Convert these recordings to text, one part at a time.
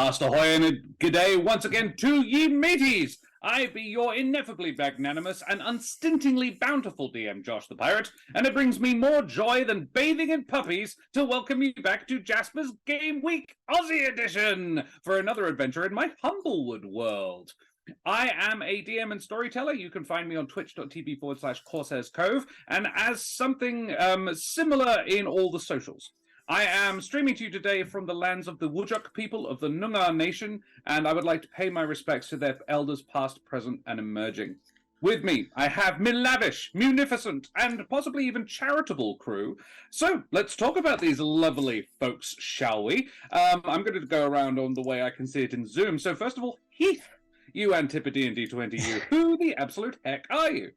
Blast ahoy and g'day once again to ye mateys! I be your ineffably magnanimous and unstintingly bountiful DM, Josh the Pirate, and it brings me more joy than bathing in puppies to welcome you back to Jaspers Game Week Aussie edition for another adventure in my Humblewood world. I am a DM and storyteller. You can find me on twitch.tv/Corsairs Cove, and as something similar in all the socials. I am streaming to you today from the lands of the Whadjuk people of the Noongar Nation, and I would like to pay my respects to their elders past, present, and emerging. With me, I have my lavish, munificent, and possibly even charitable crew. So, let's talk about these lovely folks, shall we? I'm going to go around on the way I can see it in Zoom. So, first of all, Heath, you Antipodean D20, you. Who the absolute heck are you?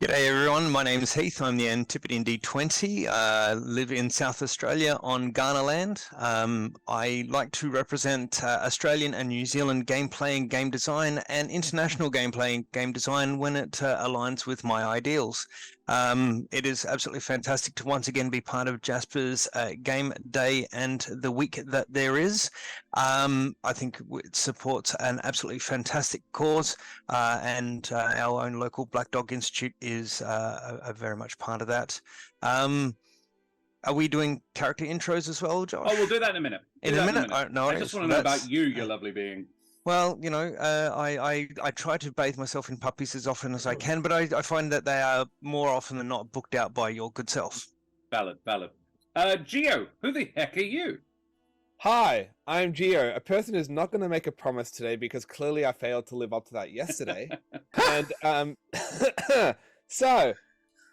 G'day everyone, my name's Heath, I'm the Antipodean D20, live in South Australia on Ghana land. I like to represent Australian and New Zealand gameplay and game design and international gameplay and game design when it aligns with my ideals. It is absolutely fantastic to once again be part of Jaspers Game Day and the week that there is. I think it supports an absolutely fantastic cause, and our own local Black Dog Institute is very much part of that. Are we doing character intros as well, Josh? Oh, we'll do that in a minute. In a minute? I just want to know about you, you lovely being. Well, you know, I try to bathe myself in puppies as often as I can, but I find that they are more often than not booked out by your good self. Valid. Geo, who the heck are you? Hi, I'm Geo. A person who's not going to make a promise today because clearly I failed to live up to that yesterday. And so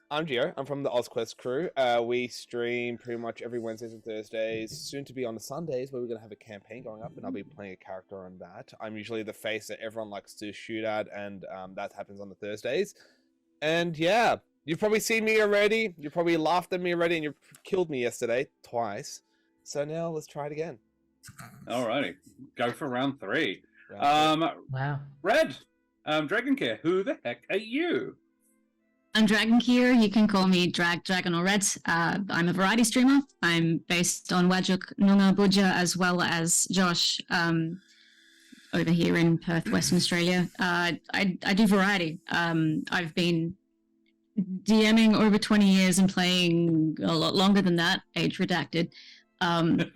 I'm Geo. I'm from the OzQuest crew. We stream pretty much every Wednesdays and Thursdays, soon to be on the Sundays, where we're going to have a campaign going up, and I'll be playing a character on that. I'm usually the face that everyone likes to shoot at, and that happens on the Thursdays. And yeah, you've probably seen me already. You probably laughed at me already, and you killed me yesterday twice. So now let's try it again. Alrighty, go for round 3. Wow. Red, Dragoncare, who the heck are you? I'm Dragoncare. You can call me Dragon, or Red. I'm a variety streamer. I'm based on Whadjuk, Noongar, Budja, as well as Josh over here in Perth, Western Australia. I do variety. I've been DMing over 20 years and playing a lot longer than that, age redacted. I've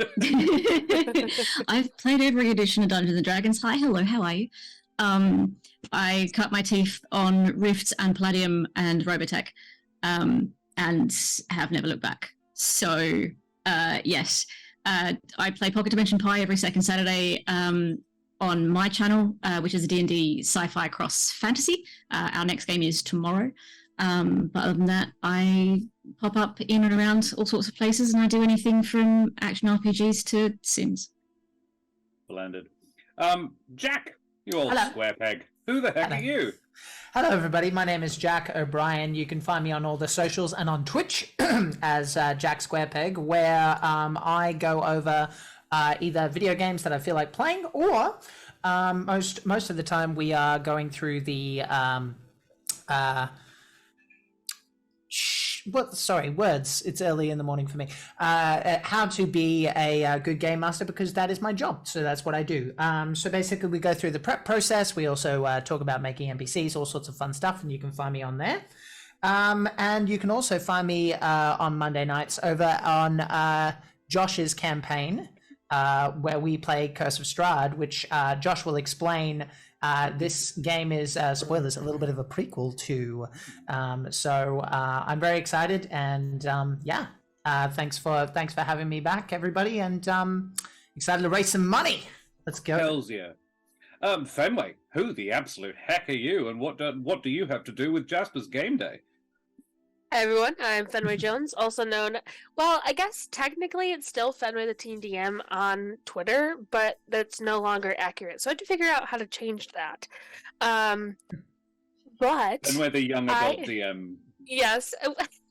played every edition of Dungeons and Dragons. Hi, hello, how are you? I cut my teeth on Rifts and Palladium and Robotech, and have never looked back. So, yes, I play Pocket Dimension Pi every second Saturday on my channel, which is a D&D sci-fi cross fantasy. Our next game is tomorrow. But other than that, I pop up in and around all sorts of places, and I do anything from action RPGs to Sims. Blended. Jack, you old Hello. square peg. Who the heck Hello. are you? Hello, everybody. My name is Jack O'Brien. You can find me on all the socials and on Twitch as Jack Squarepeg, where I go over either video games that I feel like playing, or most of the time we are going through the words. It's early in the morning for me. How to be a good game master, because that is my job. So that's what I do. So basically we go through the prep process. We also talk about making NPCs, all sorts of fun stuff, and you can find me on there. And you can also find me on Monday nights over on Josh's campaign, where we play Curse of Strahd, which Josh will explain. This game is, spoilers, a little bit of a prequel to, so I'm very excited, and yeah, thanks for having me back, everybody, and excited to raise some money. Let's go. Hells yeah. Fenway, who the absolute heck are you, and what do you have to do with Jaspers Game Day? Hi everyone, I'm Fenway Jones, also known, well, I guess technically it's still Fenway the Teen DM on Twitter, but that's no longer accurate, so I had to figure out how to change that. But Fenway the young adult DM. Yes.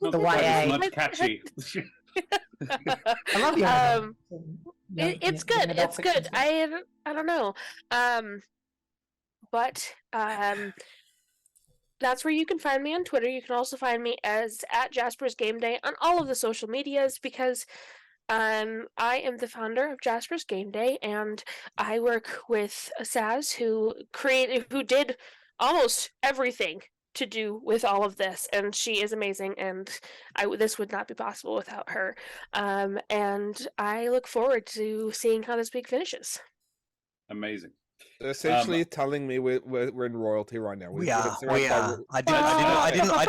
Not The quite as YA. much catchy. I love you. It's good. It's good. I don't know. But that's where you can find me on Twitter. You can also find me as at Jaspers Game Day on all of the social medias, because I am the founder of Jaspers Game Day, and I work with Saz, who did almost everything to do with all of this, and she is amazing, and this would not be possible without her. And I look forward to seeing how this week finishes. Amazing. Essentially telling me we're in royalty right now. We are. I didn't want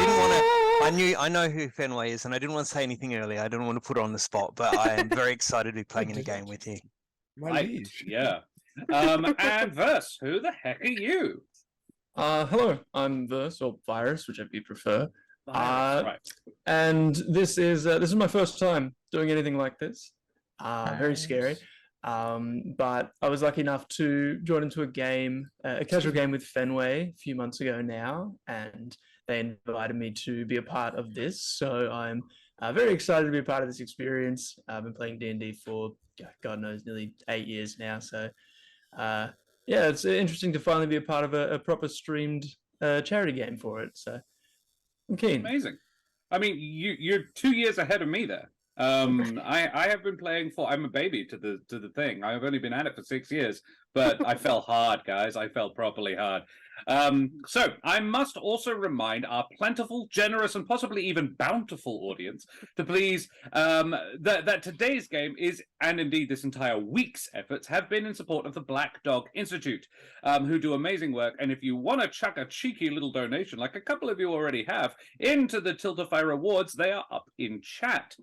to. I know who Fenway is, and I didn't want to say anything earlier. I didn't want to put her on the spot, but I am very excited to be playing in a game with you. Right. Yeah. And Vyrse, who the heck are you? Hello, I'm Vyrse, or Vyrse, whichever you prefer. Right. And this is my first time doing anything like this. Very scary. But I was lucky enough to join into a casual game with Fenway a few months ago now, and they invited me to be a part of this. So I'm very excited to be a part of this experience. I've been playing D&D for, God knows, nearly 8 years now. So yeah, it's interesting to finally be a part of a proper streamed charity game for it. So I'm keen. Amazing. I mean, you're 2 years ahead of me there. I have been playing I'm a baby to the thing. I've only been at it for 6 years, but I fell hard, guys. I fell properly hard. So I must also remind our plentiful, generous, and possibly even bountiful audience to please that today's game is, and indeed this entire week's efforts, have been in support of the Black Dog Institute, who do amazing work. And if you want to chuck a cheeky little donation, like a couple of you already have, into the Tiltify rewards, they are up in chat.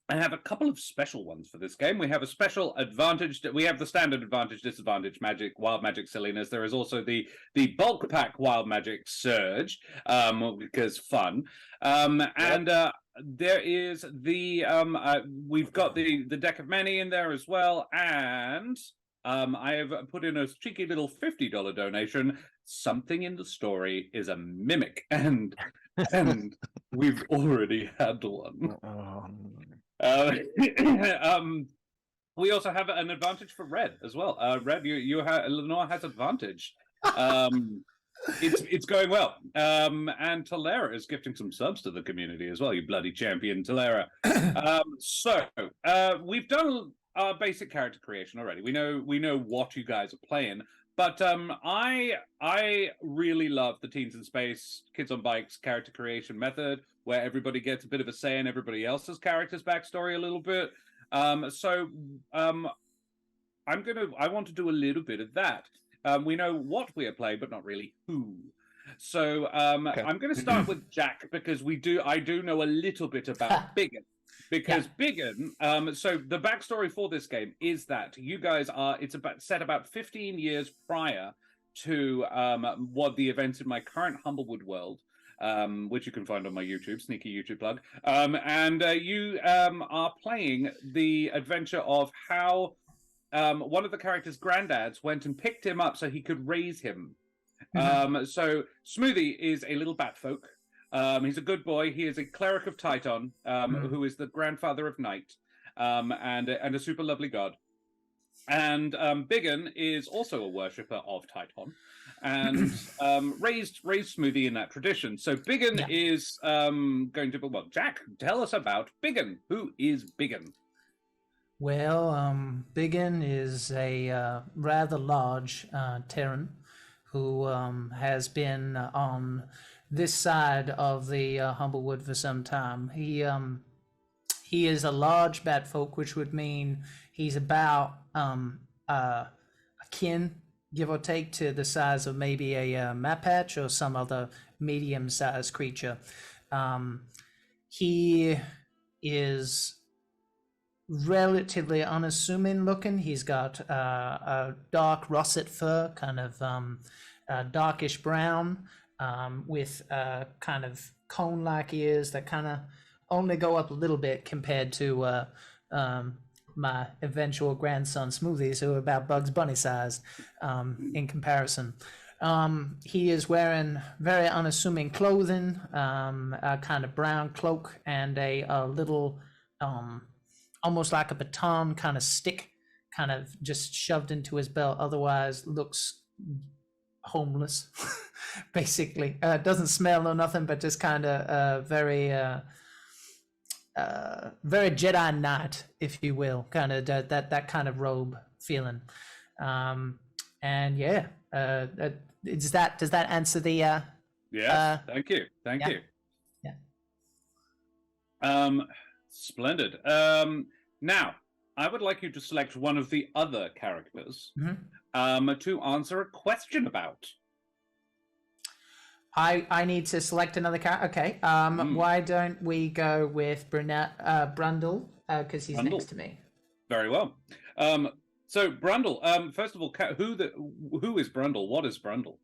I have a couple of special ones for this game. We have a special advantage. We have the standard advantage, disadvantage, magic, wild magic silliness. There is also the bulk pack wild magic surge, because fun. And there is we've got the deck of many in there as well. And I have put in a cheeky little $50 donation. Something in the story is a mimic, and we've already had one. We also have an advantage for Red as well. Red, Lenore has advantage. It's going well. And Talera is gifting some subs to the community as well. You bloody champion, Talera. So we've done our basic character creation already. We know what you guys are playing. But I really love the Teens in Space, Kids on Bikes character creation method, where everybody gets a bit of a say in everybody else's character's backstory a little bit. I want to do a little bit of that. We know what we are playing, but not really who. So okay. I'm going to start with Jack, because I do know a little bit about Biggun. Because Biggun, so the backstory for this game is that you guys set about 15 years prior to what the events in my current Humblewood world, which you can find on my YouTube, sneaky YouTube plug. And you are playing the adventure of how one of the character's granddads went and picked him up so he could raise him. So Smoothie is a little bat folk. He's a good boy. He is a cleric of Titan, who is the grandfather of Night, and a super lovely god. And Biggun is also a worshipper of Titan, and raised Smoothie in that tradition. So Biggun is going to be, well, Jack, tell us about Biggun. Who is Biggun? Well, Biggun is a rather large Terran who has been on this side of the Humblewood for some time. He is a large bat folk, which would mean he's about akin, give or take, to the size of maybe a Mapatch or some other medium-sized creature. He is relatively unassuming looking. He's got a dark russet fur, kind of darkish brown, with kind of cone-like ears that kind of only go up a little bit compared to my eventual grandson Smoothies, who are about Bugs Bunny sized in comparison. He is wearing very unassuming clothing, a kind of brown cloak, and a little almost like a baton kind of stick, kind of just shoved into his belt. Otherwise looks homeless. Basically doesn't smell or nothing, but just kind of very very Jedi Knight, if you will, kind of that kind of robe feeling. And yeah, does that answer the? Yes, thank you. Yeah. Splendid. Now, I would like you to select one of the other characters to answer a question about. I need to select another character. Okay. Why don't we go with Brundle? Because he's next to me. Very well. So Brundle. First of all, who is Brundle? What is Brundle?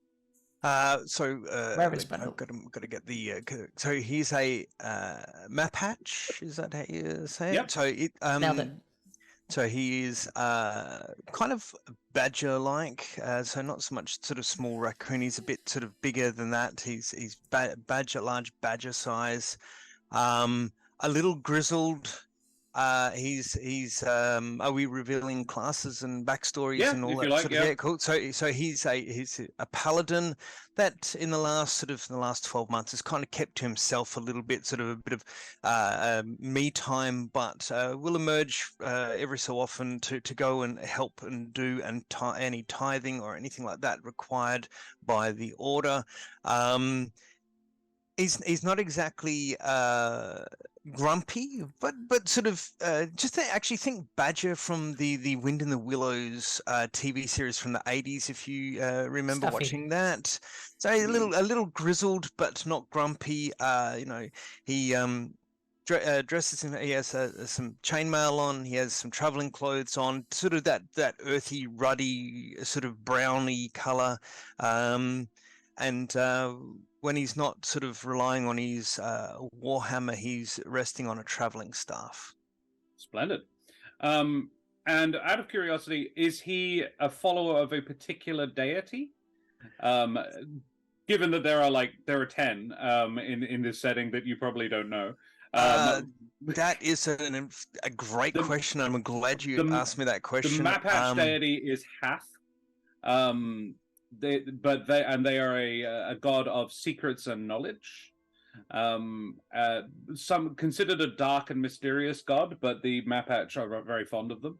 Where is Brundle? I've got to get the. So he's a map hatch. Is that how you say it? Yep. So it. Nailed it. So he is kind of badger-like, so not so much sort of small raccoon. He's a bit sort of bigger than that. He's large badger size, a little grizzled. Are we revealing classes and backstories and all that sort of? Yeah, cool. So he's a paladin that in the last 12 months has kind of kept to himself a little bit, sort of a bit of me time, but will emerge every so often to go and help and do any tithing or anything like that required by the order. He's not exactly grumpy, but sort of just actually think Badger from the Wind in the Willows TV series from the 80s, if you remember watching that. So a little grizzled, but not grumpy. He dresses in. He has some chainmail on. He has some traveling clothes on. Sort of that earthy, ruddy, sort of browny color. And when he's not sort of relying on his warhammer, he's resting on a traveling staff. Splendid. And out of curiosity, is he a follower of a particular deity? Given that there are 10 in this setting that you probably don't know. That is a great question. I'm glad you asked me that question. The map hatch deity is Heath. They are a god of secrets and knowledge. Some considered a dark and mysterious god, but the map hatch are very fond of them.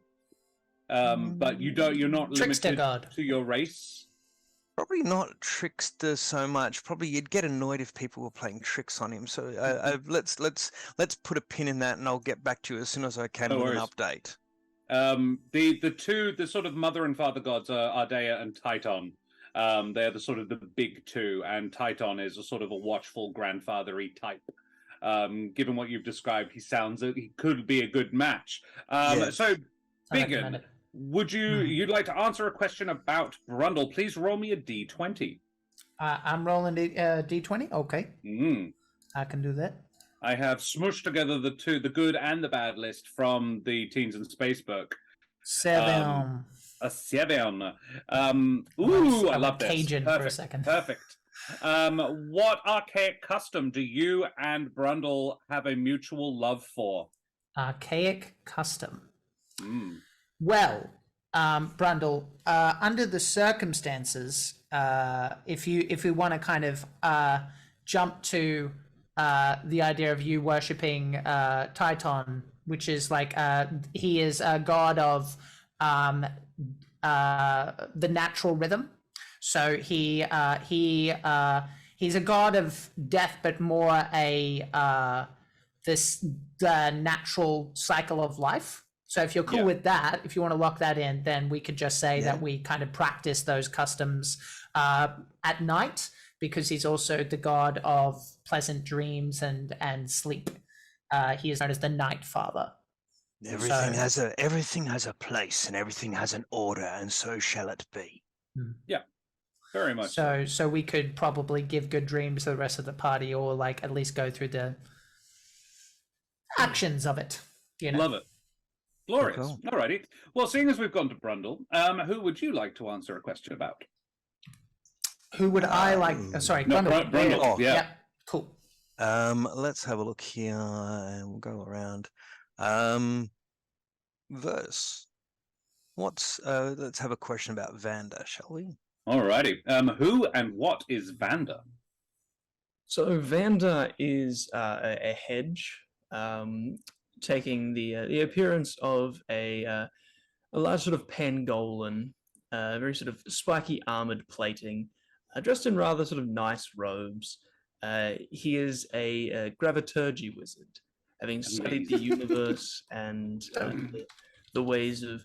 But you're not Trickster limited god. to your race. Probably not trickster so much. Probably you'd get annoyed if people were playing tricks on him. So let's put a pin in that, and I'll get back to you as soon as I can with an update. The sort of mother and father gods are Ardea and Titon. They're the sort of the big two, and Titon is a sort of a watchful grandfather-y type. Given what you've described, he could be a good match. Yes. So, Biggun, you'd like to answer a question about Brundle? Please roll me a d20. I'm rolling d20. Okay. I can do that. I have smushed together the good and the bad list from the Teens in Space book. 7. A 7. I love this. Cajun for a second. Perfect. What archaic custom do you and Brundle have a mutual love for? Archaic custom. Well, Brundle, under the circumstances, if we want to kind of jump to the idea of you worshipping Titon, which is like he is a god of the natural rhythm. So he's a god of death, but more the natural cycle of life. So if you're cool with that, if you want to lock that in, then we could just say that we kind of practice those customs at night, because he's also the god of pleasant dreams and sleep. He is known as the Night Father. Everything has a place, and everything has an order, and so shall it be. Yeah, very much. So we could probably give good dreams to the rest of the party, or like at least go through the actions of it. Love it. Glorious. Cool. Alrighty. Well, seeing as we've gone to Brundle, who would you like to answer a question about? Who would I like? Sorry, Brundle. Brundle. Yeah. Cool. Let's have a look here, and we'll go around. Vyrse. Let's have a question about Vanda, shall we? Alrighty. Who and what is Vanda? So Vanda is a hedge taking the appearance of a large sort of pangolin, very sort of spiky armored plating, dressed in rather sort of nice robes. He is a graviturgy wizard, having studied the universe and the ways of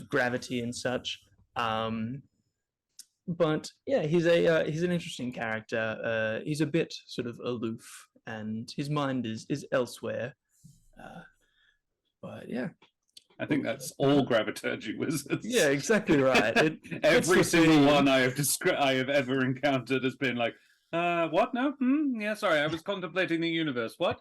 gravity and such. But yeah, he's an interesting character. He's a bit sort of aloof, and his mind is elsewhere. But yeah, I think that's all graviturgy wizards. yeah, exactly right. Every single one I have ever encountered has been like, what? No? Yeah, sorry, I was contemplating the universe. What?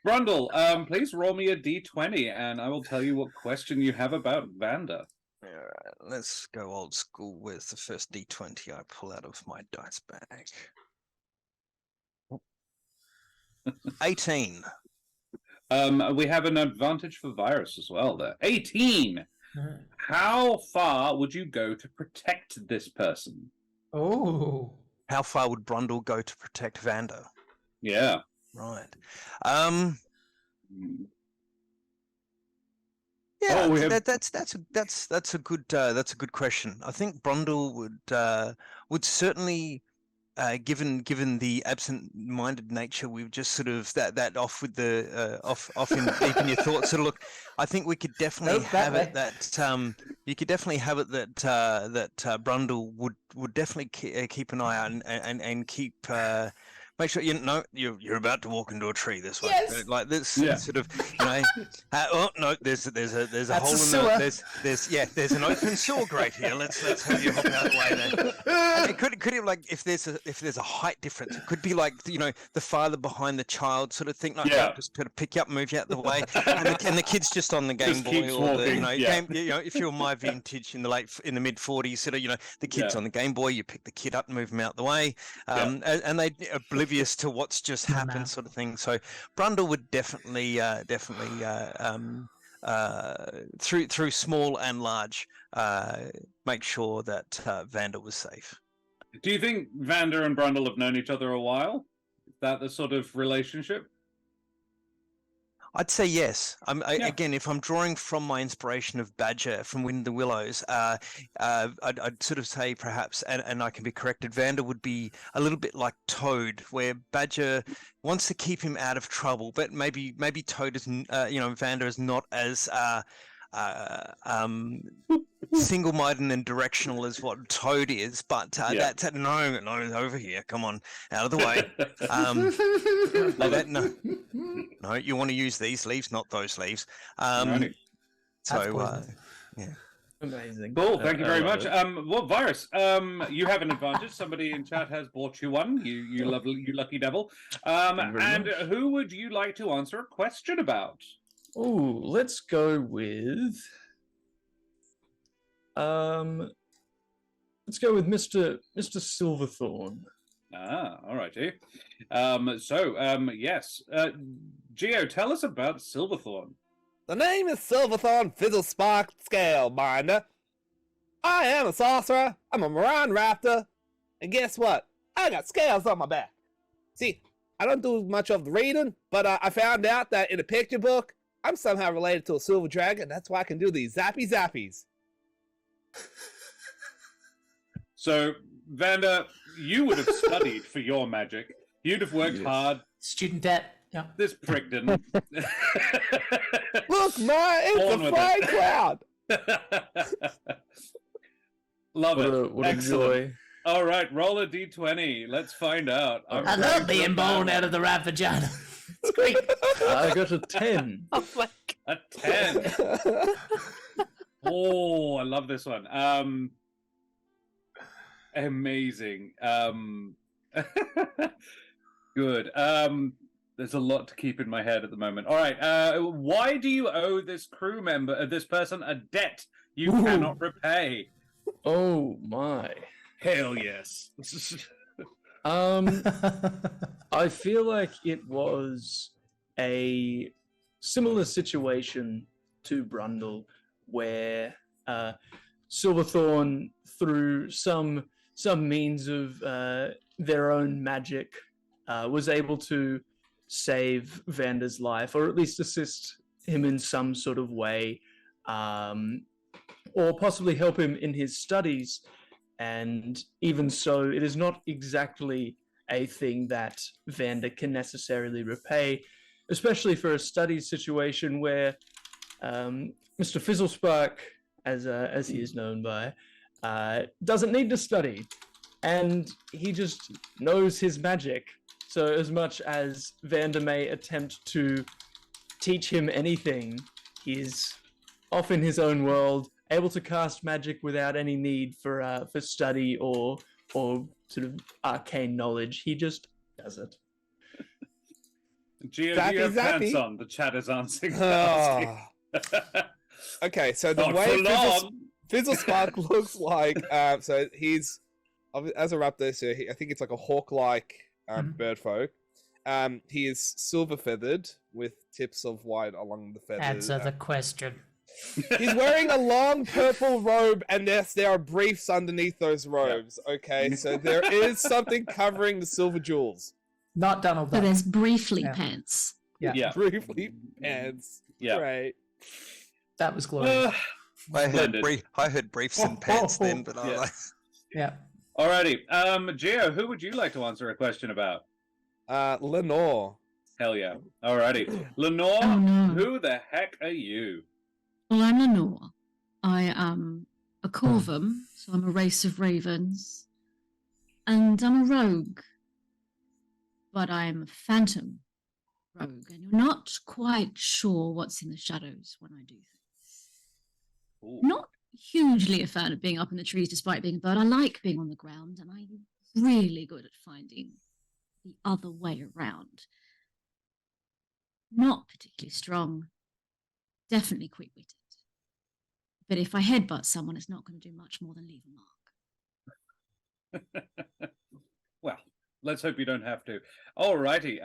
Brundle, please roll me a d20, and I will tell you what question you have about Vander. All right, let's go old school with the first d20 I pull out of my dice bag. 18. We have an advantage for Vyrse as well there. 18! How far would you go to protect this person? Oh. How far would Brundle go to protect Vander? Yeah. Right. Oh, we have- that's a good question. I think Brundle would certainly, given the absent-minded nature, we've just sort of that off with the off in deep in your thoughts. Sort of look, I think we could definitely have it that you could definitely have it that Brundle would definitely keep an eye out and keep. Make sure you're about to walk into a tree this way. Yes. Like this sort of, oh no, there's a That's hole a in sewer. there's an open sewer grate here. Let's have you hop out of the way then. And it could have like if there's a height difference, it could be like the father behind the child sort of thing. Like just kind of pick you up, move you out the way, and the kid's just on the Game Just Boy keeps or walking, the game. If you're my vintage in the mid 40s, sort of the kid's on the Game Boy, you pick the kid up and move him out the way, and they oblivious to what's just happened, sort of thing. So Brundle would definitely through small and large make sure that Vander was safe. Do you think Vander and Brundle have known each other a while? Is that the sort of relationship? I'd say yes. Again, if I'm drawing from my inspiration of Badger from Wind in the Willows, I'd sort of say perhaps, and I can be corrected, Vander would be a little bit like Toad, where Badger wants to keep him out of trouble, but maybe Toad is, Vander is not as single-minded and directional as what Toad is, but that's no over here. Come on, out of the way. No, you want to use these leaves, not those leaves. Right. Amazing. Cool, thank you very much. it. Well, Vyrse, you have an advantage. Somebody in chat has bought you one. You lucky devil. And who would you like to answer a question about? Oh, let's go with Mr. Silverthorn. All righty. Yes. Geo, tell us about Silverthorn. The name is Silverthorn Fizzlespark Scalebinder. I am a sorcerer, I'm a Moran Raptor, and guess what? I got scales on my back. See, I don't do much of the reading, but I found out that in a picture book, I'm somehow related to a silver dragon. That's why I can do these zappy zappies. So, Vander, you would have studied for your magic. You'd have worked hard. Student debt. Yeah. This prick didn't. Look, it's Born a with flying it. cloud. Love it. What a Excellent. joy. All right, roll a d20. Let's find out. I love being born out of the rat vagina. It's great. I got a 10. Oh my A 10. Oh, I love this one. Amazing. Good. There's a lot to keep in my head at the moment. All right. Why do you owe this crew member, this person, a debt you cannot repay? Oh my. Hell yes. I feel like it was a similar situation to Brundle, where Silverthorn, through some means of their own magic, was able to save Vander's life, or at least assist him in some sort of way, or possibly help him in his studies. And even so, it is not exactly a thing that Vander can necessarily repay, especially for a studies situation where Mr. Fizzlespark, as he is known by, doesn't need to study, and he just knows his magic. So as much as Vander may attempt to teach him anything, he is off in his own world, able to cast magic without any need for study or sort of arcane knowledge. He just does it. Gio, Zappy, do you have pants zappy. on? The chat is answering. Oh. Okay, so the Not way for long. Fizzlespark looks like, so he's as a raptor, so I think it's like a hawk-like bird folk. He is silver feathered with tips of white along the feathers. Answer the question. He's wearing a long purple robe, and there are briefs underneath those robes. Okay, so there is something covering the silver jewels. Not Donald So Duck. there's briefly Yeah. pants. Yeah. Briefly pants. Yeah. Great. That was glorious. Splendid. I heard briefs and pants then, but I Yeah. like. Yeah. Alrighty. Gio, who would you like to answer a question about? Lenore. Hell yeah. Alrighty. Lenore, Oh no. who the heck are you? Well, I'm Lenore. I am a Corvum, so I'm a race of ravens. And I'm a rogue. But I'm a phantom rogue, and you're not quite sure what's in the shadows when I do things. Ooh. Not hugely a fan of being up in the trees despite being a bird. I like being on the ground, and I'm really good at finding the other way around. Not particularly strong, definitely quick-witted. But if I headbutt someone, it's not going to do much more than leave a mark. Well, let's hope you don't have to. Alrighty.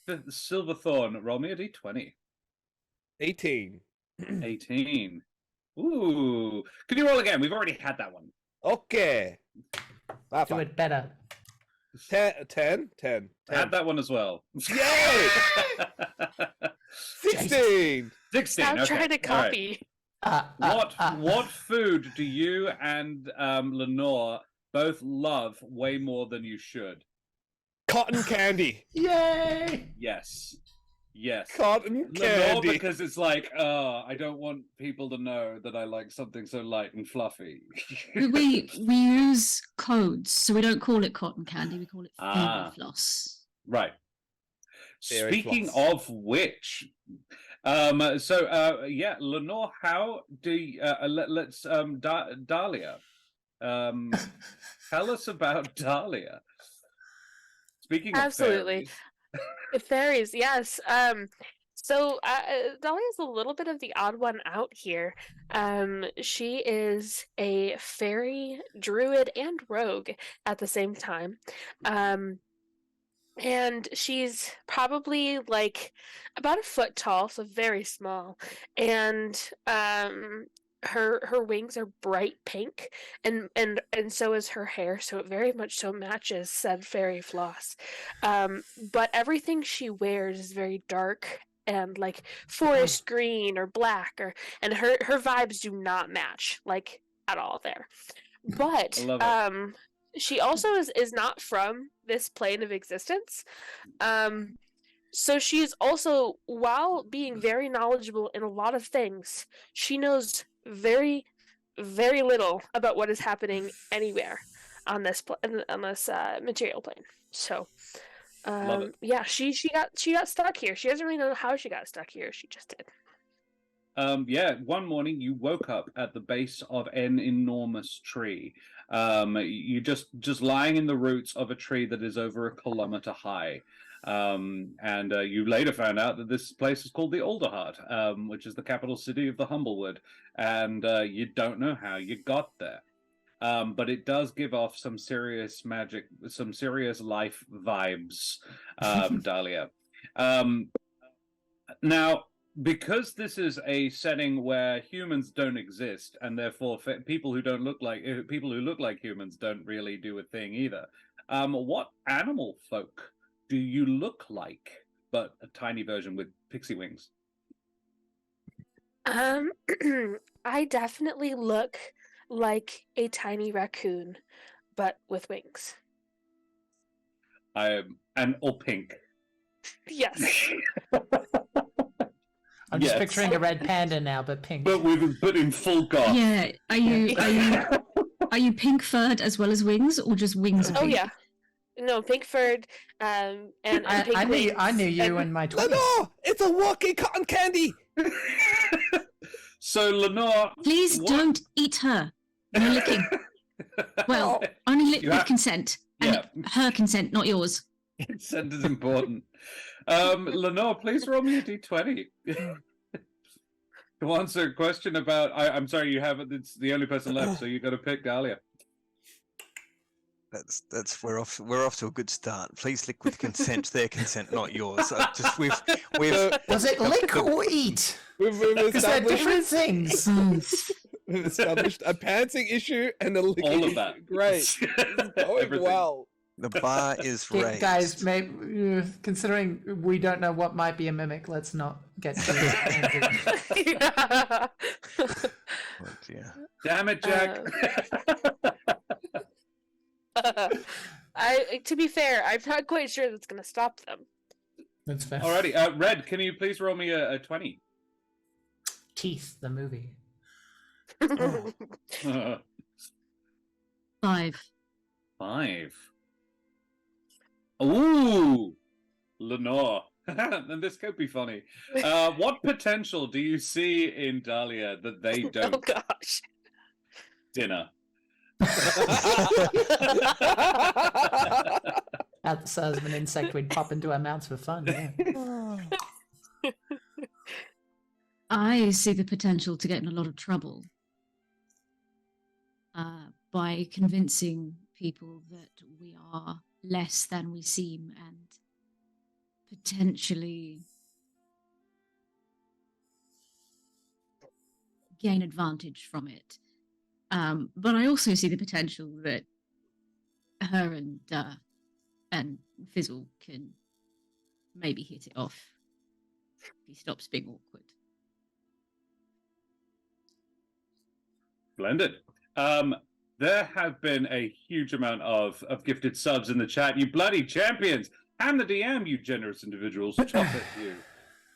The Silverthorn, roll me a d20. 18. 18. Ooh. Could you roll again? We've already had that one. Okay. Ah, Do fine. it better. 10. Had that one as well. Yay! 16. 16. Stop Okay. trying to All right. copy. What food do you and Lenore both love way more than you should? Cotton candy. Yay! Yes. Yes. Cotton Lenore, candy. because it's like, I don't want people to know that I like something so light and fluffy. we use codes, so we don't call it cotton candy, we call it fairy Ah. floss. Right. Fairy Speaking floss. of which, yeah, Lenore, how do you, let's Dahlia. Tell us about Dahlia. Speaking of Absolutely. fairies, Fairies, yes. So Dahlia's a little bit of the odd one out here. She is a fairy, druid, and rogue at the same time. And she's probably like about a foot tall, so very small. And her wings are bright pink, and so is her hair, so it very much so matches said fairy floss. But everything she wears is very dark and like forest green or black, and her vibes do not match like at all there. But I love she also is not from this plane of existence. So she's also, while being very knowledgeable in a lot of things, she knows very, very little about what is happening anywhere on this material plane. So, Love it. yeah, she got stuck here. She doesn't really know how she got stuck here. She just did. Yeah, one morning you woke up at the base of an enormous tree. You just lying in the roots of a tree that is over 1 kilometer high. And you later found out that this place is called the Alderheart, which is the capital city of the Humblewood. And you don't know how you got there. But it does give off some serious magic, some serious life vibes, Dahlia. Now, because this is a setting where humans don't exist, and therefore people who look like humans don't really do a thing either. What animal folk do you look like, but a tiny version with pixie wings? I definitely look like a tiny raccoon, but with wings. And or pink. Yes. I'm just Yes. picturing a red panda now, but pink. But in full goth. Yeah. Are you pink furred as well as wings, or just wings? Of Oh pink? yeah. No, pink furred, and pink I knew wings. you in my 20s. Lenore, it's a walking cotton candy. So Lenore, Please what- don't eat her. No licking. Well, only lick You with have- consent. And her consent, not yours. consent is important. Lenore, please roll me a d20 to answer a question about. I'm sorry, you haven't. It's the only person left, so you got to pick Dahlia. We're off to a good start. Please lick with consent, their consent, not yours. We've Was it lick or eat? We've Because they're different established, things. we've established a pantsing issue and a licking All of issue. that. Great. This is going Everything. well. the bar is raised. Guys, maybe, considering we don't know what might be a mimic, let's not get too Yeah. Oh, dear. Damn it, Jack. To be fair, I'm not quite sure that's going to stop them. That's fair. Alrighty, Red, can you please roll me a 20? Teeth, the movie. 5. 5. Ooh, Lenore. And this could be funny. What potential do you see in Dahlia that they don't? Oh gosh. Dinner. At the size of an insect, we'd pop into our mouths for fun. Yeah. I see the potential to get in a lot of trouble by convincing people that we are less than we seem and potentially gain advantage from it. But I also see the potential that her and Fizzle can maybe hit it off if he stops being awkward. Splendid. There have been a huge amount of gifted subs in the chat. You bloody champions! And the DM, you generous individuals. Chop it, you.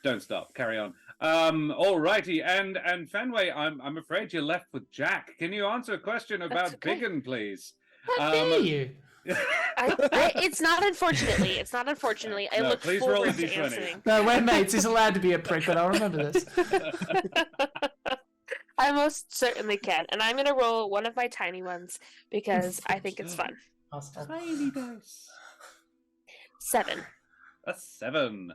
Don't stop. Carry on. Alrighty, and Fenway, I'm afraid you're left with Jack. Can you answer a question about That's okay. Biggun, please? How dare you? It's not unfortunately. It's not unfortunately. I No, look please roll a forward to D20. answering. No, we're mates. He's allowed to be a prick, but I'll remember this. I most certainly can, and I'm gonna roll one of my tiny ones because I think it's fun. Tiny dice. 7. A 7.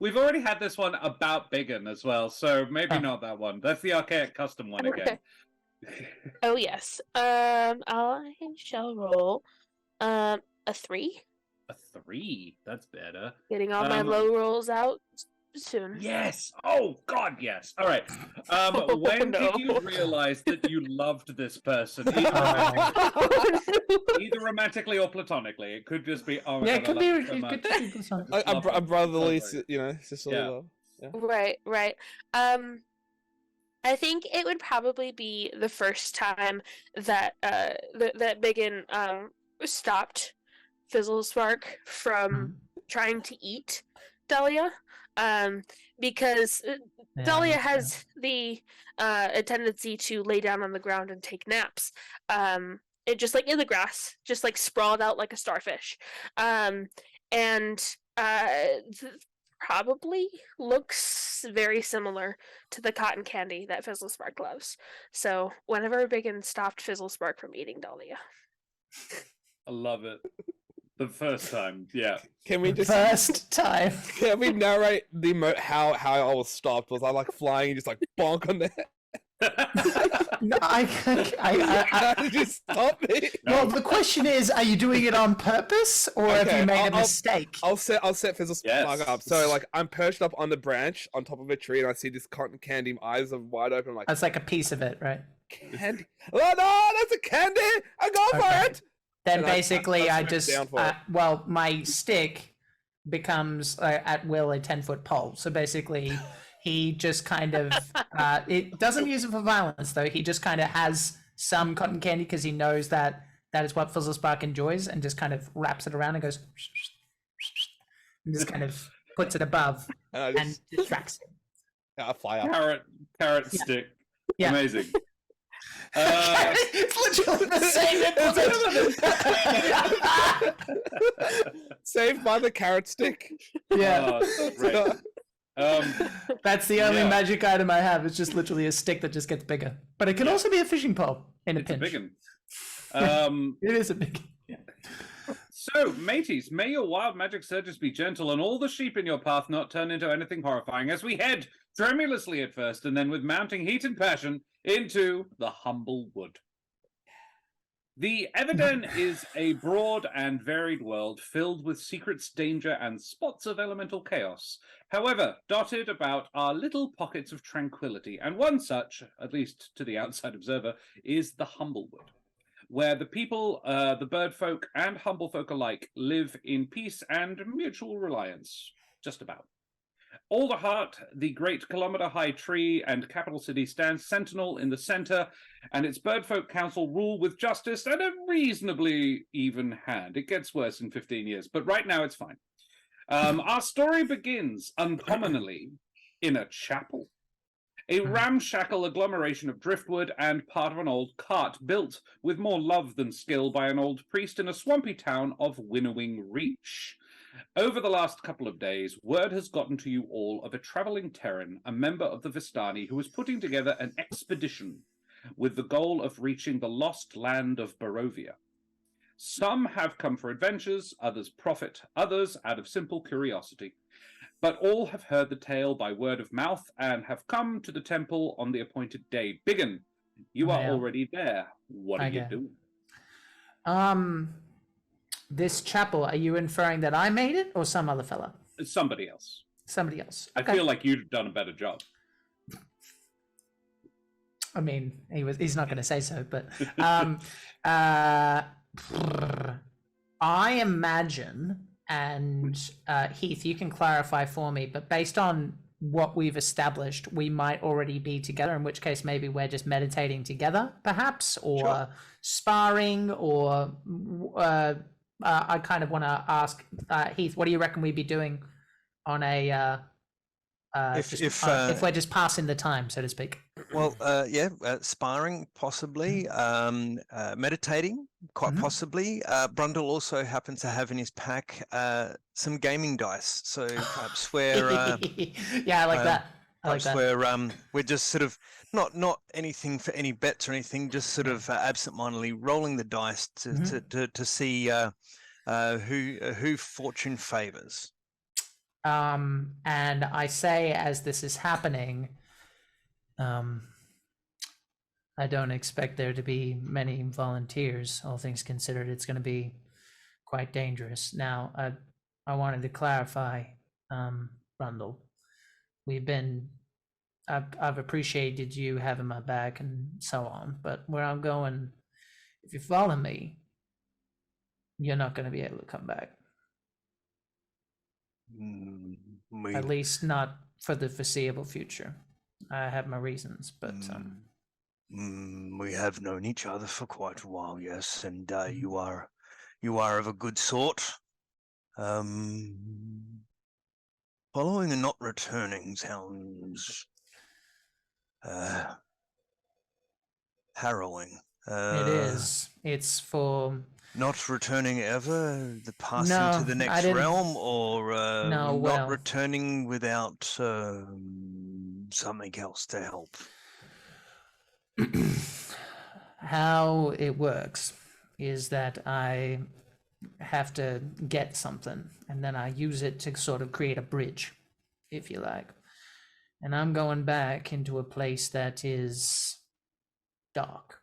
We've already had this one about Biggun as well, so maybe not that one. That's the archaic custom one again. Oh yes. I shall roll a 3. A 3. That's better. Getting all my low rolls out soon. Yes. Oh God, yes. All right. When did you realize that you loved this person? Either romantically or platonically. It could just be. Oh, my Yeah, God, it I could love be. you so It much. could be something. A brotherly, Lovely. sisterly Yeah. love. Yeah. Right. I think it would probably be the first time that that Biggun stopped Fizzlespark from trying to eat Dahlia. Because Dahlia has the a tendency to lay down on the ground and take naps. It just like in the grass, just like sprawled out like a starfish. Probably looks very similar to the cotton candy that Fizzlespark loves. So whenever Biggun stopped Fizzlespark from eating Dahlia. I love it. The first time, yeah. Can we just First time. can we narrate the how I was stopped? Was I like flying and just like bonk on the head? No, How did you stop me? well, the question is, are you doing it on purpose, or have Okay, you made a I'll- mistake? I'll set Fizzlespark Yes. up. So like I'm perched up on the branch on top of a tree and I see this cotton candy. My eyes are wide open. I'm like That's like a piece of it, right? candy. Oh no, that's a candy! I go for Okay. it. Then And basically I smack just down for it. well, my stick becomes at will a 10-foot pole. So basically he just kind of it doesn't use it for violence though. He just kind of has some cotton candy because he knows that that is what Fizzlespark enjoys, and just kind of wraps it around and goes and just kind of puts it above And I and just distracts him. fly up. Carrot Yeah. stick. Yeah. Amazing. It's literally the same implement. Saved by the carrot stick. Yeah, Oh, great. that's the only Yeah. magic item I have. It's just literally a stick that just gets bigger. But it can also be a fishing pole in a It's a pinch. big one. It is a big. Yeah. So, mateys, may your wild magic surges be gentle and all the sheep in your path not turn into anything horrifying as we head, tremulously at first and then with mounting heat and passion, into the Humblewood. The Everden is a broad and varied world filled with secrets, danger, and spots of elemental chaos. However, dotted about are little pockets of tranquility, and one such, at least to the outside observer, is the Humblewood, where the people, the bird folk and humble folk alike, live in peace and mutual reliance, just about. Alderheart, the great kilometre-high tree and capital city, stands sentinel in the centre, and its birdfolk council rule with justice and a reasonably even hand. It gets worse in 15 years, but right now it's fine. Our story begins, uncommonly, in a chapel. A ramshackle agglomeration of driftwood and part of an old cart built with more love than skill by an old priest in a swampy town of Winnowing Reach. Over the last couple of days, word has gotten to you all of a travelling Terran, a member of the Vistani, who is putting together an expedition with the goal of reaching the lost land of Burrowvia. Some have come for adventures, others profit, others out of simple curiosity. But all have heard the tale by word of mouth and have come to the temple on the appointed day. Biggun, you are already there. What are you doing? This chapel, are you inferring that I made it or some other fella? Somebody else. Somebody else. I feel like you'd have done a better job. I mean, he's not going to say so, but I imagine, and Heath, you can clarify for me, but based on what we've established, we might already be together, in which case maybe we're just meditating together, perhaps, or sparring, or I kind of want to ask Heath, what do you reckon we'd be doing on a if we're just passing the time, so to speak? Well, sparring possibly, meditating quite possibly. Brundle also happens to have in his pack some gaming dice, so perhaps we're yeah, I like that. I like perhaps that. we're just sort of not anything for any bets or anything, just sort of absentmindedly rolling the dice to see who fortune favors. And I say, as this is happening, I don't expect there to be many volunteers. All things considered, it's going to be quite dangerous. Now, I wanted to clarify, Brundle. I've appreciated you having my back and so on, but where I'm going, if you follow me, you're not going to be able to come back. At least not for the foreseeable future. I have my reasons, but we have known each other for quite a while, yes, and you are of a good sort. Following and not returning sounds harrowing. it is. It's for not returning ever, the passing No, to the I next didn't- realm, or No, well- not returning without something else to help. how it works is that I have to get something and then I use it to sort of create a bridge, if you like. And I'm going back into a place that is dark.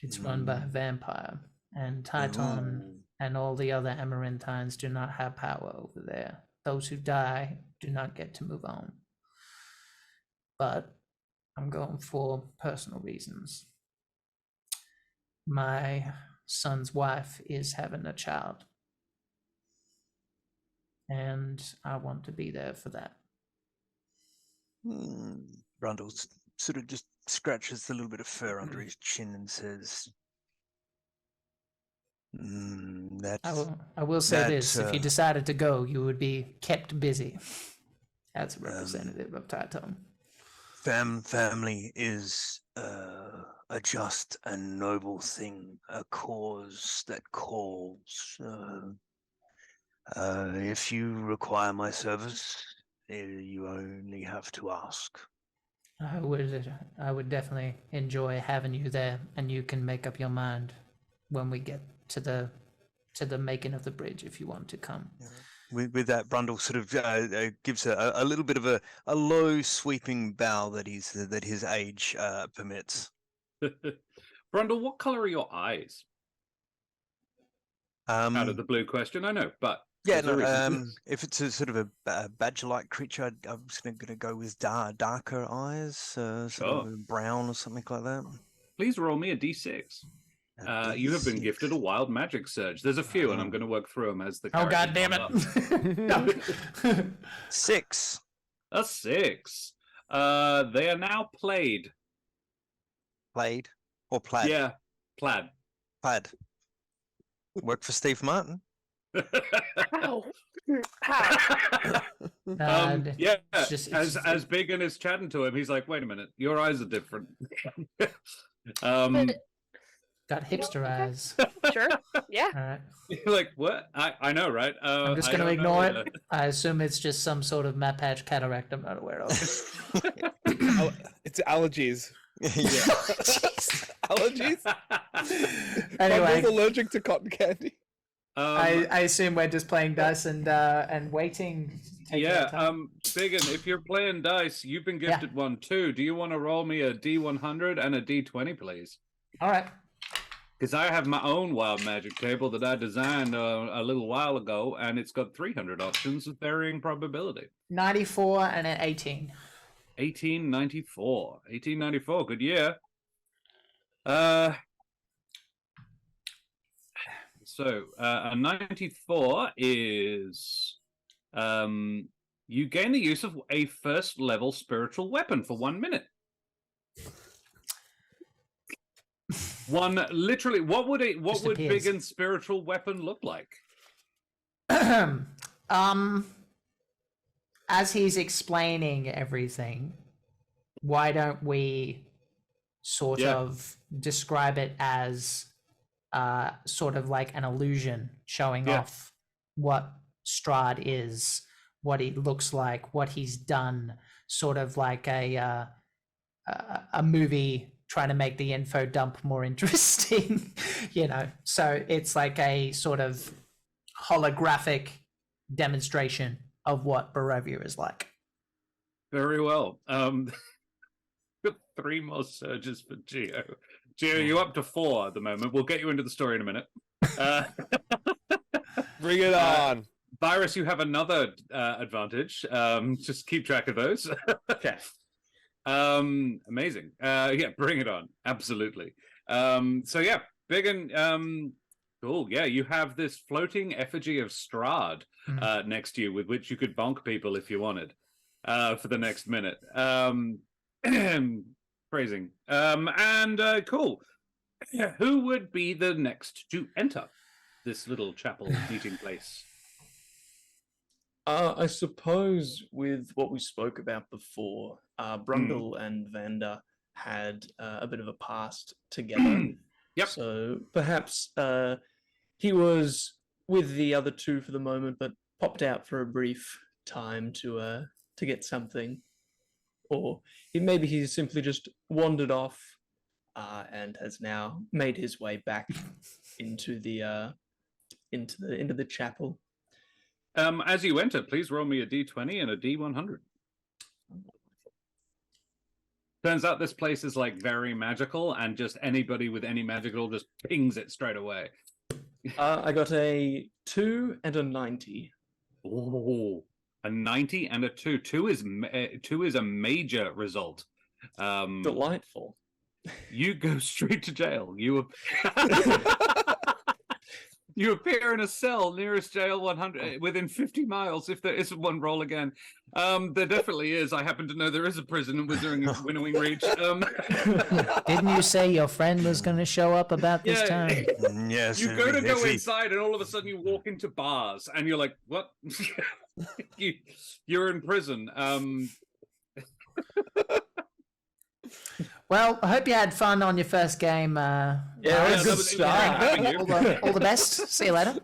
It's run by a vampire, and Titan and all the other Amaranthines do not have power over there. Those who die do not get to move on. But I'm going for personal reasons. My son's wife is having a child. And I want to be there for that. Brundle sort of just scratches a little bit of fur under his chin and says, I will say this, if you decided to go, you would be kept busy. That's a representative of Titan. Family is a just and noble thing, a cause that calls. If you require my service, you only have to ask. I would definitely enjoy having you there, and you can make up your mind when we get to the making of the bridge if you want to come. With that, Brundle sort of gives a little bit of a low sweeping bow that his age permits. Brundle, what color are your eyes? Out of the blue question, I know, but yeah, no, if it's a sort of a badger-like creature, I'm just going to go with darker eyes, sort of brown or something like that. Please roll me a d6. You have been gifted a wild magic surge. There's a few, and I'm going to work through them as the. Oh God damn it! 6. A 6. They are now played. Played or plaid? Yeah, plaid. Plaid. Work for Steve Martin. Ow. Yeah, as Biggun is chatting to him, he's like, "Wait a minute, your eyes are different." Got hipster eyes. Sure. Yeah. All right. You're like, what? I know, right? I'm just going to ignore it. I assume it's just some sort of map patch cataract I'm not aware of. It's allergies. Yeah. Allergies? Anyway. I'm allergic to cotton candy. I assume we're just playing dice and waiting. Biggun, if you're playing dice, you've been gifted one too. Do you want to roll me a D100 and a D20, please? All right. Because I have my own wild magic table that I designed a little while ago, and it's got 300 options of varying probability. 94 and an 18. 1894. 1894, good year. So a 94 is you gain the use of a first level spiritual weapon for 1 minute. Literally, what would Biggun's spiritual weapon look like? As he's explaining everything, why don't we sort of describe it as sort of like an illusion showing off what Strahd is, what he looks like, what he's done, sort of like a movie trying to make the info dump more interesting, so it's like a sort of holographic demonstration of what Burrowvia is like. Very well. Got 3 more surges for Geo. Geo, you're up to 4 at the moment. We'll get you into the story in a minute. Bring it on. Vyrse, you have another advantage. Just keep track of those. Okay. Amazing. Bring it on. Absolutely. Biggun, cool. Yeah, you have this floating effigy of Strahd next to you with which you could bonk people if you wanted for the next minute. Phrasing. Cool. Who would be the next to enter this little chapel meeting place? I suppose with what we spoke about before, Brundle and Vander had a bit of a past together. Yep. So perhaps he was with the other two for the moment, but popped out for a brief time to get something, or maybe he simply just wandered off and has now made his way back into the chapel. As you enter, please roll me a D20 and a D100. Turns out this place is like very magical, and just anybody with any magical just pings it straight away. I got a 2 and a 90. Oh, a 90 and a 2. 2 is a major result. Delightful. You go straight to jail. You You appear in a cell nearest jail 100 within 50 miles. If there isn't one, roll again. There definitely is. I happen to know there is a prison in Winnowing Reach. Didn't you say your friend was going to show up about this time? Yes. You go to if go he- inside, and all of a sudden you walk into bars, and you're like, "What? You're in prison." Well, I hope you had fun on your first game. Yeah, that good was start. great having you. All the best. See you later.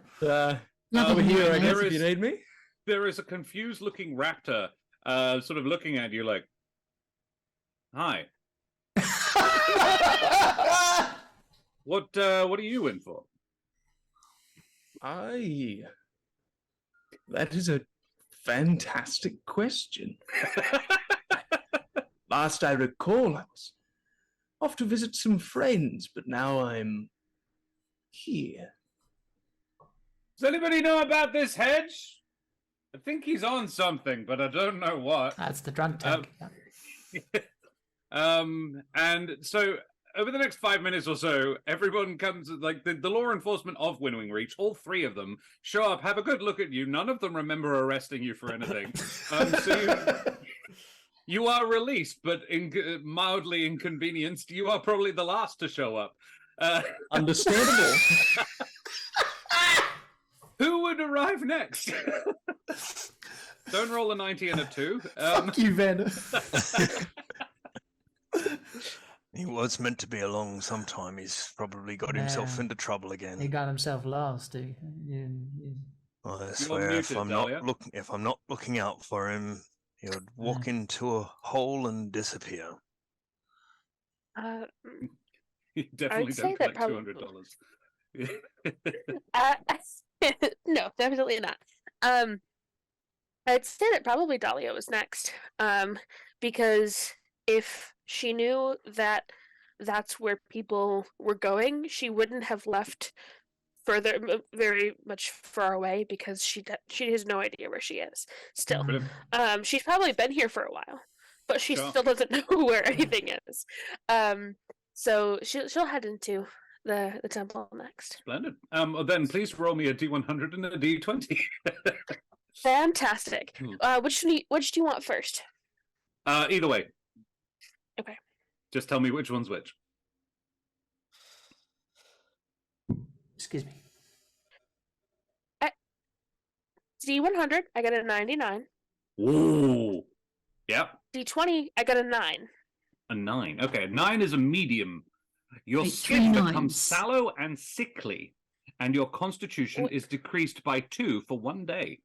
Nothing Over here, I more. guess, There if you is- need me. There is a confused-looking raptor, sort of looking at you like, "Hi, what are you in for?" That is a fantastic question. Last I recall, I was off to visit some friends, but now I'm here. Does anybody know about this hedge? I think he's on something, but I don't know what. That's the drunk tank. And so over the next 5 minutes or so, everyone comes, like the law enforcement of Winnowing Reach, all three of them show up, have a good look at you. None of them remember arresting you for anything. So you are released, but mildly inconvenienced. You are probably the last to show up. Understandable. Who would arrive next? Don't roll a 90 and a 2. Fuck you, Vander. He was meant to be along sometime. He's probably got himself Yeah. into trouble He again. got himself lost, dude. I swear, if muted, I'm Dahlia. not looking out for him, he would walk into a hole and disappear. You definitely say don't that collect probably- $200. No, definitely not. I'd say that probably Dahlia was next. Because if she knew that that's where people were going, she wouldn't have left very much far away, because she has no idea where she is still. Mm. She's probably been here for a while, but she Sure. still doesn't know where anything is. So she'll head into the temple next. Splendid. Then please roll me a D100 and a D20. Fantastic. Hmm. Which do you want first? Either way. Okay. Just tell me which one's which. Excuse me. D100, I got a 99. Ooh. Yep. D20, I got a 9. A 9. Okay, a 9 is a medium. Your Wait, skin 3 becomes nines. sallow and sickly, and your constitution What? is decreased by 2 for 1 day.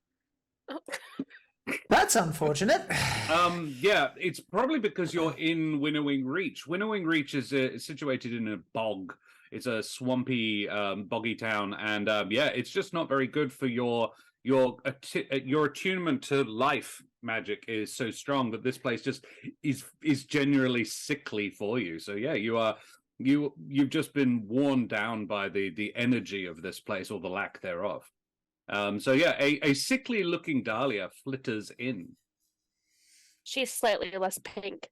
That's unfortunate. Yeah, it's probably because you're in Winnowing Reach. Winnowing Reach is situated in a bog. It's a swampy, boggy town, and yeah, it's just not very good for your attunement to life. Magic is so strong that this place just is genuinely sickly for you. So yeah, you've just been worn down by the energy of this place, or the lack thereof. So yeah, a sickly looking Dahlia flitters in. She's slightly less pink.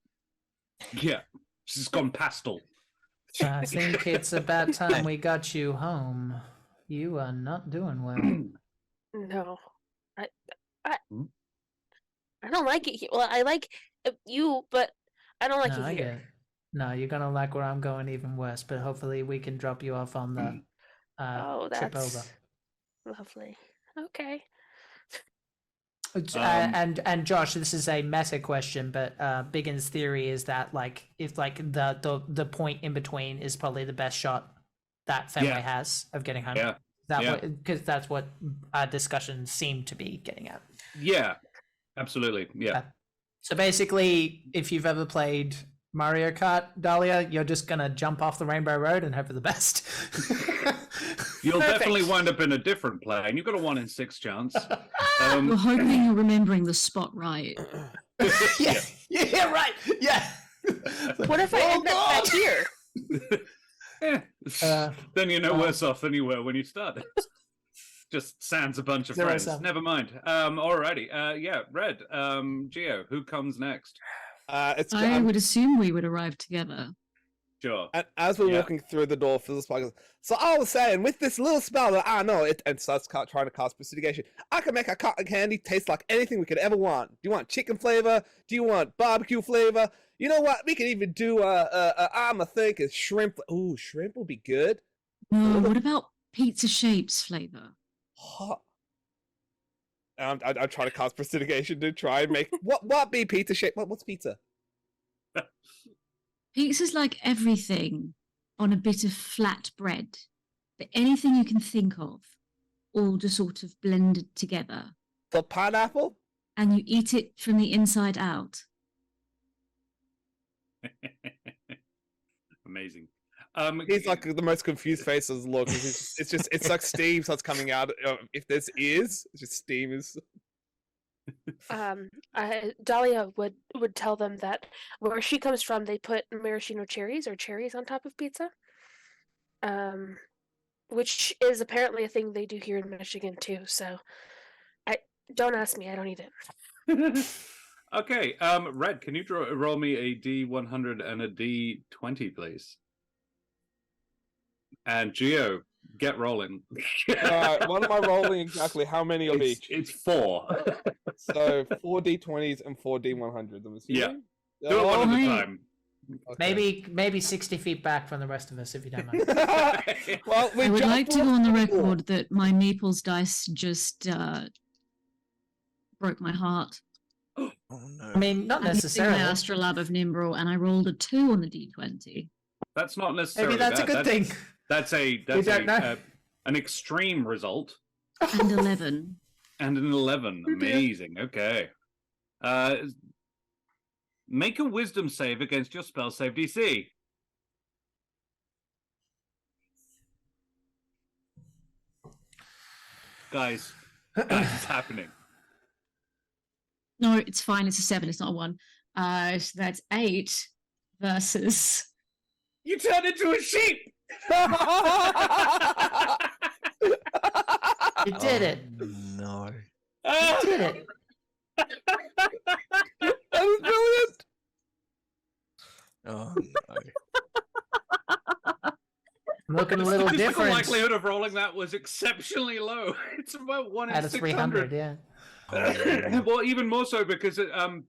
Yeah, she's gone pastel. I think it's about time we got you home. You are not doing well. No. I don't like it here. Well, I like you, but I don't like No, it I get here. it. No, you're gonna like where I'm going even worse. But hopefully we can drop you off on the Oh, trip over. that's lovely. Okay. And Josh, this is a meta question, but Biggun's theory is that if the point in between is probably the best shot that Fenway Yeah. has of getting home. Yeah. Yeah. Because that's what our discussions seem to be getting at. Yeah, absolutely. Yeah. So basically, if you've ever played Mario Kart, Dahlia, you're just gonna jump off the Rainbow Road and hope for the best. You'll Perfect. definitely wind up in a different plane. You've got a 1 in 6 chance. We're hoping you're remembering the spot right. yeah, right. Yeah. What if I end up back here? Then you're no worse off than you were when you started. Just sans a bunch of 0 friends. 7. Never mind. Alrighty. Yeah, Red. Geo, who comes next? It's I would assume we would arrive together. Sure. And as we're Yeah. walking through the door, Phil's goes, so I was saying, with this little spell that I know, and starts trying to cast prestidigitation, I can make a cotton candy taste like anything we could ever want. Do you want chicken flavor? Do you want barbecue flavor? You know what? We could even do I'm thinking shrimp. Ooh, shrimp will be good. No, what about pizza shapes flavor? Hot. I'm trying to cast prestidigitation to try and make what be pizza shape? What's pizza? Pizza's like everything on a bit of flat bread. But anything you can think of, all just sort of blended together. So pineapple? And you eat it from the inside out. Amazing. He's like the most confused faces look. It's like steam starts coming out. If there's ears, it's just steam is. Dahlia would tell them that where she comes from, they put maraschino cherries or cherries on top of pizza, which is apparently a thing they do here in Michigan too. So, don't ask me, I don't eat it. Okay, Red, can you roll me a D100 and a D20, please? And Geo, get rolling. What am I rolling exactly? How many of each? It's 4. So 4 D20s and 4 D100s. I'm assuming. Yeah. Do it one at a Right. time. Okay. Maybe 60 feet back from the rest of us, if you don't mind. Well, I would like to go on the record that my Meeples dice just broke my heart. Oh no. I mean, not I'm using necessarily. my Astrolabe of Nimbrel, and I rolled a 2 on the D20. That's not necessarily Maybe that's a bad. good thing. That's don't know. an extreme result. And 11. And an 11. Amazing. Okay. Make a wisdom save against your spell save DC. Guys, it's happening. No, it's fine. It's a 7. It's not a 1. So that's 8 versus. You turned into a sheep! You did it. No. You did it. That was brilliant. Oh no. Looking a The little statistical different. likelihood of rolling that was exceptionally low. It's about 1 in Out of 600. 300, yeah. Oh, Well, even more so because the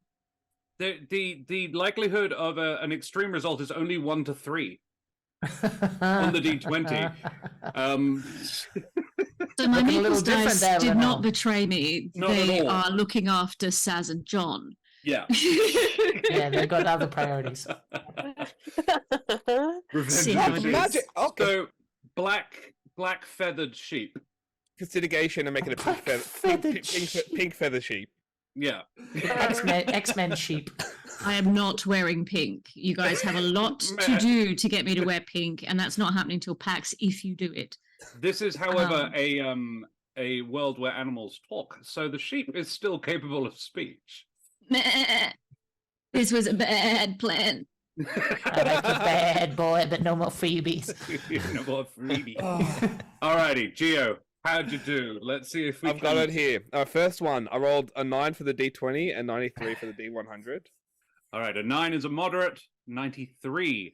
likelihood of an extreme result is only 1 to 3 on the D20. So my Looking a little Meeples different dice there, did Lenore. not betray me. Not at They all. are looking after Saz and John. Yeah. Yeah, they've got other priorities. Revenge See of how the it sheep. is. Magic. Okay. So black feathered sheep. Prestidigitation and make it a pink feather, Feathered pink feather sheep. Yeah. X-Men sheep. I am not wearing pink. You guys have a lot to do to get me to wear pink, and that's not happening till PAX if you do it. This is, however, a world where animals talk, so the sheep is still capable of speech. Meh. This was a bad plan. I like the bad boy, but no more freebies. No more freebie. Oh. Alrighty, Geo, how'd you do? Let's see if we I've got it here. First one, I rolled a 9 for the D20 and 93 for the D100. All right, a 9 is a moderate, 93.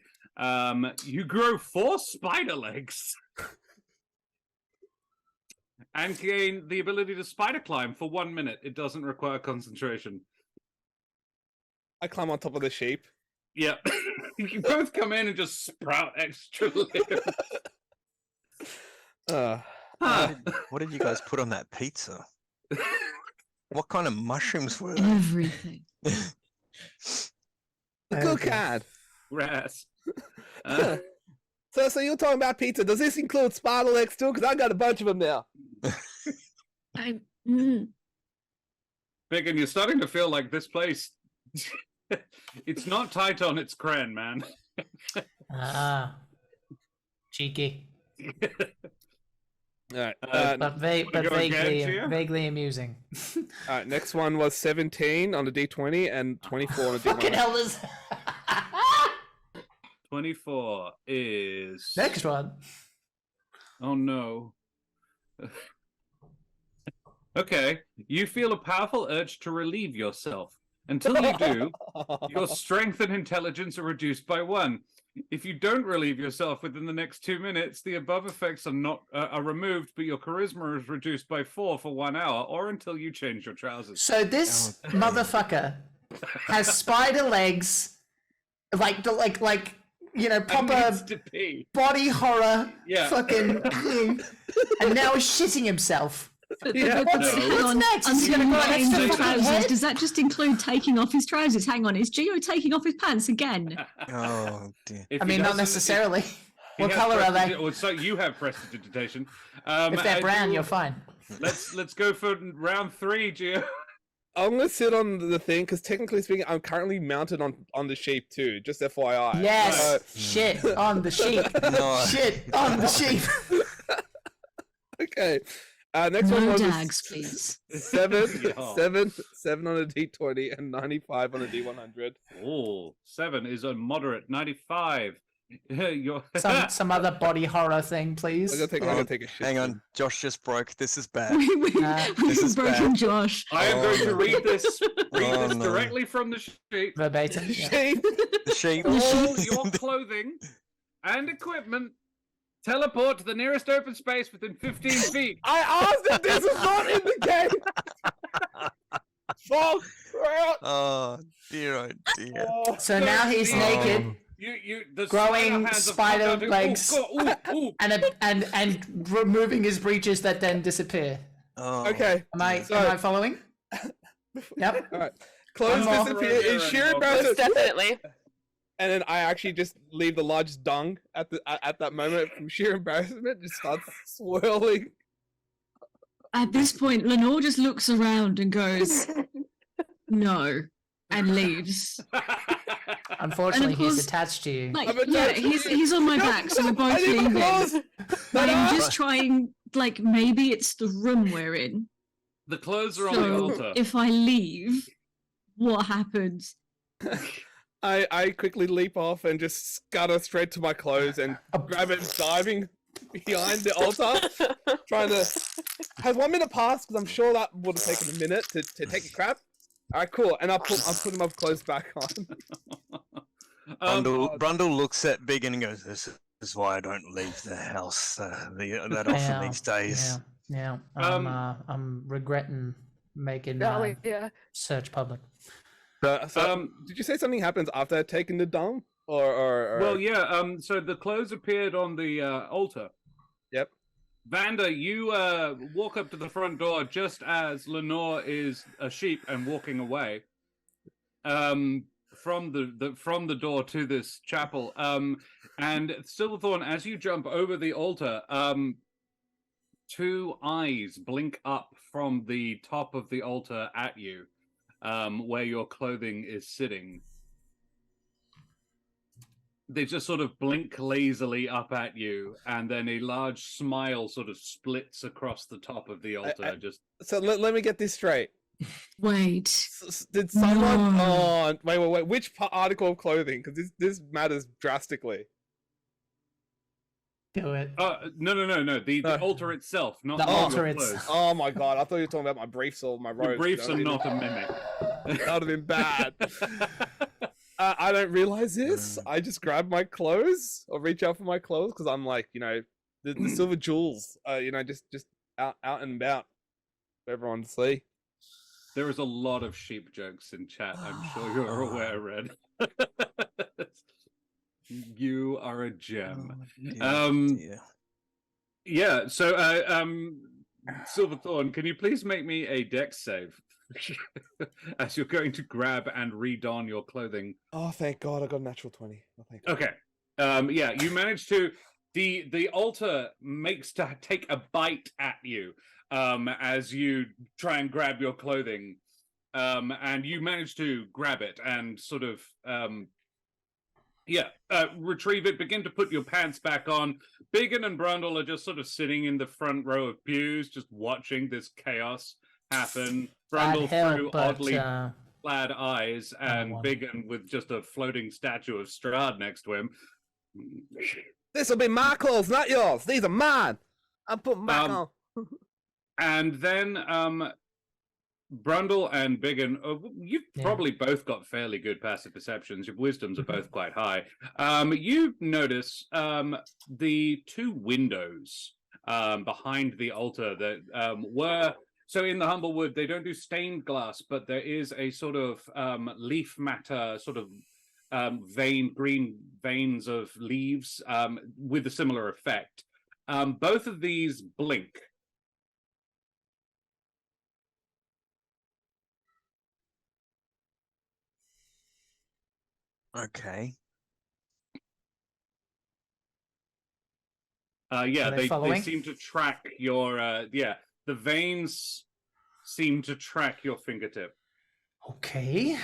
You grow 4 spider legs. And gain the ability to spider climb for 1 minute. It doesn't require concentration. I climb on top of the sheep. Yep. You both come in and just sprout extra limbs. Huh. what did you guys put on that pizza? What kind of mushrooms were they? Everything. The good kind. Ras. So you're talking about pizza. Does this include spider legs too? Because I got a bunch of them now. Biggun, you're starting to feel like this place. It's not tight on its cran, man. Ah, cheeky, All right. but go again, Gio? vaguely amusing. All right. Next one was 17 on the D20 and 24 on the Fucking D100. hell, this. 24 is... Next one. Oh, no. Okay. You feel a powerful urge to relieve yourself. Until you do, your strength and intelligence are reduced by 1. If you don't relieve yourself within the next 2 minutes, the above effects are removed, but your charisma is reduced by 4 for 1 hour, or until you change your trousers. So this motherfucker has spider legs, like proper to pee. body horror, Yeah. fucking, and now he's shitting himself. Yeah. What's next? Is he Until gonna go he next changes to the fucking trousers. head? Does that just include taking off his trousers? Hang on, is Geo taking off his pants again? Oh dear. If I he mean, not doesn't- necessarily. if he What has color are they? So you have prestidigitation. If they're brown, you're fine. Let's go for round 3, Gio. I'm gonna sit on the thing because technically speaking, I'm currently mounted on the sheep too. Just FYI. Yes, shit on the sheep. No. Shit on the sheep. Okay. Next one No was dags, please. 7 Yeah. on a D20 and 95 on a D100. Oh, 7 is a moderate 95. You're Some other body horror thing, please. I'm gonna take a shit. Hang on, Josh just broke. This is bad. We've is broken bad. Josh. I am going to read this Oh, no. directly from the sheet. Verbatim. Yeah. Sheep. The sheep. All your clothing and equipment teleport to the nearest open space within 15 feet. I asked if this is not in the game. Fuck. Oh dear, oh dear. So now he's naked The Growing spider hands have spider come down to- legs. Ooh. and removing his breeches that then disappear. Oh. Okay. Am I So- following? Yep. All right. Clothes I'm off. disappear in sheer Most embarrassment, Definitely. and then I actually just leave the largest dung at that moment from sheer embarrassment. Just starts swirling. At this point, Lenore just looks around and goes, no, and leaves. Unfortunately, And of he's course- attached to you. Like, I'm yeah, attached to he's on my back, so we're I both need my leaving. clothes. But I'm Ta-da! just trying, like, maybe it's the room we're in. The clothes are on the So altar. if I leave, what happens? I quickly leap off and just scutter straight to my clothes and grab it, diving behind the altar, trying to. Has 1 minute passed? Because I'm sure that would have taken a minute to take a crap. All right, cool. And I'm putting my clothes back on. Brundle looks at Biggun and goes, "This is why I don't leave the house that often these days." Yeah. I'm regretting making Yeah. search public. So, did you say something happens after taking the dump, or? Well, yeah. So the clothes appeared on the altar. Yep. Vanda, you walk up to the front door just as Lenore is a sheep and walking away from the door to this chapel. And Silverthorn, as you jump over the altar, 2 eyes blink up from the top of the altar at you, where your clothing is sitting. They just sort of blink lazily up at you, and then a large smile sort of splits across the top of the altar. So let me get this straight. Wait. Did someone? No. Oh, wait. Which article of clothing? Because this matters drastically. Do it. No. The altar itself, not The your altar clothes. itself. Oh my god! I thought you were talking about my briefs or my robes. Your briefs you are know? not a mimic. That would have been bad. I don't realize this. I just grab my clothes or reach out for my clothes because I'm like, the silver jewels, just out and about for everyone to see. There is a lot of sheep jokes in chat. I'm sure you're aware, Red. You are a gem. Dear. Yeah. So, Silverthorn, can you please make me a dex save as you're going to grab and redon your clothing? Oh, thank God! I got a natural 20. Oh, thank God. Okay. Yeah, you managed to. The altar makes to take a bite at you as you try and grab your clothing, and you manage to grab it and sort of retrieve it, begin to put your pants back on. Biggun and Brundle are just sort of sitting in the front row of pews, just watching this chaos happen. Brundle through oddly clad eyes, and Biggun with just a floating statue of Strahd next to him. This will be my clothes, not yours. These are mine. I'm putting back on. And then Brundle and Biggun, you've Yeah. probably both got fairly good passive perceptions. Your wisdoms are both quite high. You notice the two windows behind the altar that were... So in the Humblewood, they don't do stained glass, but there is a sort of leaf matter, sort of green veins of leaves with a similar effect. Both of these blink. Okay. Yeah, Are they they following? seem to track your the veins seem to track your fingertip. Okay.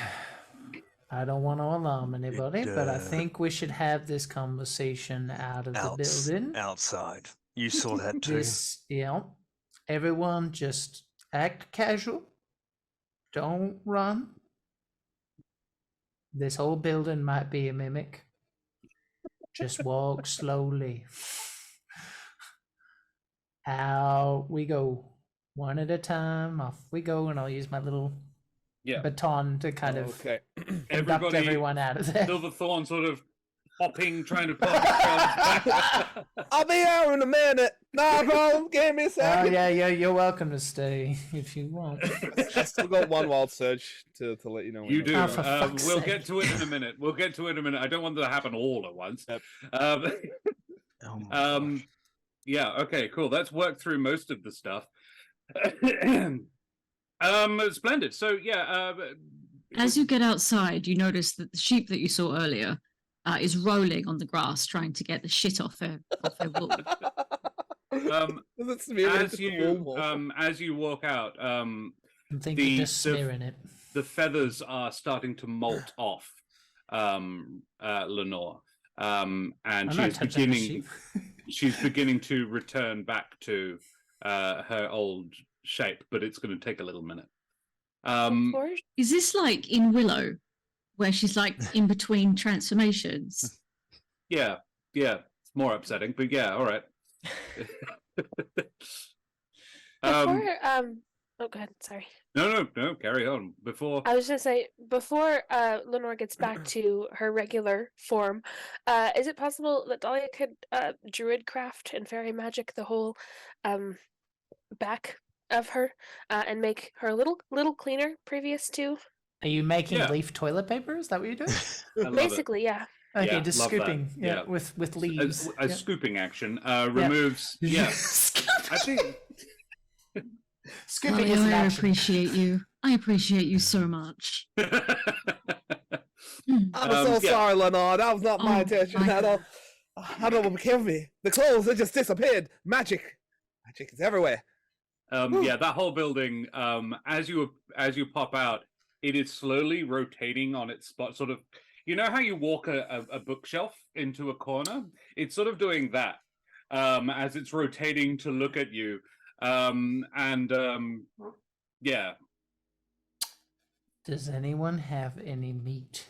I don't want to alarm anybody, but I uh, think we should have this conversation out of the building. Outside. You saw that too. Everyone just act casual. Don't run. This whole building might be a mimic. Just walk slowly. Out we go. One at a time. Off we go, and I'll use my little baton to kind of Okay. conduct everyone out of there. Silverthorn sort of hopping, trying to pop himself back. I'll be out in a minute. No problem. Give me a Oh second. yeah, you're welcome to stay if you want. I still got one wild surge to let you know. when You I'm- do. Oh, for fuck's We'll sake. get to it in a minute. I don't want that to happen all at once. Yep. Oh my gosh. Yeah, okay, cool. That's worked through most of the stuff. Splendid. So, yeah. As you get outside, you notice that the sheep that you saw earlier is rolling on the grass, trying to get the shit off their wool. That's smearing as into the wall. as you walk out, I'm thinking just smearing it. the feathers are starting to molt off Lenore. And I'm not she's touching the beginning sheep. she's beginning to return back to her old shape, but it's going to take a little minute. Or Is this like in Willow, where she's like in between transformations? Yeah, it's more upsetting, but yeah, all right. oh, go ahead. Sorry. No, carry on. Before I was just say before Lenore gets back to her regular form, is it possible that Dahlia could druidcraft and fairy magic the whole back of her and make her a little cleaner previous to? Are you making Yeah. leaf toilet paper? Is that what you're doing? I love it. Basically, yeah. Okay, Yeah, just love that. scooping. Yeah. with leaves. a Yeah. scooping action removes. Yeah, I think. Scooping Dahlia, is an I action. appreciate you. I appreciate you so much. Mm. I'm so yeah. sorry, Lenore. That was not my Oh, intention my at all. I don't know what killed me. The clothes, they just disappeared. Magic is everywhere. Yeah, that whole building. As you pop out, it is slowly rotating on its spot. Sort of, you know how you walk a bookshelf into a corner? It's sort of doing that as it's rotating to look at you. Yeah. Does anyone have any meat?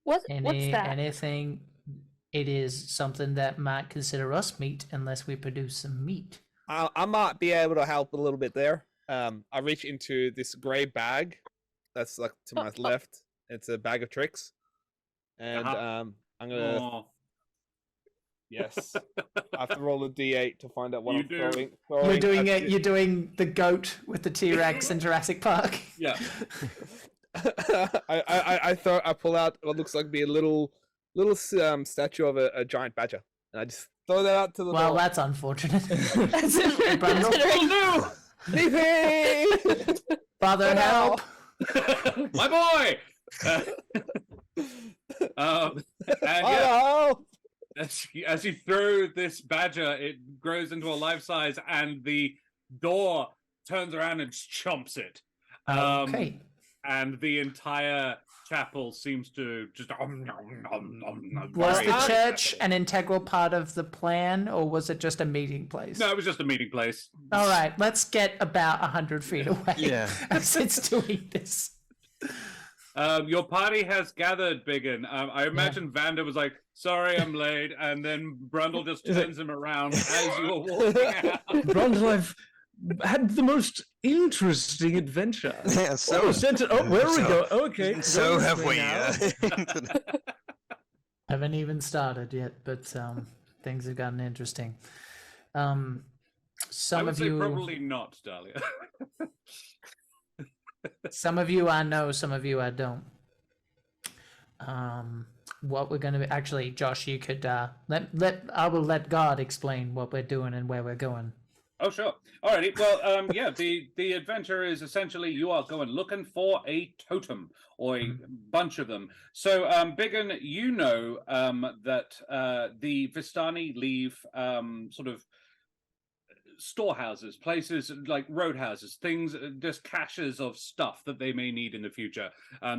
What's that? Anything? It is something that might consider us meat unless we produce some meat. I might be able to help a little bit there. I reach into this grey bag that's like to my left. It's a bag of tricks, and Uh-huh. I'm gonna. Oh, Yes, I have to roll a d8 to find out what You I'm do. throwing. You're doing at it. You're doing the goat with the T-Rex in Jurassic Park. yeah. I pull out what looks like be a little statue of a giant badger, and I just throw that out to the Well, door. that's unfortunate. Considering- Oh Leafy! Father, help! no! My boy. And yeah, Oh, as you throw this badger, it grows into a life size, and the door turns around and chomps it. Okay. And the entire chapel seems to just. Was very the happy. church an integral part of the plan, or was it just a meeting place? No, it was just a meeting place. All right, let's get about 100 feet away. Yeah. As it's doing this. Your party has gathered, Biggun. I imagine Vander was like, "Sorry, I'm late," and then Brundle just Is it- turns him around as you were walking out. Brundle, had the most interesting adventure. Yeah, Oh, center. Oh, where are we so- going? Okay. So going this have way we. now. Haven't even started yet, but things have gotten interesting. Some I would of say you, probably not, Dahlia. some of you I know, some of you I don't. What we're going to actually, Josh, you could I will let God explain what we're doing and where we're going. Oh, sure. Alrighty. Well, yeah, the adventure is essentially you are going looking for a totem or a bunch of them. So, Biggun, you know that the Vistani leave sort of storehouses, places like roadhouses, things, just caches of stuff that they may need in the future.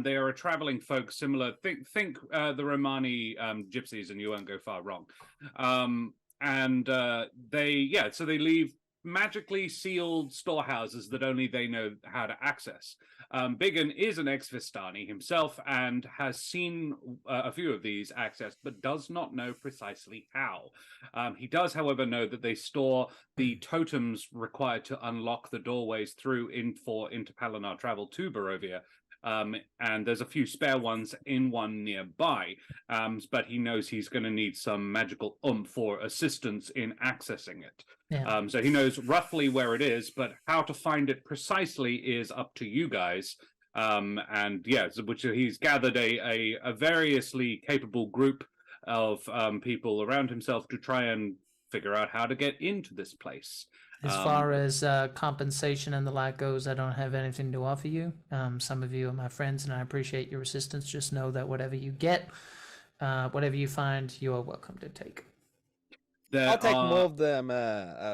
They are a traveling folk similar. Think the Romani gypsies, and you won't go far wrong. So they leave magically sealed storehouses that only they know how to access. Biggun is an ex-Vistani himself and has seen a few of these accessed, but does not know precisely how. He does, however, know that they store the totems required to unlock the doorways through interpalanar travel to Burrowvia. And there's a few spare ones in one nearby, but he knows he's going to need some magical oomph or assistance in accessing it. Yeah. So he knows roughly where it is, but how to find it precisely is up to you guys. Which he's gathered a variously capable group of people around himself to try and figure out how to get into this place. As far as compensation and the like goes, I don't have anything to offer you. Some of you are my friends, and I appreciate your assistance. Just know that whatever you get, whatever you find, you are welcome to take. I'll take more of them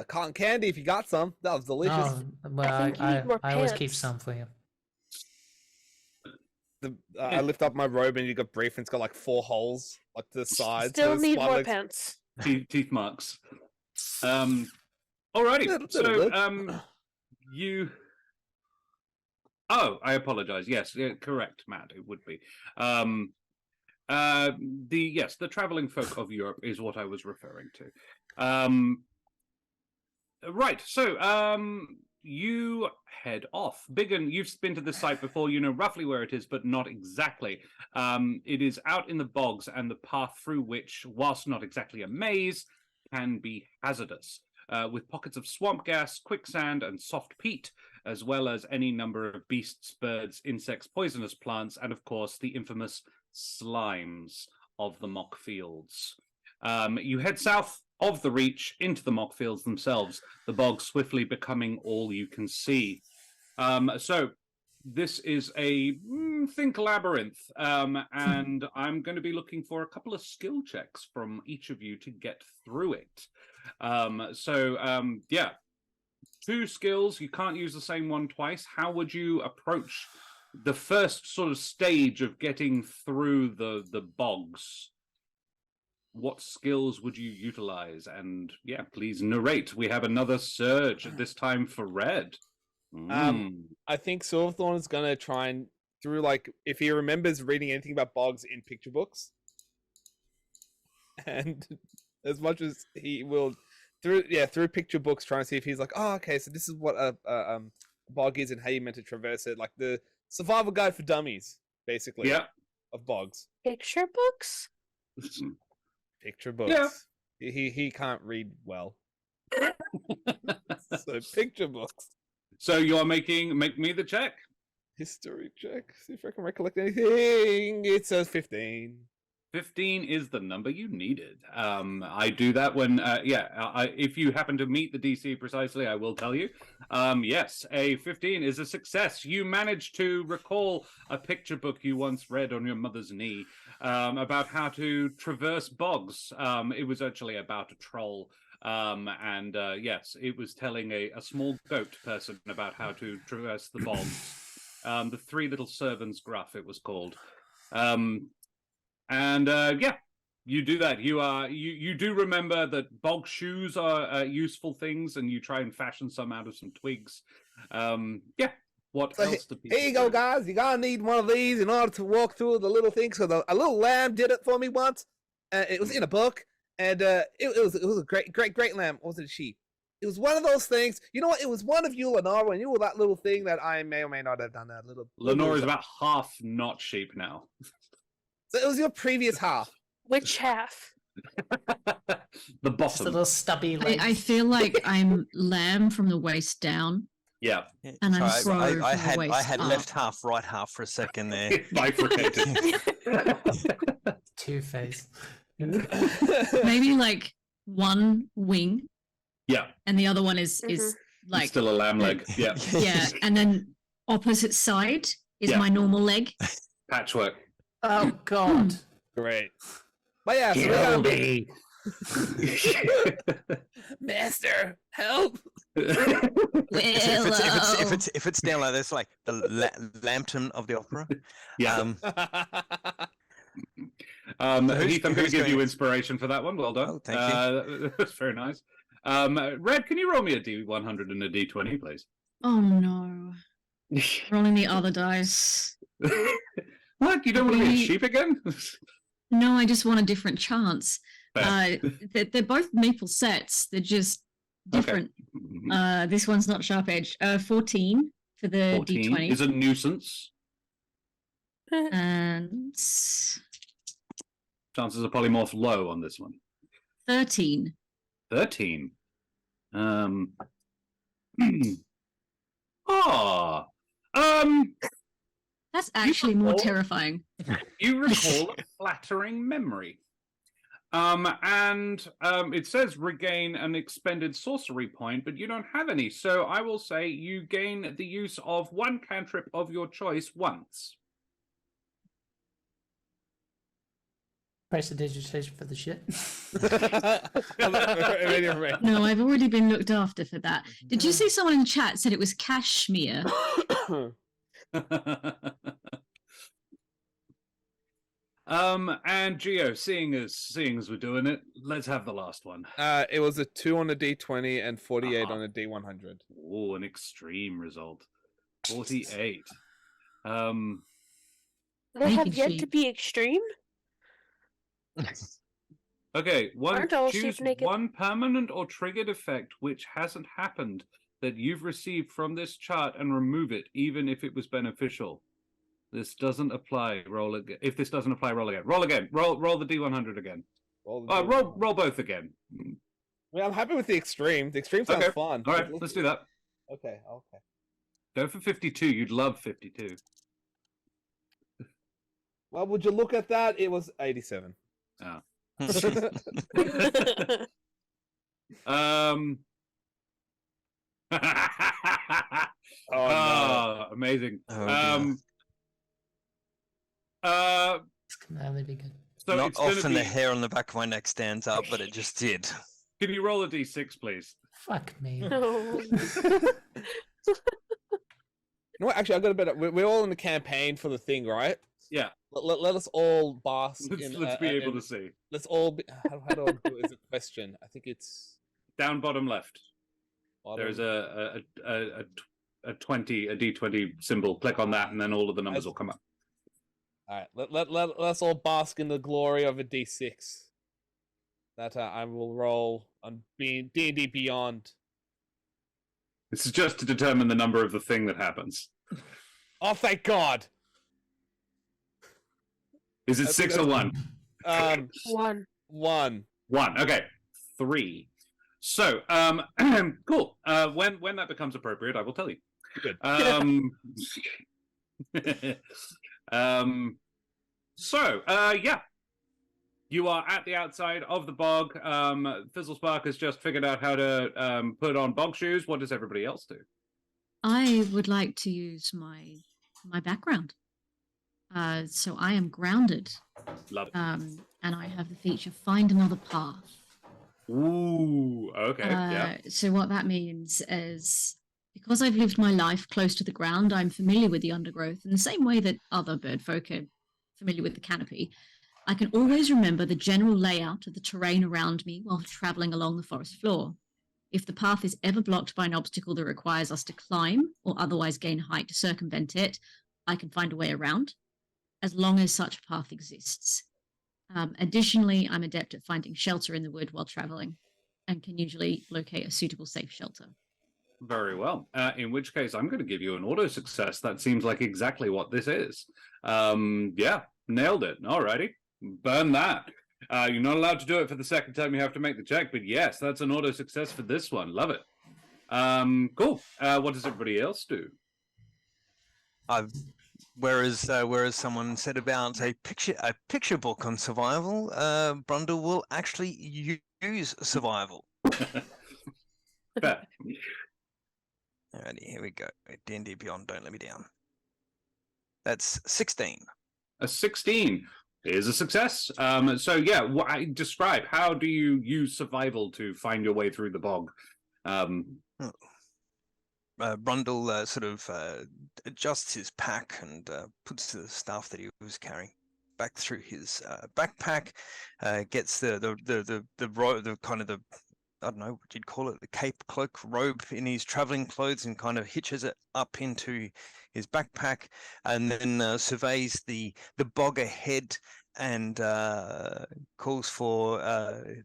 cotton candy if you got some. That was delicious. Oh, well, I think you need more I always keep pants. some for you. I lift up my robe and you got brief, and it's got like 4 holes, like to the sides. Still so the need spider more legs- pants. Teeth marks. Alrighty. Little So bit. you. Oh, I apologize. Yes, yeah, correct, Matt. It would be. The traveling folk of Europe is what I was referring to. Right. So you head off. Biggun, you've been to this site before. You know roughly where it is, but not exactly. It is out in the bogs, and the path through which, whilst not exactly a maze, can be hazardous, with pockets of swamp gas, quicksand, and soft peat, as well as any number of beasts, birds, insects, poisonous plants, and of course the infamous slimes of the mock fields. You head south of the reach into the mock fields themselves, the bog swiftly becoming all you can see. So this is a think labyrinth, and I'm going to be looking for a couple of skill checks from each of you to get through it. 2 skills. You can't use the same one twice. How would you approach the first sort of stage of getting through the bogs? What skills would you utilize? And yeah, please narrate. We have another surge, at this time for red. I think Silverthorn is gonna try and through, like, if he remembers reading anything about bogs in picture books, and as much as he will through picture books, try and see if he's like, oh, okay, so this is what a bog is and how you meant to traverse it, like the survival guide for dummies, basically. Yeah. Of bogs. Picture books? Picture books. Yeah. He can't read well. So picture books. So you're make me the check. History check. See if I can recollect anything. It says 15. 15 is the number you needed. I do that when, if you happen to meet the DC precisely, I will tell you. Yes, a 15 is a success. You managed to recall a picture book you once read on your mother's knee about how to traverse bogs. It was actually about a troll. Yes, it was telling a small goat person about how to traverse the bogs. The 3 Little Servants Gruff, it was called. You do that. You do remember that bog shoes are useful things, and you try and fashion some out of some twigs. What So else do people here you go, do? guys. You're gonna need one of these in order to walk through the little things. So a little lamb did it for me once. It was in a book, and it was a great lamb. Or was it a sheep? It was one of those things. You know what? It was one of you, Lenore, and you were that little thing that I may or may not have done that little. Lenore is about half not sheep now. So it was your previous half. Which half? The Just a bottom. little stubby legs. I feel like I'm lamb from the waist down. Yeah. And I'm Sorry, crow I from the had waist had up. left half, right half for a second there. Bifurcated. Two-Face. Maybe like one wing, Yeah. and the other one is It's like still a lamb leg. Yeah. yeah, and then opposite side is Yeah. my normal leg. Patchwork. Oh God. Great. But yeah, so we Kill got me. Master, help! If it's down like this, like the Lambton of the opera. Yeah. who's- Heath, I'm going to who's give you going- inspiration for that one. Well done. Oh, thank you. That's very nice. Red, can you roll me a D100 and a D20, please? Oh no! Rolling the other dice. What? You don't want to be a We- sheep again? No, I just want a different chance. Fair. They're both maple sets. They're just different. This one's not sharp edge. 14 for the 14 D20. is a nuisance. And Chances of polymorph low on this one. 13. 13. Ah. That's actually more recall- terrifying. You recall a flattering memory. It says regain an expended sorcery point, but you don't have any. So I will say you gain the use of one cantrip of your choice once. Press the digitation for the shit. No, I've already been looked after for that. Did you see someone in the chat said it was cashmere? And Geo, seeing as we're doing it, let's have the last one. It was a 2 on a D20 and 48 Uh-huh. on a D100. Oh, an extreme result. 48. They have Naked yet to sheep. be extreme. Okay, Aren't all sheep choose naked? one permanent or triggered effect which hasn't happened that you've received from this chart and remove it, even if it was beneficial. This doesn't apply. Roll again. If this doesn't apply, roll again. Roll again. Roll the D100 again. Roll the Roll both again. I mean, I'm happy with the extreme. The extreme sounds Okay. fun. All right, let's do that. Okay. Go for 52. You'd love 52. Well, would you look at that? It was 87. Oh. Oh, amazing. Oh, dear. This can only be good. So Not it's gonna often be... the hair on the back of my neck stands up, but it just did. Can you roll a d6, please? Fuck me. No. You know what? Actually, I've got a better. We're all in the campaign for the thing, right? Yeah. Let us all bask. Let's be able to see. Let's all be. How do I do it? Is a question? I think it's Down bottom left. bottom. There's a 20, a d20 symbol. Click on that, and then all of the numbers will come up. All right. Let's all bask in the glory of a D6. That I will roll on D&D Beyond. This is just to determine the number of the thing that happens. Oh, thank God! Is it I think 6 or 1? One. 1. 1. Okay. 3. So, cool. When that becomes appropriate, I will tell you. Good. Yeah. You are at the outside of the bog. Fizzlespark has just figured out how to put on bog shoes. What does everybody else do? I would like to use my background. So I am grounded, Love it. and I have the feature Find Another Path. Ooh, okay, yeah. So what that means is, because I've lived my life close to the ground, I'm familiar with the undergrowth in the same way that other bird folk are familiar with the canopy. I can always remember the general layout of the terrain around me while traveling along the forest floor. If the path is ever blocked by an obstacle that requires us to climb or otherwise gain height to circumvent it, I can find a way around, as long as such a path exists. Additionally, I'm adept at finding shelter in the wood while traveling. and can usually locate a suitable safe shelter. Very well. In which case, I'm going to give you an auto success. That seems like exactly what this is. Yeah, nailed it. Alrighty. Burn that. You're not allowed to do it for the second time you have to make the check, but yes, that's an auto success for this one. Love it. Cool. What does everybody else do? Whereas someone said about a picture book on survival, Brundle will actually use survival. Fair. Alrighty, here we go. D&D Beyond, don't let me down. That's 16. A 16 is a success. So yeah, describe, how do you use survival to find your way through the bog? Brundle sort of adjusts his pack and puts the stuff that he was carrying back through his backpack. Gets the kind of the, I don't know what you'd call it, the cape, cloak, robe in his traveling clothes, and kind of hitches it up into his backpack, and then surveys the bog ahead and calls for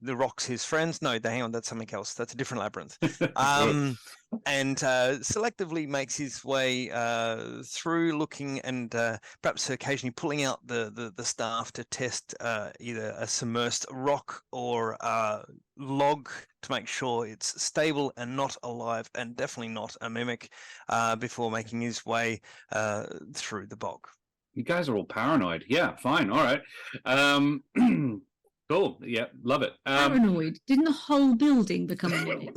the rocks his friends. No, hang on, that's something else. That's a different labyrinth. And selectively makes his way through, looking and perhaps occasionally pulling out the staff to test either a submersed rock or log to make sure it's stable and not alive, and definitely not a mimic, before making his way through the bog. You guys are all paranoid. Yeah, fine. All right. Cool. Yeah, love it. Paranoid? Didn't the whole building become a mimic?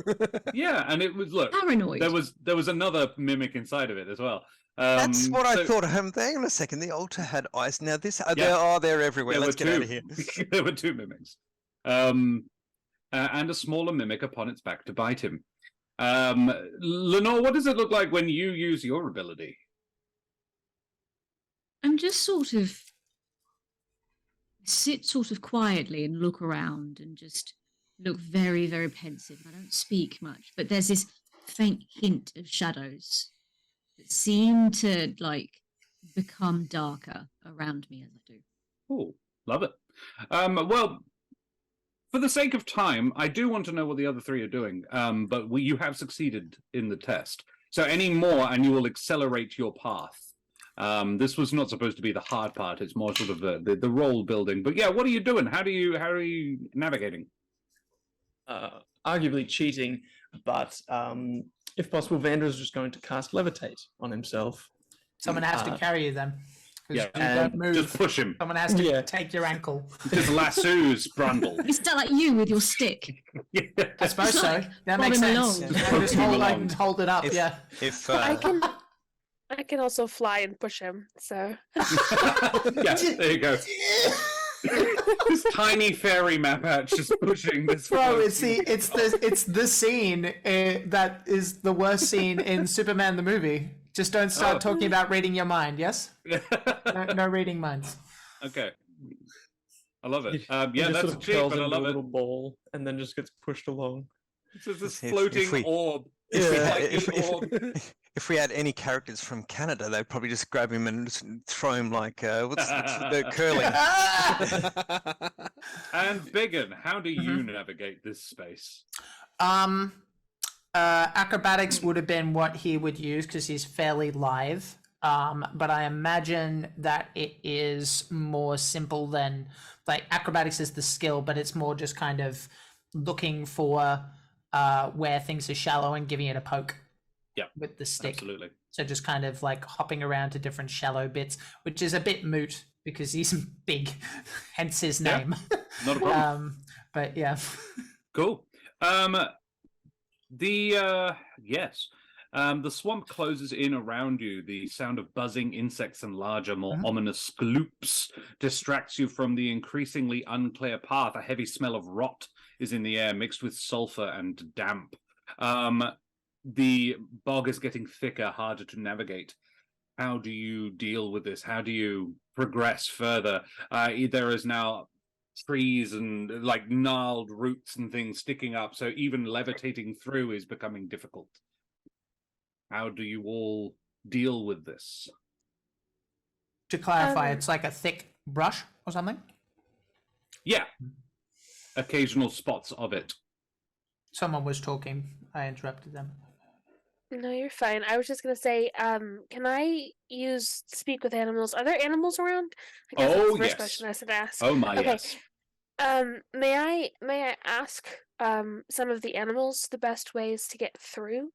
Yeah, and it was, look, Paranoid. There was another mimic inside of it as well. That's what I thought. Hang on a second. The altar had eyes. Now this, they're everywhere. Let's get out of here. There were two mimics, and a smaller mimic upon its back to bite him. Lenore, what does it look like when you use your ability? I'm just sort of sit sort of quietly and look around and just look very, very pensive. I don't speak much, but there's this faint hint of shadows that seem to like become darker around me as I do. Oh, love it. Well, for the sake of time, I do want to know what the other three are doing, but you have succeeded in the test. So any more and you will accelerate your path. This was not supposed to be the hard part. It's more sort of the role building. But yeah, what are you doing? How are you navigating? Arguably cheating, but if possible, Vander is just going to cast Levitate on himself. Someone has to carry you then. Yeah, you don't move. Just push him. Someone has to take your ankle. Just lassos Brundle. It's not like you with your stick. Yeah. I suppose It's so. like That makes sense. along. Just hold it up. If I can also fly and push him. So yeah, there you go. This tiny fairy map out just pushing this. Bro, it's the scene that is the worst scene in Superman the movie. Just don't start talking about reading your mind. Yes. No reading minds. Okay. I love it. He Yeah, just that's sort a of cheat, curls but I into a love little it. ball and then just gets pushed along. It's this If floating we- orb. if we had any characters from Canada, they'd probably just grab him and just throw him like what's the curling. And Biggun, how do you navigate this space? Acrobatics would have been what he would use because he's fairly lithe. But I imagine that it is more simple than like acrobatics is the skill, but it's more just kind of looking for where things are shallow and giving it a poke. Yeah, with the stick. Absolutely. So just kind of like hopping around to different shallow bits, which is a bit moot because he's big, hence his name. Not a problem. But yeah. Cool. Yes. The swamp closes in around you. The sound of buzzing insects and larger, more ominous gloops distracts you from the increasingly unclear path. A heavy smell of rot is in the air, mixed with sulfur and damp. The bog is getting thicker, harder to navigate. How do you deal with this? How do you progress further? There is now trees and like gnarled roots and things sticking up, so even levitating through is becoming difficult. How do you all deal with this? To clarify, it's like a thick brush or something? Yeah. Occasional spots of it. Someone was talking. I interrupted them. No, you're fine. I was just gonna say, can I use speak with animals? Are there animals around? I guess that's Oh, the first yes. question I should ask. Oh my, Okay. yes. May I ask some of the animals the best ways to get through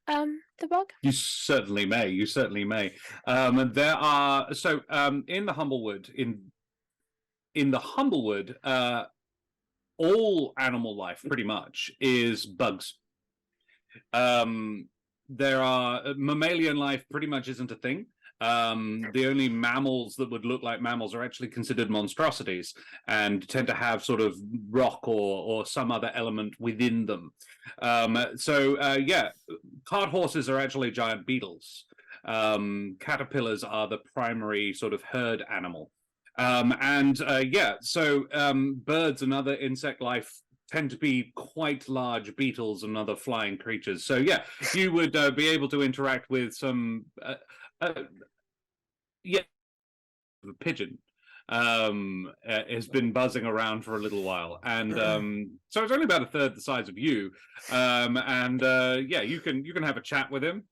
the bog? You certainly may. You certainly may. There are in the Humblewood, in the Humblewood, all animal life pretty much is bugs. There are mammalian life pretty much isn't a thing. The only mammals that would look like mammals are actually considered monstrosities and tend to have sort of rock or some other element within them. Cart horses are actually giant beetles. Caterpillars are the primary sort of herd animal. Birds and other insect life tend to be quite large beetles and other flying creatures. So yeah, you would be able to interact with some a pigeon has been buzzing around for a little while, and so it's only about a third the size of you, you can have a chat with him.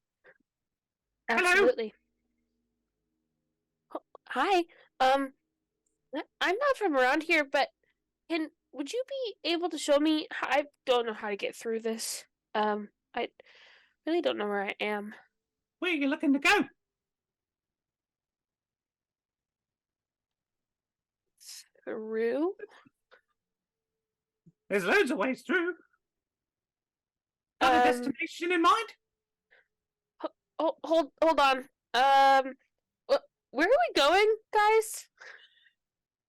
Absolutely. Hi. I'm not from around here, but would you be able to show me? I don't know how to get through this. I really don't know where I am. Where are you looking to go? Through? There's loads of ways through. Got a destination in mind? Hold on. Where are we going, guys?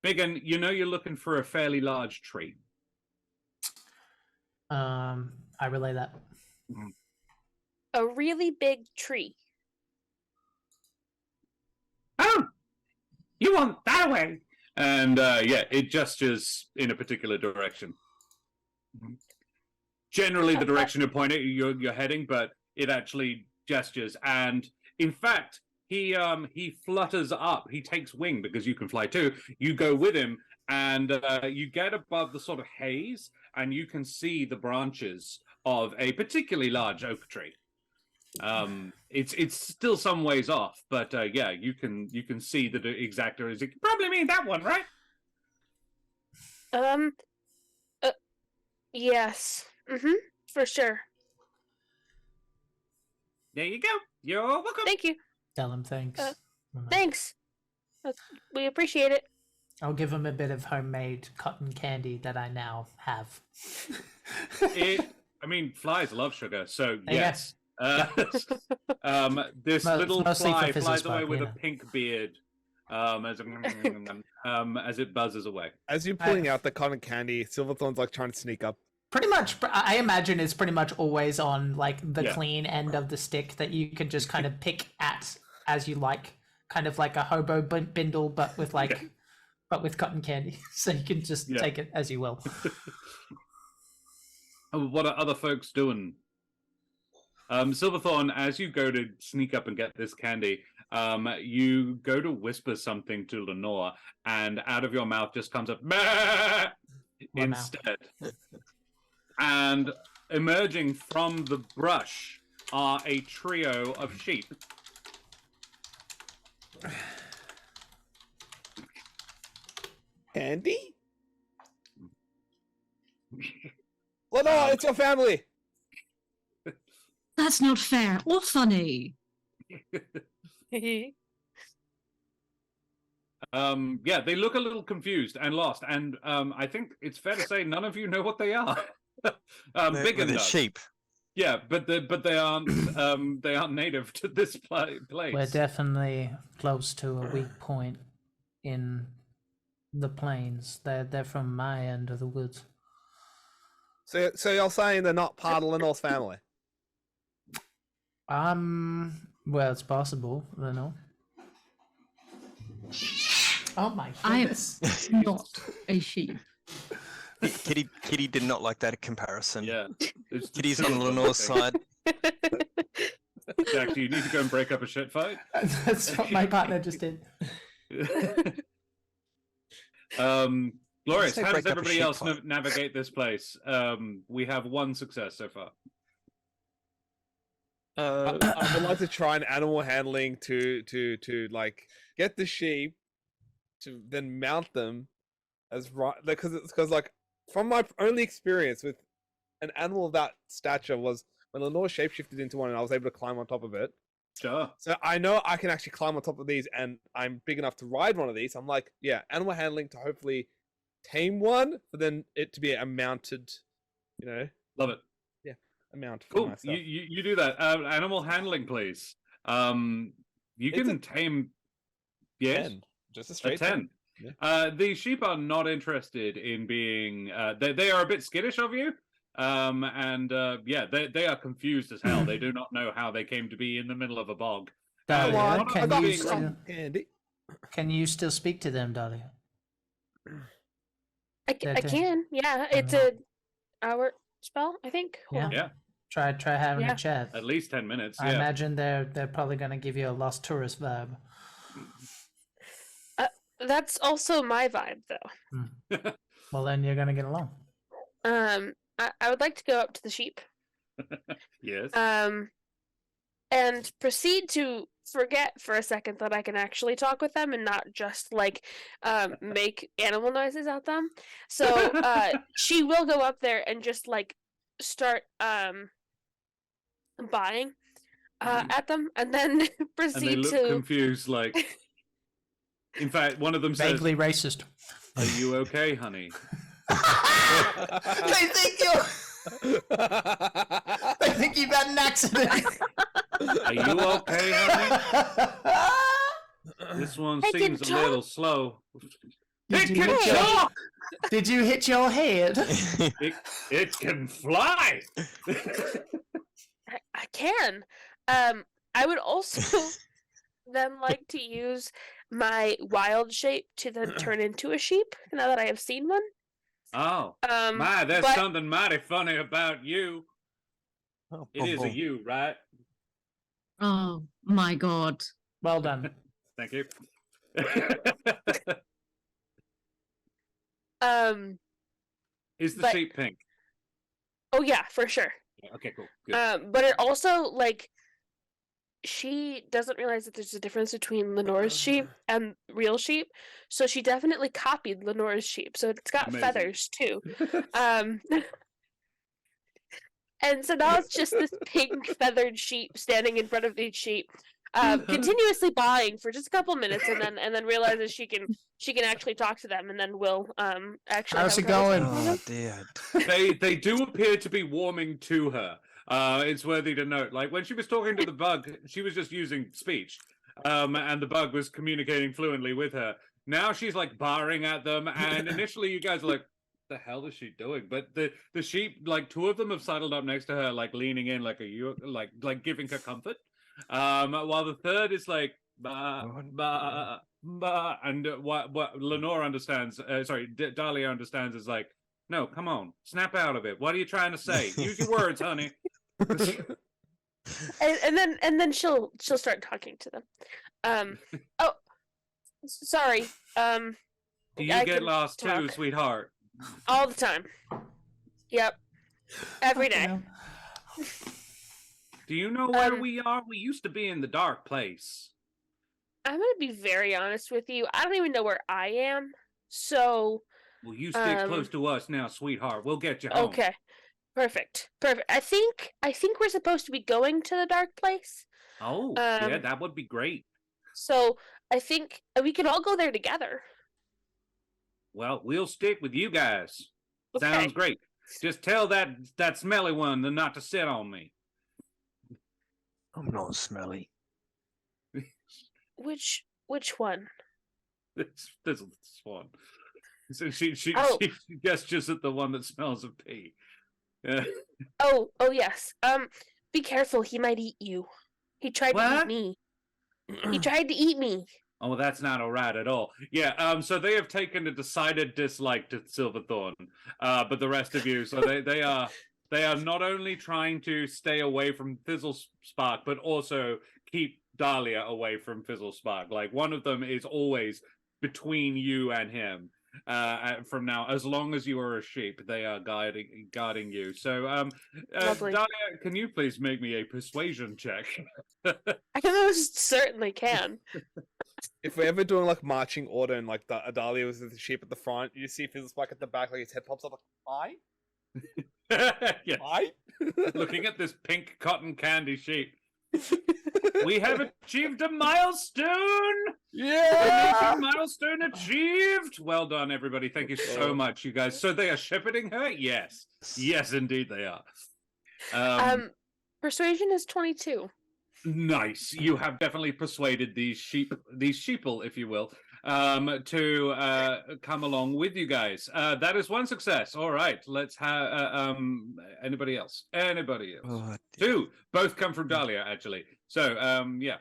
Biggun, you know you're looking for a fairly large tree. I relay that. A really big tree. Oh, you want that way? And it gestures in a particular direction. Generally, the direction you're heading, but it actually gestures. And in fact, he flutters up. He takes wing because you can fly too. You go with him, and you get above the sort of haze, and you can see the branches of a particularly large oak tree. It's still some ways off, but you can see the exact area. You probably mean that one, right? Yes. For sure. There you go. You're welcome. Thank you. Tell him thanks. Thanks. We appreciate it. I'll give him a bit of homemade cotton candy that I now have. Flies love sugar, so yes. This little fly flies away with a pink beard as it buzzes away. As you're pulling out the cotton candy, Silverthorn's like trying to sneak up. Pretty much, I imagine it's pretty much always on like the clean end of the stick that you can just kind of pick at as you like, kind of like a hobo bindle, but with cotton candy. So you can just take it as you will. What are other folks doing? Silverthorn, as you go to sneak up and get this candy, you go to whisper something to Lenore, and out of your mouth just comes a "Bah!" instead. And emerging from the brush are a trio of sheep. Andy? Lenore, it's your family! That's not fair or funny. They look a little confused and lost, and I think it's fair to say none of you know what they are. Biggun does. Sheep. Yeah, but they aren't native to this place. We're definitely close to a weak point in the plains. They're from my end of the woods. So you're saying they're not part of Lenore's family? Well, it's possible, I don't know. Oh my I'm goodness. not a sheep. Kitty did not like that comparison. Yeah. Kitty's on Lenore's side. Jack, do you need to go and break up a shit fight? That's what my partner just did. Glorious. Say How does break up a everybody sheep else fight. navigate this place? We have one success so far. I would like to try an animal handling to like get the sheep to then mount them as right because like from my only experience with an animal of that stature was when Lenore shapeshifted into one and I was able to climb on top of it. Sure. So I know I can actually climb on top of these and I'm big enough to ride one of these. I'm like, yeah, animal handling to hopefully tame one, for then it to be a mounted, Love it. a mount for Cool. myself. You do that. Animal handling, please. You It's can a tame. Yes. 10. Just a A straight 10. The sheep are not interested in being. They are a bit skittish of you. Yeah, they are confused as hell. They do not know how they came to be in the middle of a bog. Dahlia, one of can them you being still, Andy. can you still speak to them, Dahlia? I can. Yeah, it's a hour spell, I think. Hold on. Yeah, Try having Yeah. a chat. at least 10 minutes. I Yeah. imagine they're probably going to give you a lost tourist vibe. That's also my vibe, though. Well, then you're going to get along. I would like to go up to the sheep. Yes. And proceed to forget for a second that I can actually talk with them and not just like make animal noises at them. So she will go up there and just like start buying at them, and then And they proceed look to. confused, like. In fact, one of them says, Vaguely racist. "Are you okay, honey?" They think you've had an accident. Are you okay, honey? This one I can seems a little slow. Did It you can hit your- talk! Did you hit your head? It can fly! I can. I would also then like to use my wild shape to then turn into a sheep. Now that I have seen one. Oh, Um, my, there's but- something mighty funny about you. Oh, It is a oh. you, right? Oh my god. Well done. Thank you. Is the but- sheep pink? Oh yeah, for sure. Okay, cool. Good. But it also like she doesn't realize that there's a difference between Lenore's sheep and real sheep, so she definitely copied Lenore's sheep. So it's got Amazing. feathers too. And so now it's just this pink feathered sheep standing in front of these sheep, continuously buying for just a couple minutes, and then realizes she can actually talk to them, and then will actually. How's have it going? conversation with them. Oh dear. They do appear to be warming to her. It's worthy to note. Like when she was talking to the bug, she was just using speech, and the bug was communicating fluently with her. Now she's like barring at them, and initially you guys are like, "What the hell is she doing?" But the sheep, like two of them, have sidled up next to her, like leaning in, like like giving her comfort, while the third is like, "Bah, bah, bah," and what Lenore understands, Dahlia understands is like, "No, come on, snap out of it. What are you trying to say? Use your words, honey." and then she'll start talking to them. Oh, sorry. Do you I get can lost too, talk. sweetheart? All the time. Yep. Every day. Do you know where Um, we are? We used to be in the dark place. I'm gonna be very honest with you. I don't even know where I am. So Well, you stick close to us now, sweetheart. We'll get you home. okay. Perfect. I think we're supposed to be going to the dark place. Oh, yeah, Um, that would be great. So I think we can all go there together. Well, we'll stick with you guys. Okay. Sounds great. Just tell that smelly one not to sit on me. I'm not smelly. Which one? This one. So she Oh. she gestures at the one that smells of pee. Yeah. Oh yes. Be careful. He might eat you. He tried to What? eat me. He tried to eat me. Oh, that's not all right at all. Yeah, so they have taken a decided dislike to Silverthorn, but the rest of you, so they are not only trying to stay away from Fizzlespark, but also keep Dahlia away from Fizzlespark. Like one of them is always between you and him. from now. As long as you are a sheep, they are guarding you. So, Lovely. Dahlia, can you please make me a persuasion check? I most certainly can. If we're ever doing like marching order and like Adalia was with the sheep at the front, you see Fizzlespike at the back, like his head pops up like, Yes. I? Looking at this pink cotton candy sheep. We have achieved a milestone! Yeah! Milestone achieved! Well done, everybody. Thank you so much, you guys. So they are shepherding her? Yes. Yes, indeed they are. Persuasion is 22. Nice. You have definitely persuaded these sheeple, if you will, to come along with you guys. That is one success. All right. Let's have anybody else? Oh, Two. Both come from Dahlia, actually. So yeah.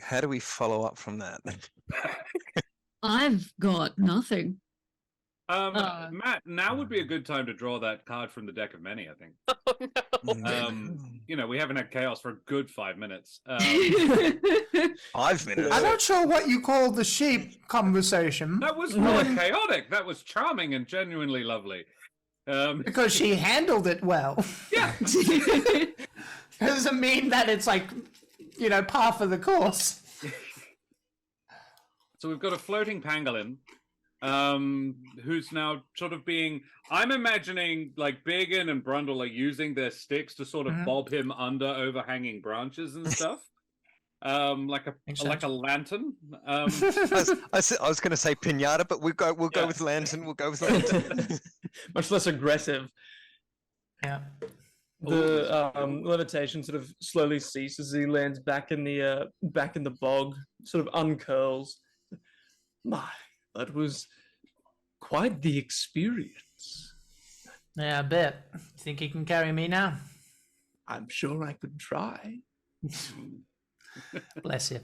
how do we follow up from that? I've got nothing. Matt, now would be a good time to draw that card from the deck of many, I think. Oh no. You know, we haven't had chaos for a good 5 minutes. 5 minutes. I'm not sure what you call the sheep conversation. That was more chaotic. That was charming and genuinely lovely. Because she handled it well. Yeah. It doesn't mean that it's like, par for the course. So we've got a floating pangolin, who's now sort of being... I'm imagining like Biggun and Brundle are using their sticks to sort of bob him under overhanging branches and stuff. Like a lantern. I was going to say pinata, but we'll go with lantern. We'll go with lantern. Much less aggressive. Yeah. The levitation sort of slowly ceases. He lands back in the bog, sort of uncurls. My, that was quite the experience. Yeah, I bet. Think you can carry me now? I'm sure I could try. Bless you.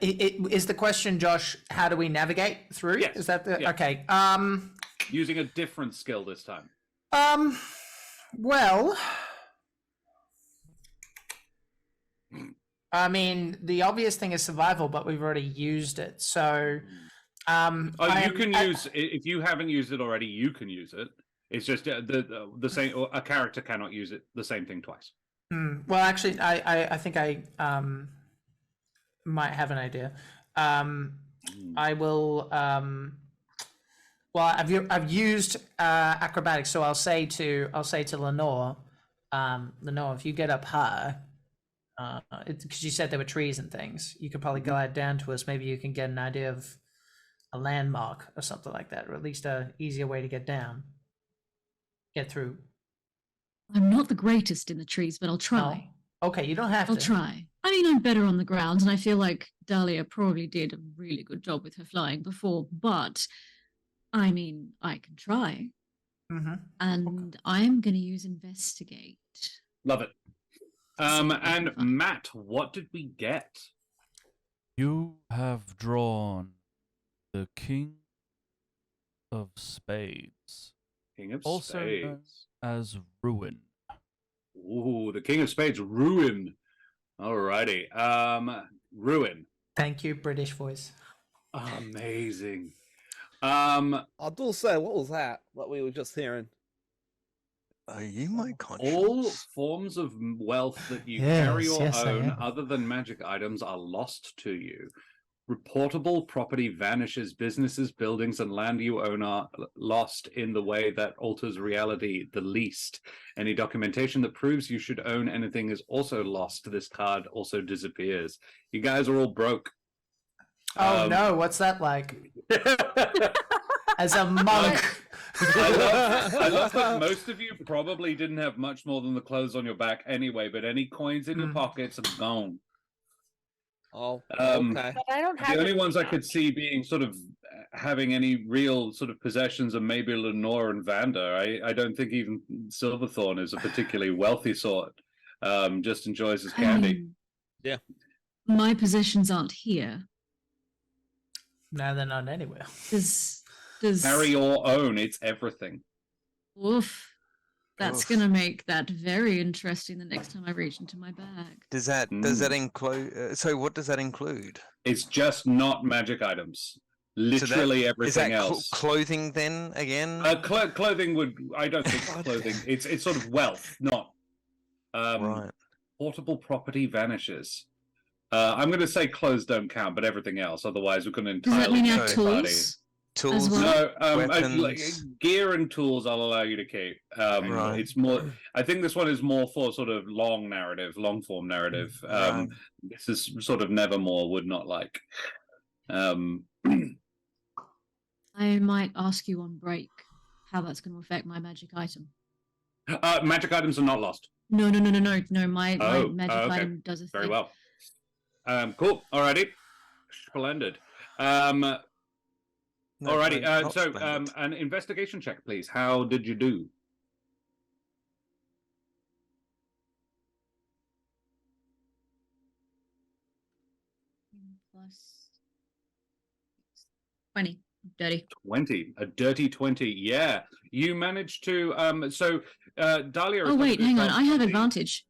Is the question, Josh, how do we navigate through? Yes. Is that the... Yeah. Okay. Using a different skill this time. Well... I mean, the obvious thing is survival, but we've already used it. So, if you haven't used it already, you can use it. It's just the same. Or a character cannot use it the same thing twice. Well, actually, I think I might have an idea. I will. Well, I've used acrobatics, so I'll say to Lenore, Lenore, if you get up high. Because you said there were trees and things, you could probably glide down to us. Maybe you can get an idea of a landmark or something like that, or at least a easier way to get through. I'm not the greatest in the trees, but I'll try. Oh. Okay, you don't have to. I'll try. I mean, I'm better on the ground, and I feel like Dahlia probably did a really good job with her flying before, but I mean, I can try. Mm-hmm. And I'm going to use investigate. Love it. And Matt, what did we get? You have drawn the King of Spades. King of also Spades. Known as Ruin. Ooh, the King of Spades, Ruin. Alrighty. Ruin. Thank you, British voice. Amazing. Abdul say, what was that we were just hearing? Are you my conscience? All forms of wealth that you carry or own other than magic items are lost to you. Reportable property vanishes. Businesses, buildings, and land you own are lost in the way that alters reality the least. Any documentation that proves you should own anything is also lost. This card also disappears. You guys are all broke. Oh no, what's that like? As a monk. I love that most of you probably didn't have much more than the clothes on your back anyway, but any coins in your pockets are gone. Oh, okay. But I don't have The only any ones I back. could see being sort of having any real sort of possessions are maybe Lenore and Vanda. I don't think even Silverthorn is a particularly wealthy sort. Just enjoys his candy. Yeah. My possessions aren't here. No, they're not anywhere. Does Carry your own. It's everything. Oof. That's Oof. gonna make that very interesting the next time I reach into my bag. Does that include? So what does that include? It's just not magic items. literally Is everything that else. clothing then again? Clothing would, I don't think clothing. It's sort of wealth, not Right. portable property vanishes. I'm going to say clothes don't count, but everything else. Otherwise, we're going to Does that entirely mean our miss the party. tools? Tools. well? No, weapons. gear and tools I'll allow you to keep. Right. It's more. I think this one is more for sort of long form narrative. Right. This is sort of Nevermore would not like. I might ask you on break how that's going to affect my magic item. Magic items are not lost. No. My magic okay. item does a Very thing. well. Cool. Alrighty. Splendid. No, Alrighty. no, not So, splendid. an investigation check, please. How did you do? Plus 20. Dirty. 20. A dirty 20. Yeah. You managed to. Dahlia. Oh wait, hang on. I have advantage.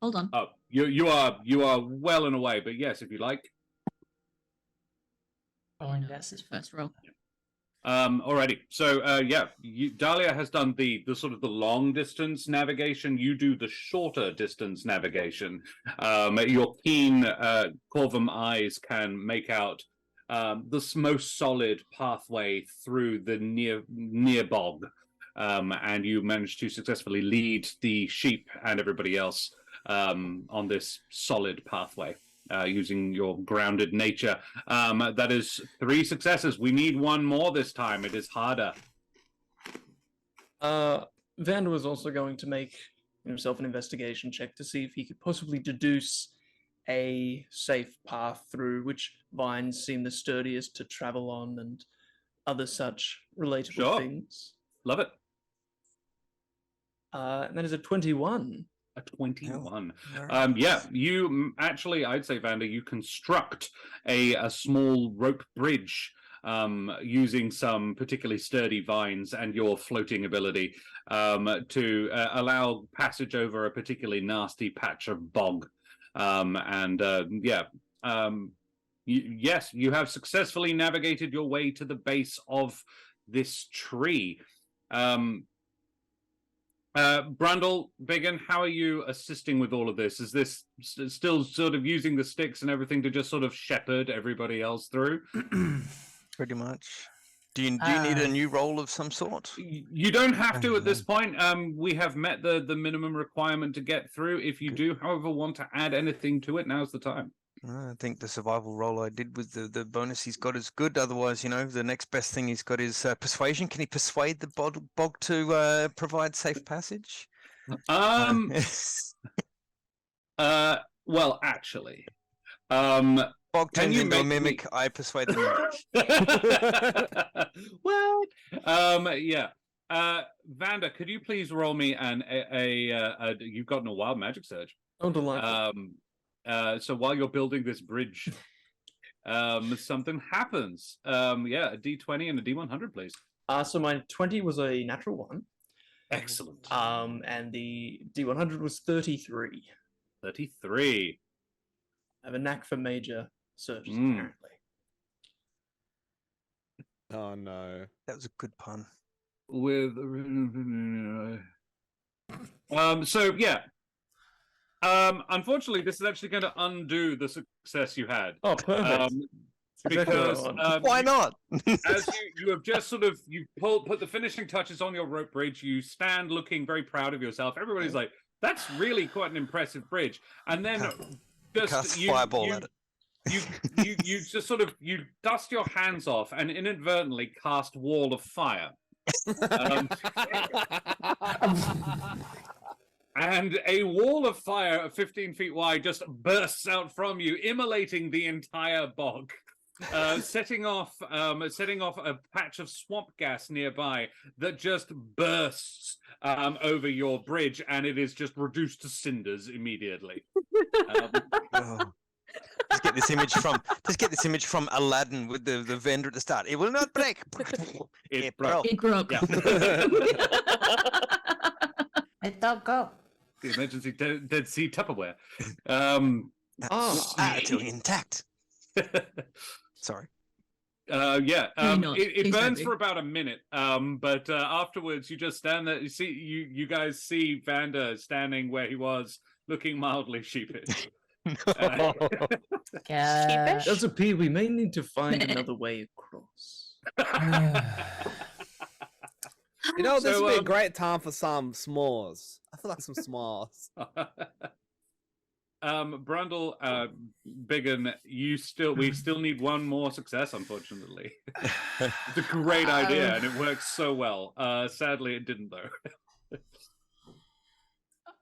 Hold on. Oh, you are well and away. But yes, if you like. Oh, I know. That's his first roll. Alrighty. So Dahlia has done the sort of the long distance navigation. You do the shorter distance navigation. Your keen Corvum eyes can make out the most solid pathway through the near bog, and you manage to successfully lead the sheep and everybody else on this solid pathway. Using your grounded nature. That is 3 successes. We need one more this time. It is harder. Vander was also going to make himself an investigation check to see if he could possibly deduce a safe path through which vines seem the sturdiest to travel on and other such relatable Sure. things. Love it. And that is a 21. A 21. Oh, You actually, I'd say, Vander, you construct a small rope bridge using some particularly sturdy vines and your floating ability to allow passage over a particularly nasty patch of bog. Yes, you have successfully navigated your way to the base of this tree. Brundle, Biggun, how are you assisting with all of this? Is this still sort of using the sticks and everything to just sort of shepherd everybody else through? Pretty much. Do you need a new role of some sort? You don't have to at this point. We have met the minimum requirement to get through. If you do, however, want to add anything to it, now's the time. I think the survival role I did with the bonus he's got is good. Otherwise, the next best thing he's got is persuasion. Can he persuade the bog to provide safe passage? Well, actually, Bog can turns you into a make mimic. I persuade the mimic. What? Yeah. Vanda, could you please roll me you've gotten a wild magic surge. Oh, delightful. So while you're building this bridge, something happens. A D20 and a D100, please. So my 20 was a natural 1. Excellent. And the D100 was 33. 33. I have a knack for major surges, Mm. apparently. Oh no. That was a good pun. With unfortunately, this is actually going to undo the success you had. Oh, perfect. Exactly what I Because want. Why not? as you have just sort of put the finishing touches on your rope bridge, you stand looking very proud of yourself. Everybody's like, "That's really quite an impressive bridge." And then Cast fireball at it. you just sort of dust your hands off and inadvertently cast wall of fire. And a wall of fire 15 feet wide just bursts out from you, immolating the entire bog, setting off a patch of swamp gas nearby that just bursts over your bridge, and it is just reduced to cinders immediately. Just get this image from Aladdin with the vendor at the start. It will not break. It broke. It broke. Yeah. It don't go. The emergency Dead Sea Tupperware. Still intact. Sorry. Yeah, not. it Please don't burns be. for about a minute, but afterwards you just stand there. You guys see Vander standing where he was, looking mildly sheepish. Yeah. It does appear we may need to find another way across. You know, this So, would be a great time for some s'mores. I feel like some s'mores. Brundle, Biggun, we still need one more success, unfortunately. It's a great idea, and it works so well. Sadly, it didn't, though.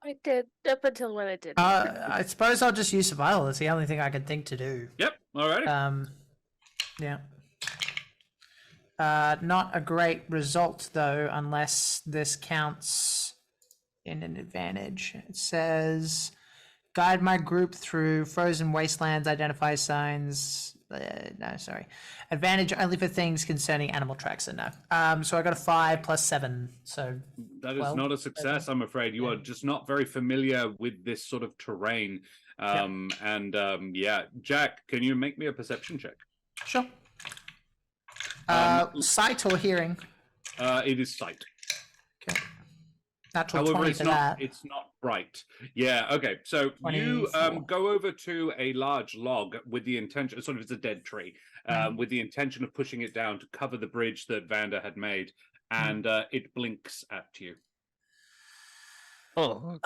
I did up until when it did. I suppose I'll just use survival. It's the only thing I can think to do. Yep, alrighty. Yeah. Not a great result though, unless this counts in an advantage. It says, guide my group through frozen wastelands, identify signs. No, sorry. Advantage only for things concerning animal tracks. So no. So I got a 5 plus 7. So That is 12, not a success, I'm afraid. You are just not very familiar with this sort of terrain. Yeah, Jack, can you make me a perception check? sure. Sight or hearing? It is sight. Okay. Natural However, 20 it's for not. that. It's not bright. Yeah. Okay. So you 24. go over to a large log with the intention, sort of, it's a dead tree, with the intention of pushing it down to cover the bridge that Vander had made, and it blinks at you. Oh,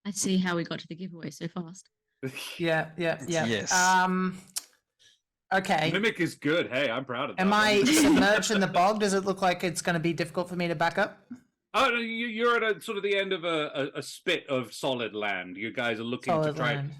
I see how we got to the giveaway so fast. yeah. Yes. Okay. Mimic is good. Hey, I'm proud of that. Am I one. submerged in the bog? Does it look like it's going to be difficult for me to back up? Oh, no, you're at a sort of the end of a spit of solid land. You guys are looking to Solid try land.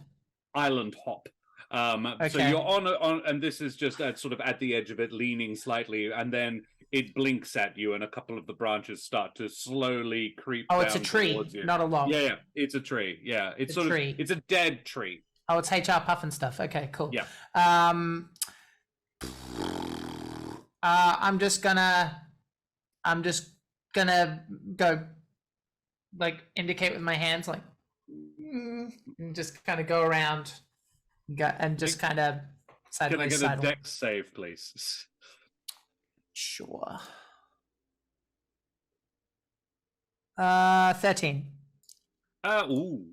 island hop. So Okay. you're on, and this is just at sort of at the edge of it, leaning slightly, and then it blinks at you, and a couple of the branches start to slowly creep. Oh, it's a down tree, towards you. not a log. Yeah, it's a tree. Yeah, it's A sort tree. of it's a dead tree. Oh, it's HR Puff and stuff. Okay, cool. Yeah. I'm just gonna go, like, indicate with my hands, like, and just kind of go around, and just kind of Can I sideways get a sidle. dex save, please? Sure. 13. Ooh.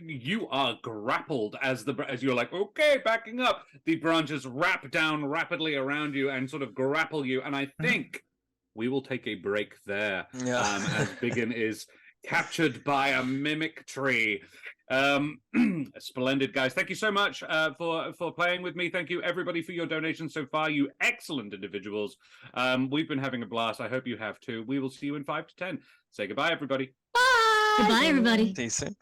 You are grappled as you're like, okay, backing up. The branches wrap down rapidly around you and sort of grapple you, and I think we will take a break there. Yeah. As Biggun is captured by a mimic tree. Splendid, guys. Thank you so much for playing with me. Thank you, everybody, for your donations so far. You excellent individuals. We've been having a blast. I hope you have too. We will see you in 5 to 10. Say goodbye, everybody. Bye. Goodbye, everybody. See you soon.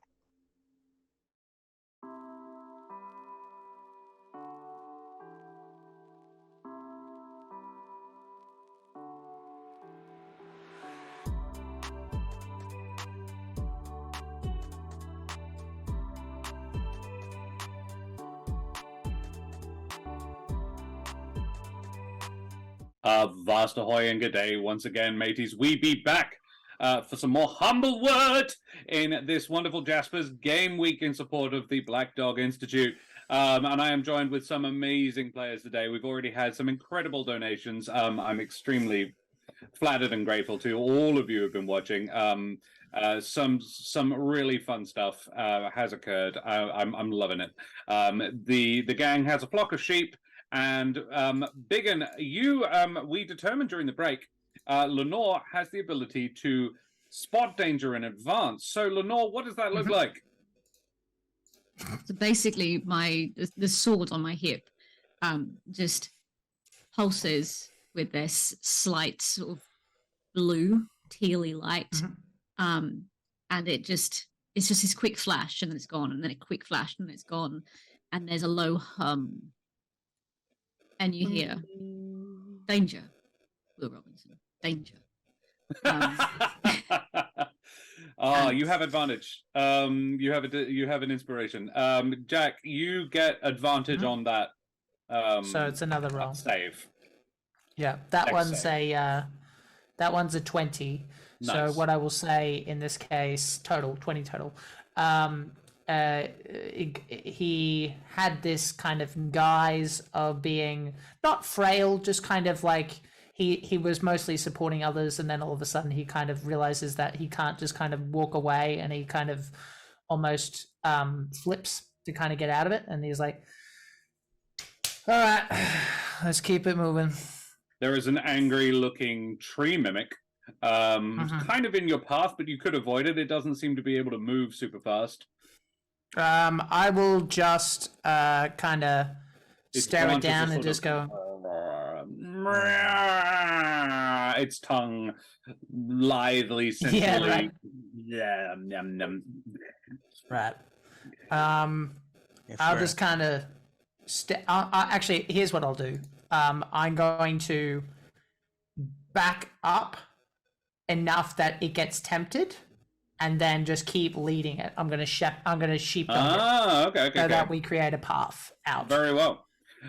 Vast ahoy and good day once again, mateys. We be back for some more Humblewood in this wonderful Jaspers Game Week in support of the Black Dog Institute. And I am joined with some amazing players today. We've already had some incredible donations. I'm extremely flattered and grateful to all of you who've been watching. Some really fun stuff has occurred. I'm loving it. The gang has a flock of sheep. And Biggun, we determined during the break, Lenore has the ability to spot danger in advance. So, Lenore, what does that look like? So basically, the sword on my hip just pulses with this slight sort of blue, tealy light, and it's just this quick flash, and then it's gone, and then a quick flash, and then it's gone, and there's a low hum. And you hear, danger, Will Robinson, danger. You have advantage. You have an inspiration. Jack, you get advantage on that. So it's another roll. Save. Yeah, that Dex one's save. that one's a 20. So Nice. what I will say in this case, total 20 total. He had this kind of guise of being not frail, just kind of like he was mostly supporting others, and then all of a sudden he kind of realizes that he can't just kind of walk away, and he kind of almost flips to kind of get out of it, and he's like, all right, let's keep it moving. There is an angry-looking tree mimic, kind of in your path, but you could avoid it. It doesn't seem to be able to move super fast. I will just kind of stare it down and just go. Its tongue lithely, sensually. Yeah, right. Yeah, num, num. Right. If I'll we're- just kind of. Actually, here's what I'll do. I'm going to back up enough that it gets tempted, and then just keep leading it. I'm gonna sheep dog it, Okay. so that we create a path out. Very well.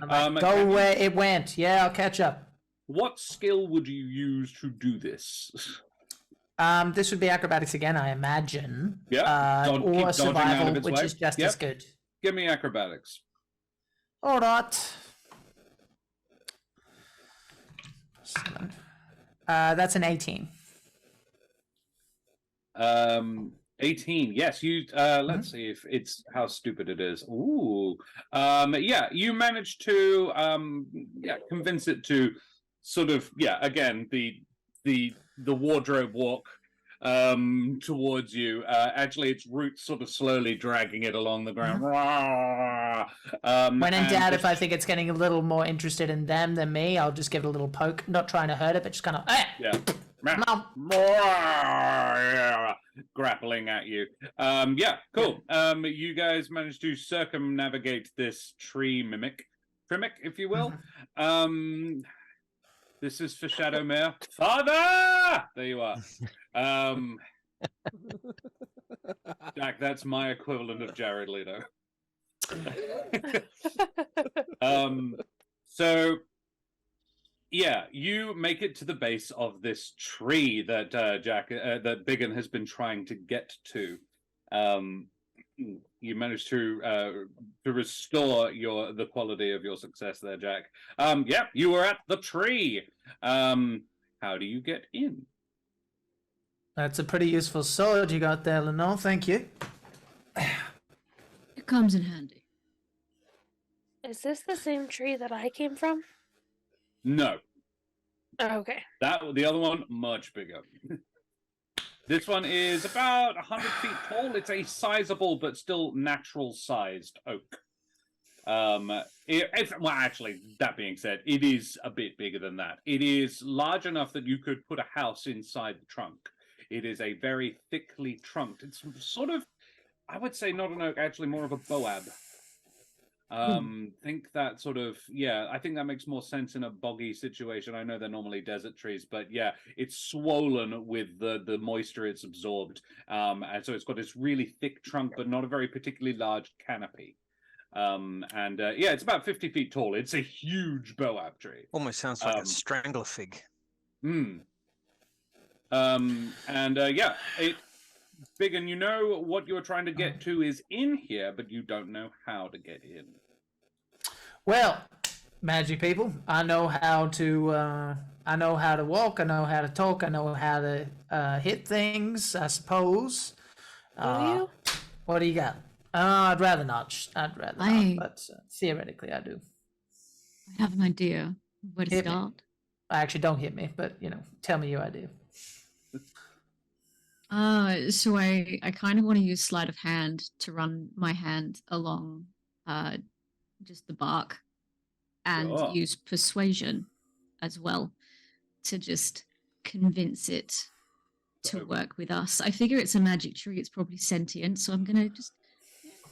I'm like, go where it went. Yeah, I'll catch up. What skill would you use to do this? This would be acrobatics again, I imagine. Yeah. Keep Or dodging out survival, of its which way. is just Yep. as good. Give me acrobatics. All right. 7. That's an 18. 18. Yes, you let's see if it's how stupid it is. Ooh. Yeah, you managed to convince it to sort of again the wardrobe walk towards you. Actually its roots sort of slowly dragging it along the ground. When in and doubt, just- if I think it's getting a little more interested in them than me, I'll just give it a little poke. Not trying to hurt it, but just kind of, yeah. Mom. Grappling at you. Cool. You guys managed to circumnavigate this tree mimic, if you will. This is for Shadowmere. Father! There you are. Jack, that's my equivalent of Jared Leto. So you make it to the base of this tree that that Biggun has been trying to get to. You managed to restore the quality of your success there, Jack. You were at the tree. How do you get in? That's a pretty useful sword you got there, Lenore. Thank you. It comes in handy. Is this the same tree that I came from? No, Oh, okay. the other one much bigger. This one is about 100 feet tall. It's a sizable but still natural-sized oak. Actually, that being said, it is a bit bigger than that. It is large enough that you could put a house inside the trunk. It is a very thickly trunked. It's sort of, I would say, not an oak, actually more of a boab. Think that sort of, I think that makes more sense in a boggy situation. I know they're normally desert trees, but it's swollen with the moisture it's absorbed. And so it's got this really thick trunk, but not a very particularly large canopy. It's about 50 feet tall. It's a huge boab tree. Almost sounds like a strangler fig. Biggun, you know what you're trying to get to is in here, but you don't know how to get in. Well, magic people, I know how to walk, I know how to talk, I know how to hit things, I suppose. Do you? What do you got? I'd rather not. But theoretically I do. I have an idea where to Hit me. start. Actually, don't hit me, but, tell me your idea. So I kind of want to use sleight of hand to run my hand along just the bark and Sure. use persuasion as well to just convince it to Okay. work with us. I figure it's a magic tree, it's probably sentient, so I'm going to just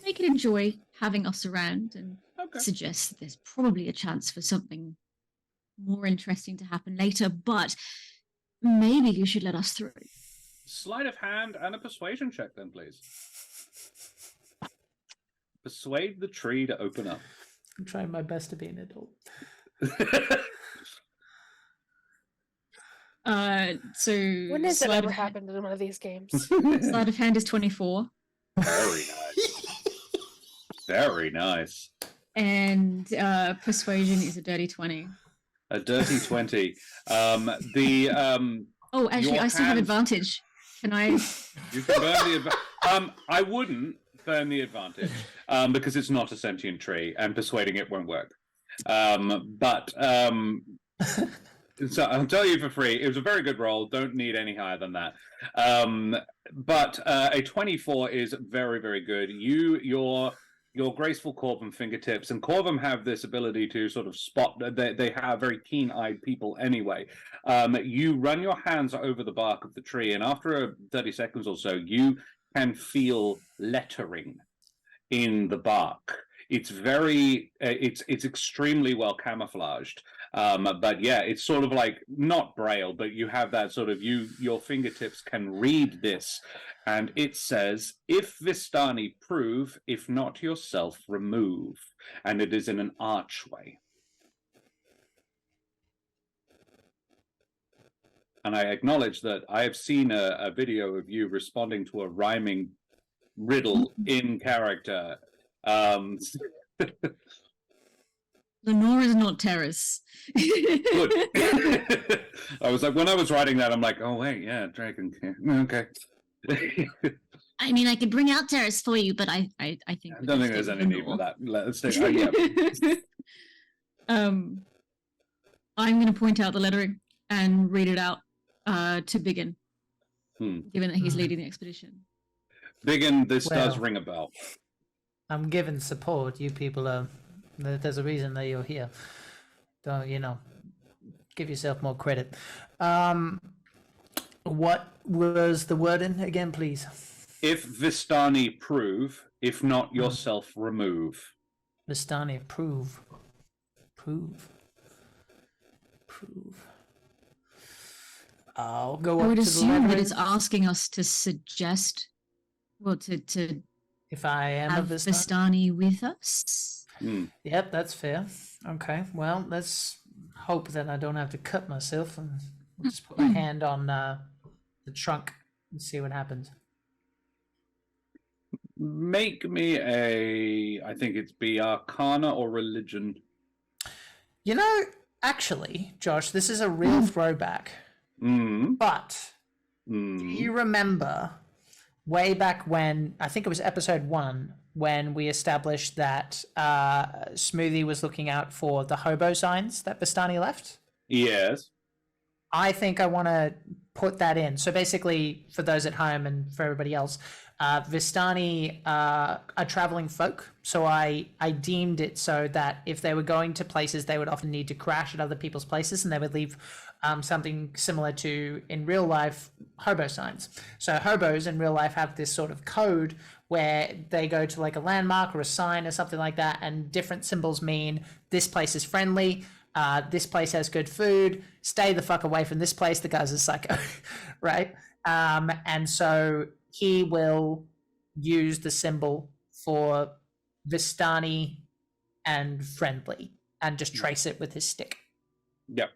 make it enjoy having us around and Okay. suggest that there's probably a chance for something more interesting to happen later, but maybe you should let us through. Sleight of hand and a persuasion check, then, please. Persuade the tree to open up. I'm trying my best to be an adult. So When has it sleight ever of, happened in one of these games? sleight of hand is 24, Very nice. Very nice. and persuasion is a dirty 20. A dirty 20. Oh, actually, Your I still have hands- advantage. Can I? You can burn the I wouldn't burn the advantage because it's not a sentient tree and persuading it won't work. So I'll tell you for free, it was a very good roll. Don't need any higher than that. But a 24 is very, very good. Your graceful Corvum fingertips, and Corvum have this ability to sort of spot. They have very keen-eyed people anyway. You run your hands over the bark of the tree, and after 30 seconds or so, you can feel lettering in the bark. It's very, it's extremely well camouflaged. But yeah, it's sort of like not braille, but you have that sort of your fingertips can read this, and it says, "If Vistani prove, if not yourself remove," and it is in an archway. And I acknowledge that I have seen a video of you responding to a rhyming riddle in character. Lenore is not terrace. Good. I was like, when I was writing that, I'm like, oh wait, yeah, dragon. Okay. I mean, I could bring out terrace for you, but I think I don't think there's any need for that. Let's take. Yeah. I'm going to point out the lettering and read it out to Biggun, given that he's leading the expedition. Biggun, this does Well. ring a bell. I'm giving support. You people are. There's a reason that you're here. Don't give yourself more credit. What was the wording again, please? If Vistani prove, if not yourself remove. Vistani, prove. I'll go I up would to the assume that lettering. it's asking us to suggest, well, to If I am a have Vistani. Vistani with us. Yep, that's fair. Okay, well, let's hope that I don't have to cut myself, and I'll just put my hand on the trunk and see what happens. Make me I think it's be Arcana or Religion. Actually, Josh, this is a real throwback. But do you remember way back when, I think it was episode 1, when we established that Smoothie was looking out for the hobo signs that Vistani left? Yes. I think I want to put that in. So basically, for those at home and for everybody else, Vistani are traveling folk. So I deemed it so that if they were going to places, they would often need to crash at other people's places, and they would leave something similar to, in real life, hobo signs. So hobos in real life have this sort of code where they go to like a landmark or a sign or something like that, and different symbols mean this place is friendly, this place has good food, stay the fuck away from this place, the guy's a psycho, right? And so he will use the symbol for Vistani and friendly and just trace it with his stick. Yep.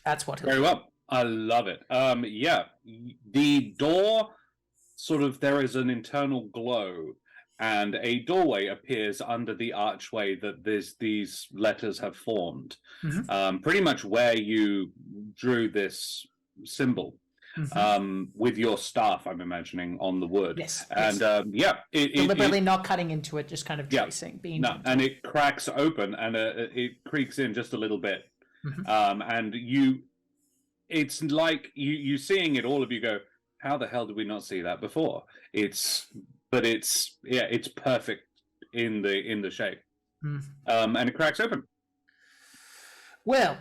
That's what he'll Very do. well. I love it. Yeah. The door sort of, there is an internal glow, and a doorway appears under the archway that these letters have formed. Pretty much where you drew this symbol. With your staff, I'm imagining, on the wood. Yes. And Deliberately not cutting into it, just kind of tracing. Being no, and it cracks open, and it creaks in just a little bit. And it's like you seeing it, all of you go, how the hell did we not see that before? It's perfect in the shape. And it cracks open. Well,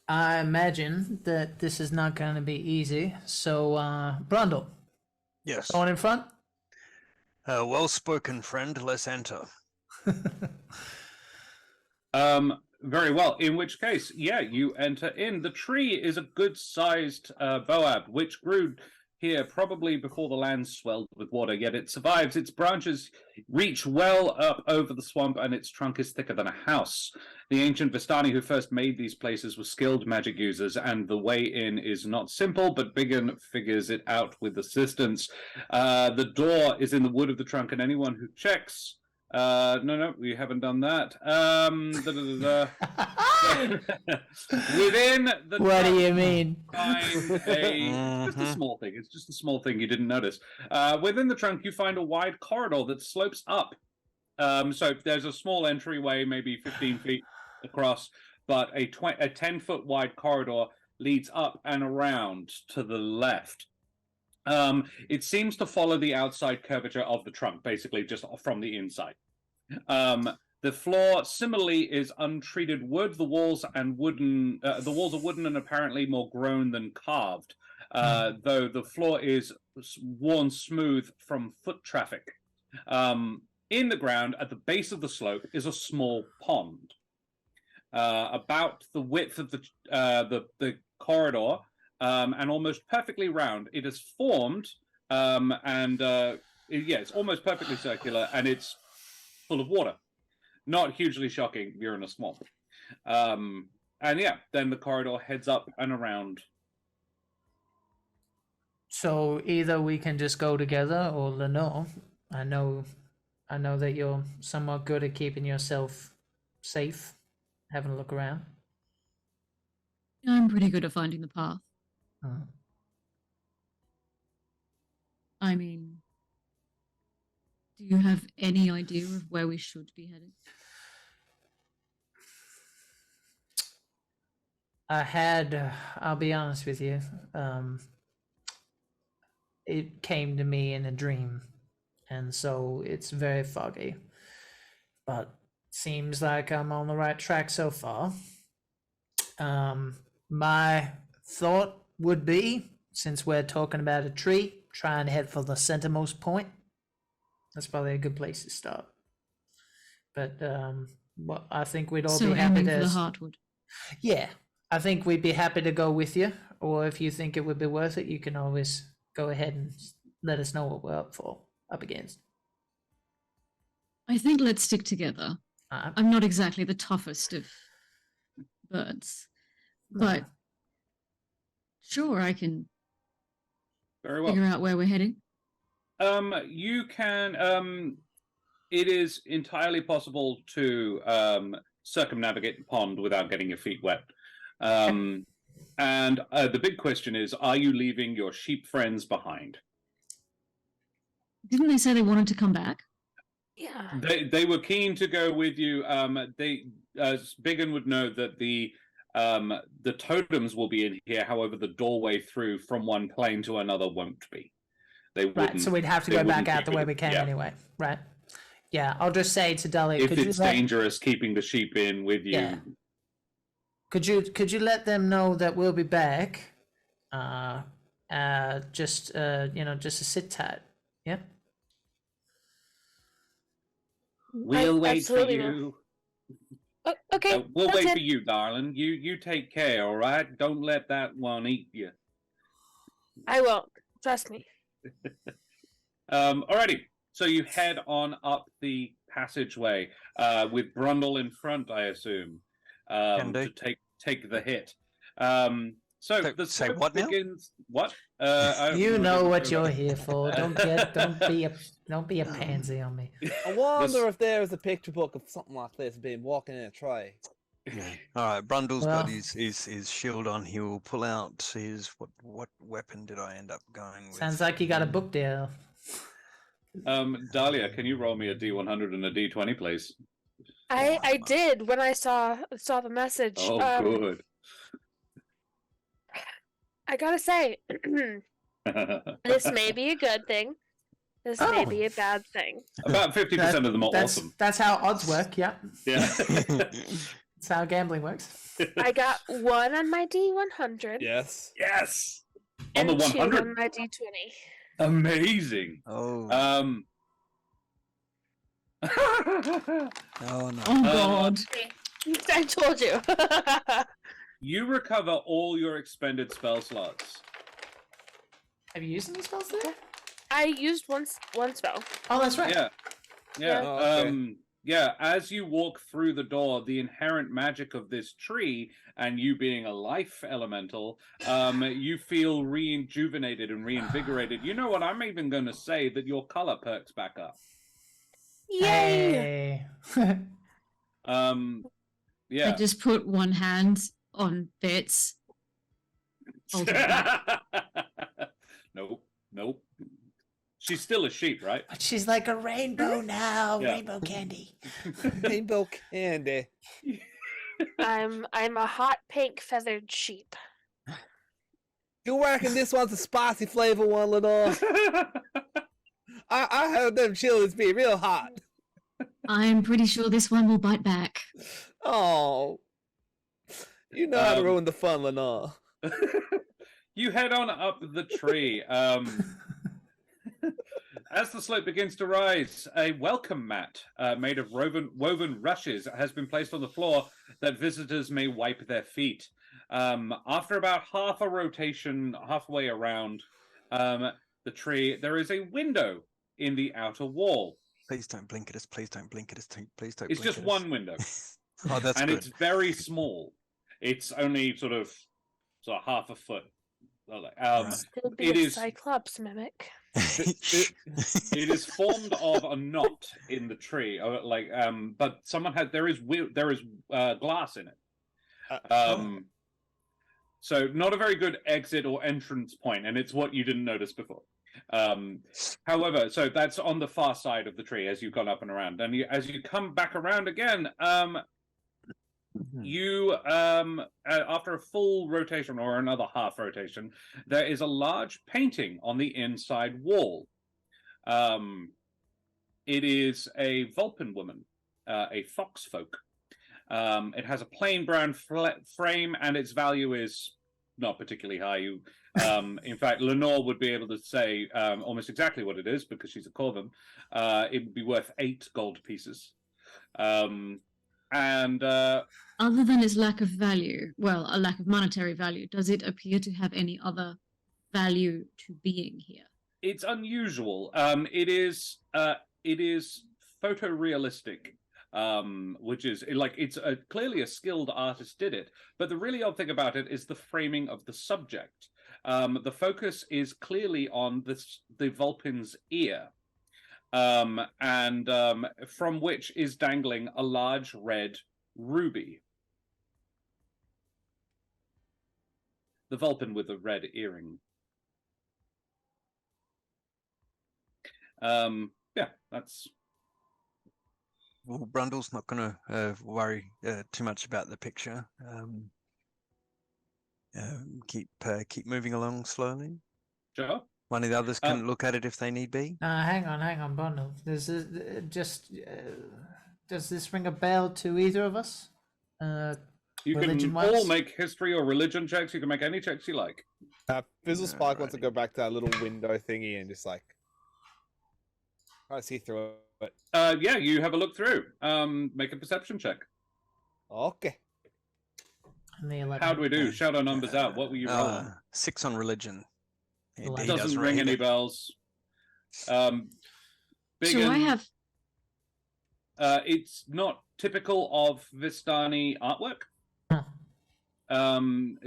I imagine that this is not going to be easy. So, Brundle, Yes. going in front. Well spoken, friend. Let's enter. Very well. In which case, yeah, you enter in. The tree is a good-sized boab, which grew here probably before the land swelled with water, yet it survives. Its branches reach well up over the swamp, and its trunk is thicker than a house. The ancient Vistani who first made these places were skilled magic users, and the way in is not simple, but Biggun figures it out with assistance. The door is in the wood of the trunk, and anyone who checks... No, we haven't done that. Within the What do you mean? Just a small thing. It's just a small thing you didn't notice. Within the trunk, you find a wide corridor that slopes up. So there's a small entryway, maybe 15 feet across, but a 10-foot wide corridor leads up and around to the left. It seems to follow the outside curvature of the trunk, basically just from the inside. The floor similarly is untreated wood. The walls are wooden and apparently more grown than carved, though the floor is worn smooth from foot traffic. In the ground, at the base of the slope, is a small pond, about the width of the corridor. And almost perfectly round. It is formed, it's almost perfectly circular, and it's full of water. Not hugely shocking. You're in a swamp. Then the corridor heads up and around. So either we can just go together, or Lenore. I know that you're somewhat good at keeping yourself safe, having a look around. I'm pretty good at finding the path. I mean, do you have any idea of where we should be heading? I'll be honest with you, it came to me in a dream, and so it's very foggy, but seems like I'm on the right track so far. My thought would be, since we're talking about a tree, try and head for the centermost point. That's probably a good place to start. But I think we'd all be happy aiming to... for the heartwood. Yeah, I think we'd be happy to go with you. Or if you think it would be worth it, you can always go ahead and let us know what we're up against. I think let's stick together. I'm not exactly the toughest of birds, but sure, I can figure out where we're heading. You can. It is entirely possible to circumnavigate the pond without getting your feet wet. And the big question is: are you leaving your sheep friends behind? Didn't they say they wanted to come back? Yeah. They were keen to go with you. Biggun would know that the totems will be in here. However, the doorway through from one plane to another won't be. They wouldn't. Right, so we'd have to go back out the way we came anyway. Right. Yeah, I'll just say to Dahlia, if it's dangerous keeping the sheep in with you. Yeah. Could you let them know that we'll be back? Just to sit tight. Yeah. We'll wait for you. Okay. We'll wait for you, darling. You take care, all right? Don't let that one eat you. I won't. Trust me. Alrighty. So you head on up the passageway with Brundle in front, I assume, to take the hit. So the say what now? begins. What? You know what you're here for. Don't be a pansy on me. I wonder if there is a picture book of something like this being walking in a tray. All right, Brundle's got his shield on. He will pull out his what weapon did I end up going with? Sounds like you got a book deal. Dahlia, can you roll me a D100 and a D20, please? I did when I saw the message. Oh, good. I gotta say, this may be a good thing. This may be a bad thing. About 50% of them are awesome. That's how odds work. Yeah. Yeah. That's how gambling works. I got 1 on my D100. Yes. Yes. And On the 2 100. on my D20. Amazing. Oh. Oh no. Oh God. I told you. You recover all your expended spell slots. Have you used any spells there? I used one spell. Oh, that's right. Yeah. Yeah. Oh, okay. Yeah, as you walk through the door, the inherent magic of this tree, and you being a life elemental, you feel rejuvenated and reinvigorated. You know what? I'm even going to say that your color perks back up. Yay! Hey. Yeah. I just put one hand on Bits. Nope. She's still a sheep, right? But she's like a rainbow now. Yeah. Rainbow candy. Rainbow candy. I'm a hot pink feathered sheep. You reckon this one's a spicy flavor one, Lenore? I heard them chilies be real hot. I'm pretty sure this one will bite back. Oh. You know how to ruin the fun, Lenore. You head on up the tree. As the slope begins to rise, a welcome mat made of woven rushes has been placed on the floor that visitors may wipe their feet. After about half a rotation, halfway around the tree, there is a window in the outer wall. Please don't blink at us. Please don't blink at us. Please don't. It's blink just at one us. window. Oh, that's and good. it's very small. It's only sort of half a foot. Still be it a is- Cyclops mimic. It is formed of a knot in the tree, but there is glass in it. So not a very good exit or entrance point, and it's what you didn't notice before. However, so that's on the far side of the tree as you've gone up and around, and as you come back around again, you after a full rotation or another half rotation, there is a large painting on the inside wall. It is a Vulpin woman, a fox folk. It has a plain brown frame, and its value is not particularly high. In fact, Lenore would be able to say almost exactly what it is because she's a Corvum. It would be worth 8 gold pieces. Other than its lack of value, well, a lack of monetary value, does it appear to have any other value to being here? It's unusual. It is photorealistic, which is it's clearly a skilled artist did it. But the really odd thing about it is the framing of the subject. The focus is clearly on the Vulpin's ear, and from which is dangling a large red ruby. The Vulpin with the red earring. Yeah, that's... Well, Brundle's not going to worry too much about the picture. Keep moving along slowly. Sure. One of the others can look at it if they need be. Hang on, Bundle. Does this ring a bell to either of us? You can religion-wise? all make history or religion checks. You can make any checks you like. Fizzle Spike wants to go back to that little window thingy and just try to see through it. Yeah, you have a look through. Make a perception check. Okay. And the 11. How do we do? Shout our numbers out. What were you rolling? 6 on religion. He Doesn't ring any bells. So I have... It's not typical of Vistani artwork.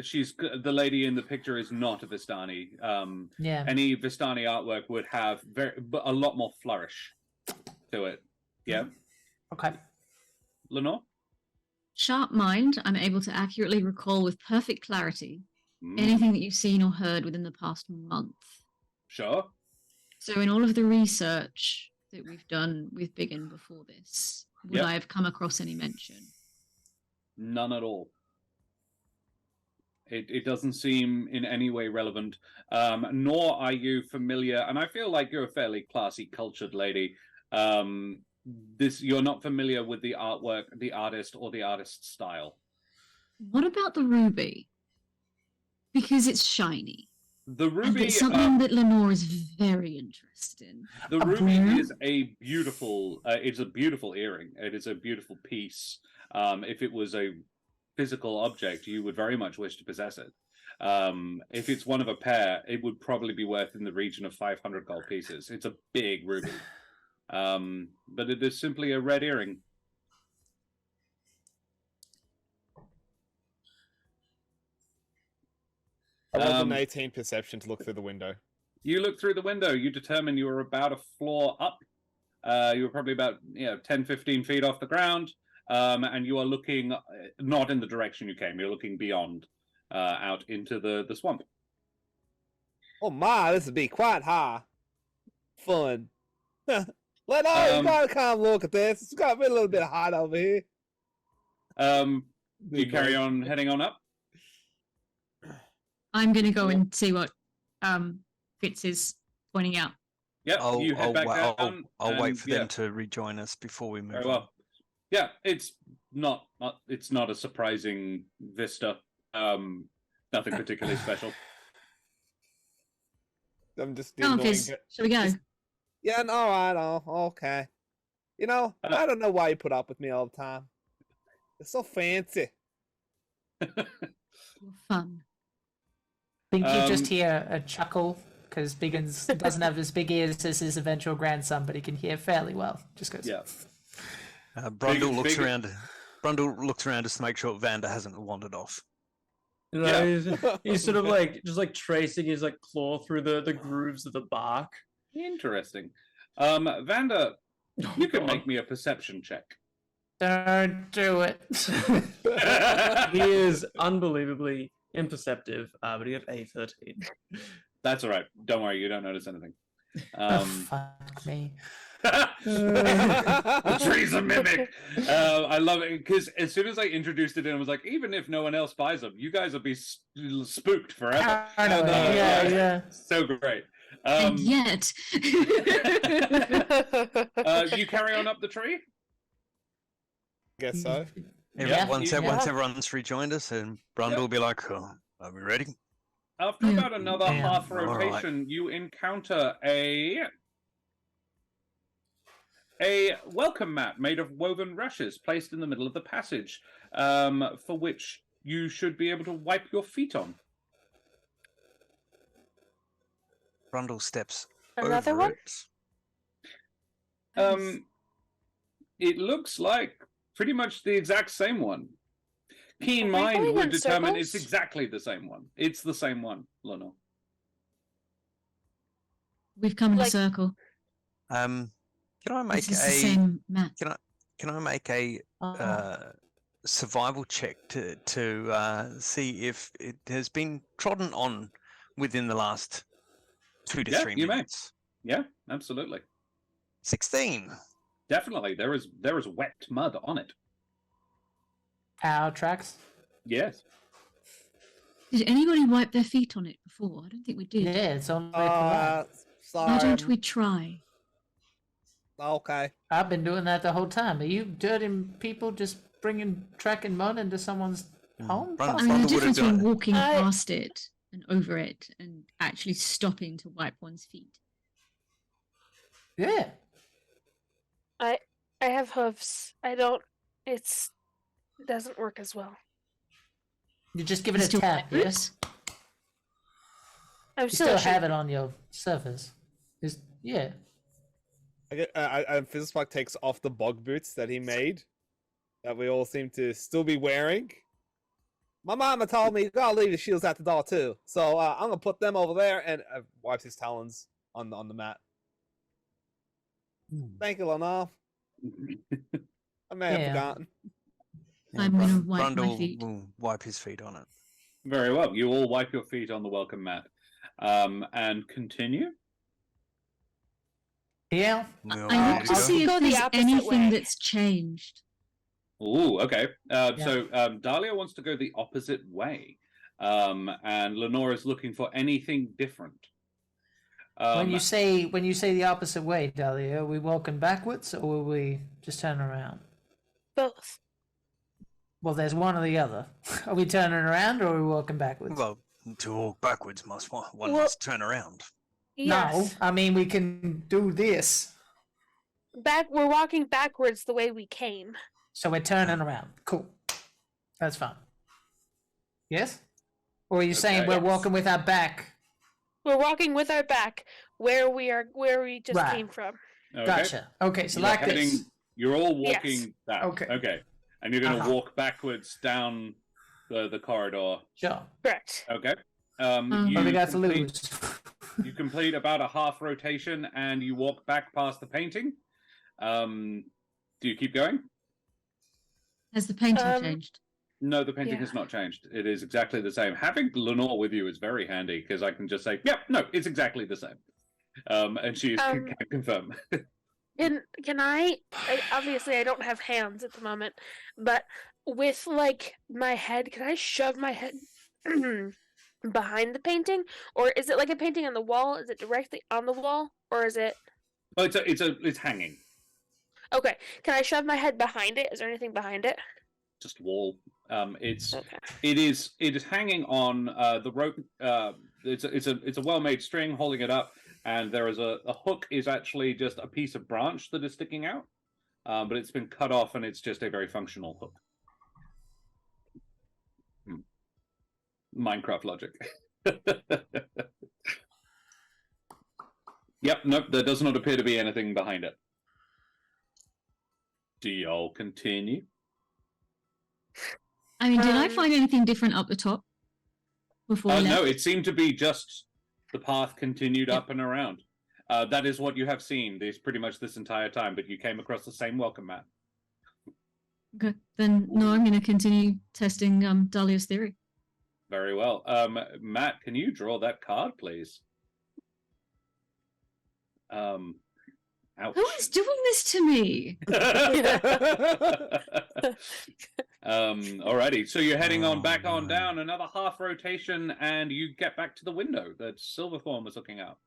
She's the lady in the picture is not a Vistani. Yeah. Any Vistani artwork would have a lot more flourish to it. Yeah. Okay. Lenore? Sharp mind, I'm able to accurately recall with perfect clarity anything that you've seen or heard within the past month. Sure. So in all of the research that we've done with Biggun before this, would I have come across any mention? None at all. It doesn't seem in any way relevant, nor are you familiar, and I feel like you're a fairly classy, cultured lady. You're not familiar with the artwork, the artist, or the artist's style. What about the ruby? Because it's shiny. The ruby... And it's something that Lenore is very interested in. The ruby is a beautiful earring. It is a beautiful piece. If it was a physical object, you would very much wish to possess it. If it's one of a pair, it would probably be worth in the region of 500 gold pieces. It's a big ruby. But it is simply a red earring. I rolled an 18 perception to look through the window. You look through the window. You determine you were about a floor up. You were probably about 10, 15 feet off the ground. And you are looking not in the direction you came. You're looking beyond, out into the swamp. Oh my, this would be quite high. Fun. You gotta come look at this. It's got to be a little bit hot over here. You carry on heading on up? I'm going to go and see what Fitz is pointing out. Yep, you head back down. I'll wait for them to rejoin us before we move Very on. well. Yeah, it's not a surprising vista. Nothing particularly special. I'm just Oh, Fizz, shall we go? Yeah, all right, okay. I don't know why you put up with me all the time. It's so fancy. Fun. I think you just hear a chuckle because Biggun doesn't have as big ears as his eventual grandson, but he can hear fairly well. Just goes. Yeah. Brundle looks around. Brundle looks around just to make sure Vander hasn't wandered off. He's sort of like just like tracing his like claw through the grooves of the bark. Interesting. Vander, you can make me a perception check. Don't do it. He is unbelievably imperceptive, but he got a 13. That's all right. Don't worry, you don't notice anything. Fuck me. The tree's a mimic. I love it because as soon as I introduced it in, I was like, even if no one else buys them, you guys will be spooked forever. I know. Yeah. So great. And yet. You carry on up the tree? Guess so. Once everyone's rejoined us, and Brundle will be like, "Oh, are we ready?" After about another half All right. rotation, you encounter a welcome mat made of woven rushes placed in the middle of the passage, for which you should be able to wipe your feet on. Brundle steps Another over one? it. It looks like pretty much the exact same one. Keen Are we mind going would in determine circles? it's exactly the same one. It's the same one, Lenore. We've come in a Like- circle. Can I make This is the same map. Can I make a survival check to see if it has been trodden on within the last 2 to 3 you may. minutes? Yeah, absolutely. 16. Definitely. There is wet mud on it. Our tracks. Yes. Did anybody wipe their feet on it before? I don't think we did. Yeah, it's on the way for that. Sorry. Why don't we try? Okay. I've been doing that the whole time. Are you dirty people just tracking mud into someone's home? Brundle- I mean, the Brundle would have difference done between it. walking past it and over it and actually stopping to wipe one's feet. Yeah. I have hooves. It doesn't work as well. You just give it a Still tap, have it? yes? I'm You still, still a have it on your surface. Yeah. Fizzspark takes off the bog boots that he made, that we all seem to still be wearing. My mama told me you gotta leave your shields at the door too, so I'm gonna put them over there, and wipes his talons on the mat. Thank you, Lenore. I may have Yeah. forgotten. I'm going to wipe my Brundle feet. will wipe his feet on it. Very well. You all wipe your feet on the welcome mat. And continue. Yeah. We'll I look to go. see Go if the there's opposite anything way. that's changed. Ooh, okay. So Dahlia wants to go the opposite way. And Lenore is looking for anything different. When you say the opposite way, Dahlia, are we walking backwards or will we just turn around? both. Well, there's one or the other. Are we turning around or are we walking backwards? Well, to walk backwards, one Well- must turn around. Yes. No, I mean we can do this. We're walking backwards the way we came. So we're turning around. Cool. That's fine. Yes? Or are you saying Okay. we're walking with our back? We're walking with our back where we just Right. came from. Okay. Gotcha. Okay, so You're like this. You're all Yes. walking back. Okay. Okay. And you're going to Uh-huh. walk backwards down the corridor. Sure. Correct. Okay. What What we got to complete- lose? You complete about a half rotation and you walk back past the painting. Do you keep going? Has the painting changed? No, the painting Yeah. has not changed. It is exactly the same. Having Lenore with you is very handy because I can just say, "Yep, no, it's exactly the same," and she can confirm. Can I obviously I don't have hands at the moment, but with like my head, can I shove my head behind the painting, or is it like a painting on the wall? Is it directly on the wall, or is it? Oh, it's hanging, Okay, can I shove my head behind it? Is there anything behind it? just wall. Okay. It is hanging on the rope. It's a well-made string holding it up, and there is a hook is actually just a piece of branch that is sticking out, but it's been cut off and it's just a very functional hook. Minecraft logic. Yep, nope, there does not appear to be anything behind it. Do y'all continue? I mean, did I find anything different up the top before we left? No, it seemed to be just the path continued Yep. up and around. That is what you have seen pretty much this entire time, but you came across the same welcome mat. Okay, then no, I'm going to continue testing Dahlia's theory. Very well. Matt, can you draw that card, please? Ouch. Who is doing this to me? Alrighty, so you're heading on back on down another half rotation, and you get back to the window that Silverthorn was looking out.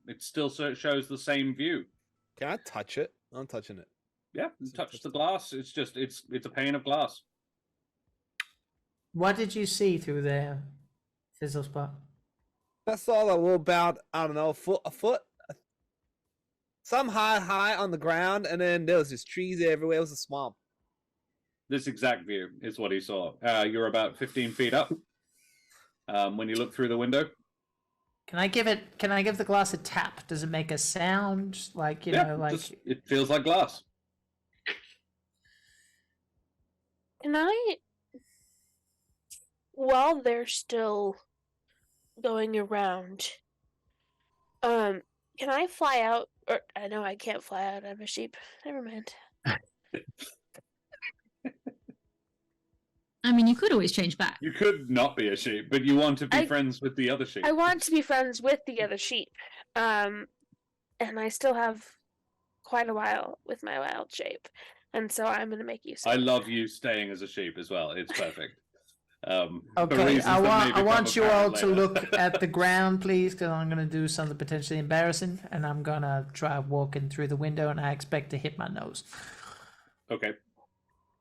It still shows the same view. Can I touch it? I'm touching it. Yeah, touch the glass. It's just it's a pane of glass. What did you see through the fizzle spot? I saw a little about, I don't know, a foot. Some high on the ground, and then there was just trees everywhere. It was a swamp. This exact view is what he saw. You're about 15 feet up when you look through the window. Can I give the glass a tap? Does it make a sound? Like, you know, like it feels like glass. Can I, while they're still going around, can I fly out? Or I know I can't fly out. I'm a sheep. Never mind. I mean, you could always change back. You could not be a sheep, but you want to be I- friends with the other sheep. I want to be friends with the other sheep, and I still have quite a while with my wild shape, and so I'm going to make use of I it. love you staying as a sheep as well. It's perfect. For okay. reasons I that may want become you all apparent to later. look at the ground, please, because I'm gonna do something potentially embarrassing, and I'm gonna try walking through the window, and I expect to hit my nose. Okay.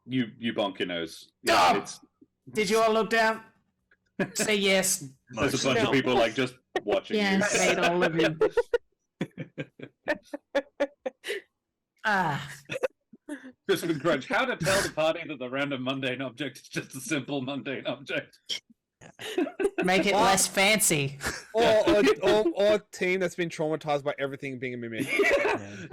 You bonk your nose. Oh! It's Did you all look down? Say yes. there's a bunch of No. people like just watching Yes. you. Hate all of you. Ah. Crispin Crunch, how to tell the party that the random mundane object is just a simple mundane object? Make it Wow. less fancy. Or a team that's been traumatized by everything being a mimic.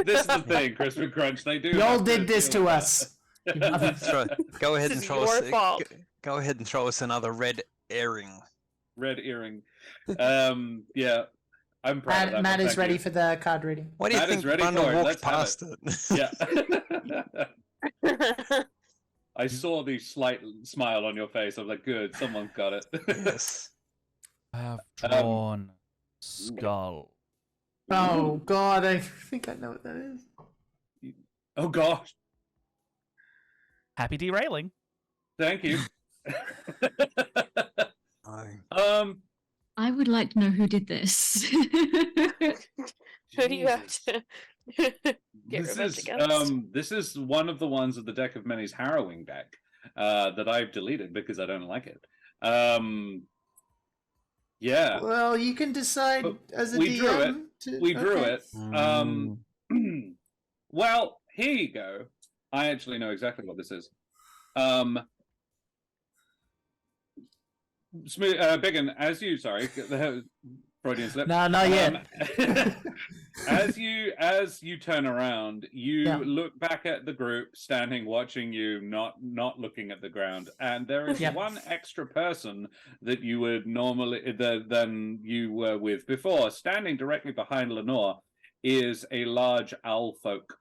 This is the thing, Crispin Crunch. They do. Y'all have did this deal to with us. that. Go ahead This and is throw us. your fault. Go ahead and throw us another red earring. Red earring. Yeah, I'm proud of that. Matt one, is thank ready you. for the card reading. What do you Matt is think? ready Randall for it. walked Let's have past it. Yeah. I saw the slight smile on your face. I was like, good, someone got it. Yes. I have drawn skull. Oh God, I think I know what that is. Oh gosh, Happy derailing. thank you. Oh. I would like to know who did this. Who do you have Jesus. to get This revenge is against? this is one of the ones of the Deck of Many's harrowing deck that I've deleted because I don't like it. Yeah, Well, you can decide But as a we drew it. DM. we drew okay. it. Well, here you go. I actually know exactly what this is. Biggun, as you Freudian slip. No, not yet. As you turn around, you look back at the group standing, watching you, not looking at the ground, and there is one extra person that you would normally than you were with before. Standing directly behind Lenore is a large owl folk,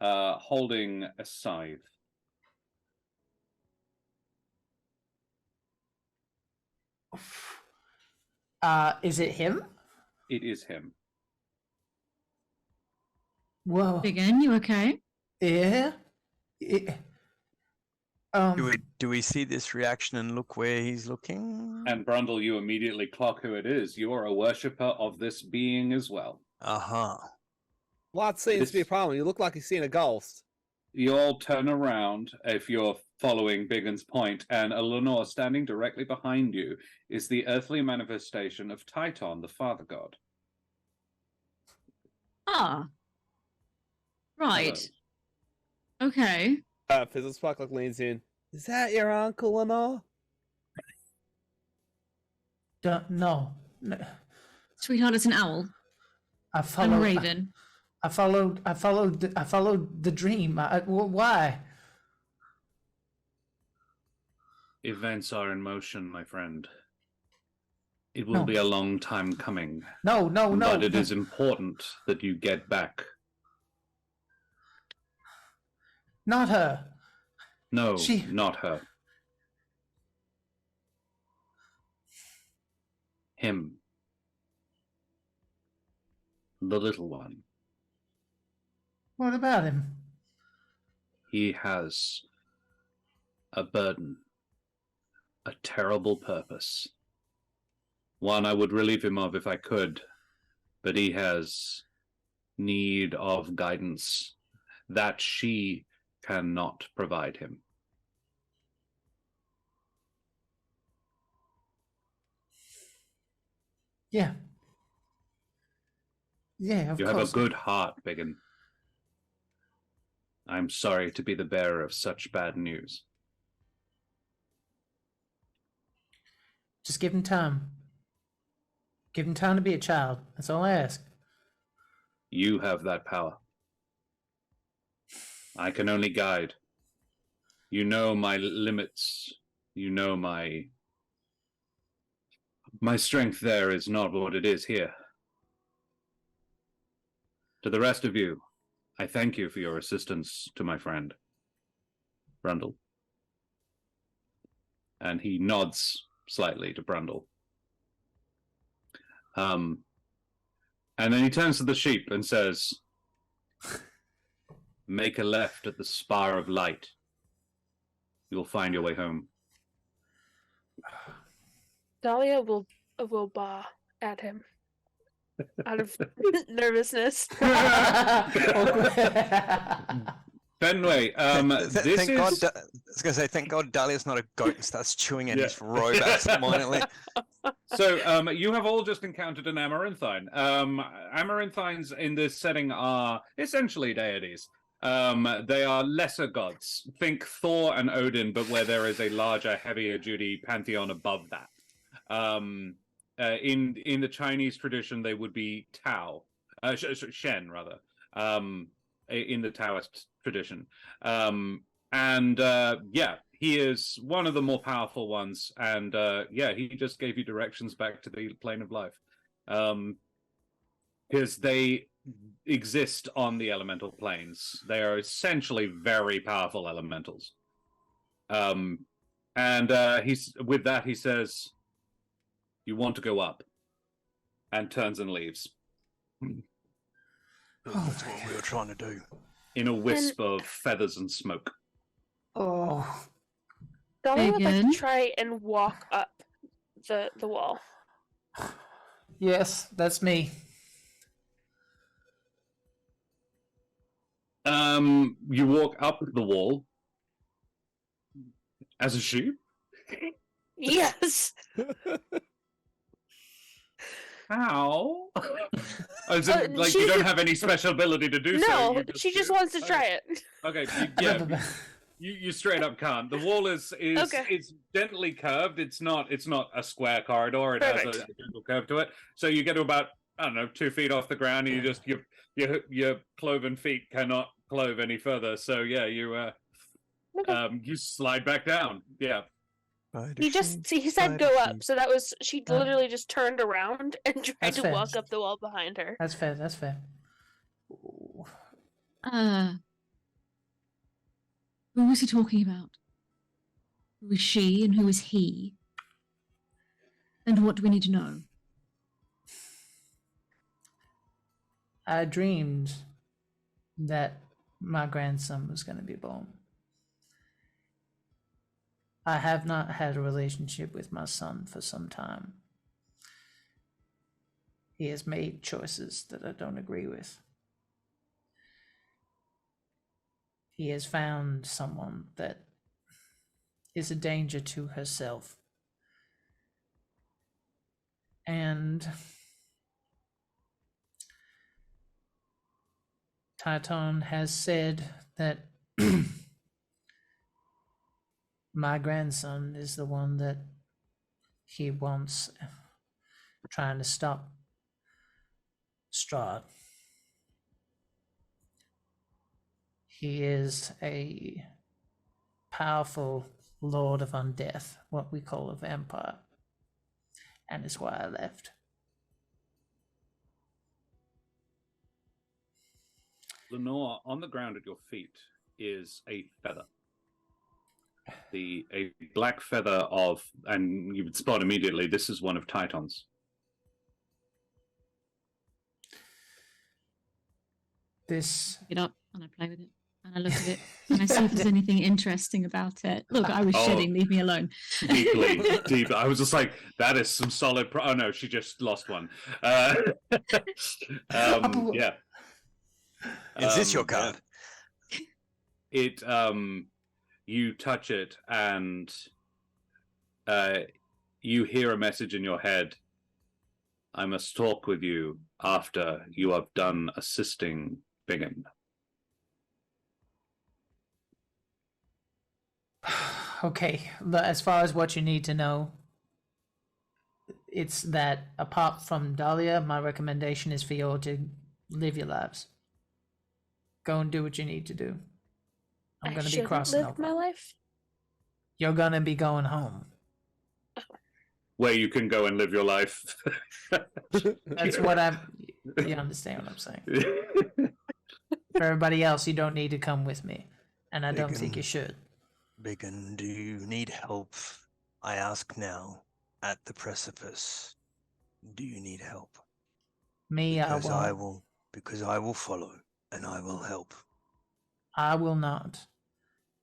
holding a scythe. Is it him? It is him. Whoa. Biggun, you okay? Yeah. Do we see this reaction and look where he's looking? And Brundle, you immediately clock who it is. You are a worshipper of this being as well. Well, that seems to be a problem. You look like you've seen a ghost. You all turn around if you're following Biggun's point, and Lenore standing directly behind you is the earthly manifestation of Titan, the father god. Ah. Right. Okay. Fizzlespark like leans in. Is that your uncle, Lenore? No. Sweetheart, it's an owl. I'm a raven. I followed the dream. Why? Events are in motion, my friend. It will be a long time coming. No. But it is important that you get back. Not her. No, not her. Him. The little one. What about him? He has a burden, a terrible purpose. One I would relieve him of if I could, but he has need of guidance that she cannot provide him. Yeah. Yeah, of course. You have a good heart, Biggun. I'm sorry to be the bearer of such bad news. Just give him time. Give him time to be a child. That's all I ask. You have that power. I can only guide. You know my limits. You know my strength there is not what it is here. To the rest of you, I thank you for your assistance to my friend, Brundle. And he nods slightly to Brundle. And then he turns to the sheep and says, make a left at the spar of light. You'll find your way home. Dahlia will bah at him out of nervousness. Fenway, thank God. I was going to say, thank God Dahlia's not a goat and starts chewing at his robe absentmindedly. So, you have all just encountered an Amaranthine. Amaranthines in this setting are essentially deities. They are lesser gods. Think Thor and Odin, but where there is a larger, heavier duty pantheon above that. In the Chinese tradition, they would be Tao, Shen rather. In the Taoist tradition, he is one of the more powerful ones, and he just gave you directions back to the plane of life, because they exist on the elemental planes. They are essentially very powerful elementals, and with that he says, "You want to go up," and turns and leaves. That's what we were trying to do. In a wisp of feathers and smoke. Oh. Dahlia would like to try and walk up the wall. Yes, that's me. You walk up the wall as a sheep? Yes. How? As in, you don't have any special ability to do so. No, she just wants to try it. Okay, You straight up can't. The wall is Okay. it's gently curved. It's not a square corridor. It has Perfect. a gentle curve to it. So you get to about, I don't know, 2 feet off the ground, and you just your cloven feet cannot clove any further. So yeah, you slide back down. Yeah. He said go up, so that was she literally just turned around and tried That's to fair. walk up the wall behind her. That's fair. That's fair. Who was he talking about? Who is she and who is he? And what do we need to know? I dreamed that my grandson was going to be born. I have not had a relationship with my son for some time. He has made choices that I don't agree with. He has found someone that is a danger to herself. And Titon has said that my grandson is the one that he wants trying to stop Strahd. He is a powerful lord of undeath, what we call a vampire, and is why I left. Lenore, on the ground at your feet is a feather. A black feather of, and you would spot immediately, this is one of Titon's. This Pick it up and I play with it. And I look at it and I see if there's anything interesting about it. Look, I was shedding, leave me alone. Deeply, deep. I was just like, that is some solid. Oh no, she just lost one. Yeah. Is this your card? It you touch it and you hear a message in your head. I must talk with you after you have done assisting Biggun. Okay, as far as what you need to know, it's that apart from Dahlia, my recommendation is for you all to live your lives. Go and do what you need to do. I'm going to be crossing live over. my life. You're going to be going home. Where you can go and live your life. That's what I'm... You understand what I'm saying. For everybody else, you don't need to come with me. And I don't think you should. Biggun, do you need help? I ask now, at the precipice. Do you need help? Me, Because I won't. Because I will follow, and I will help. I will not.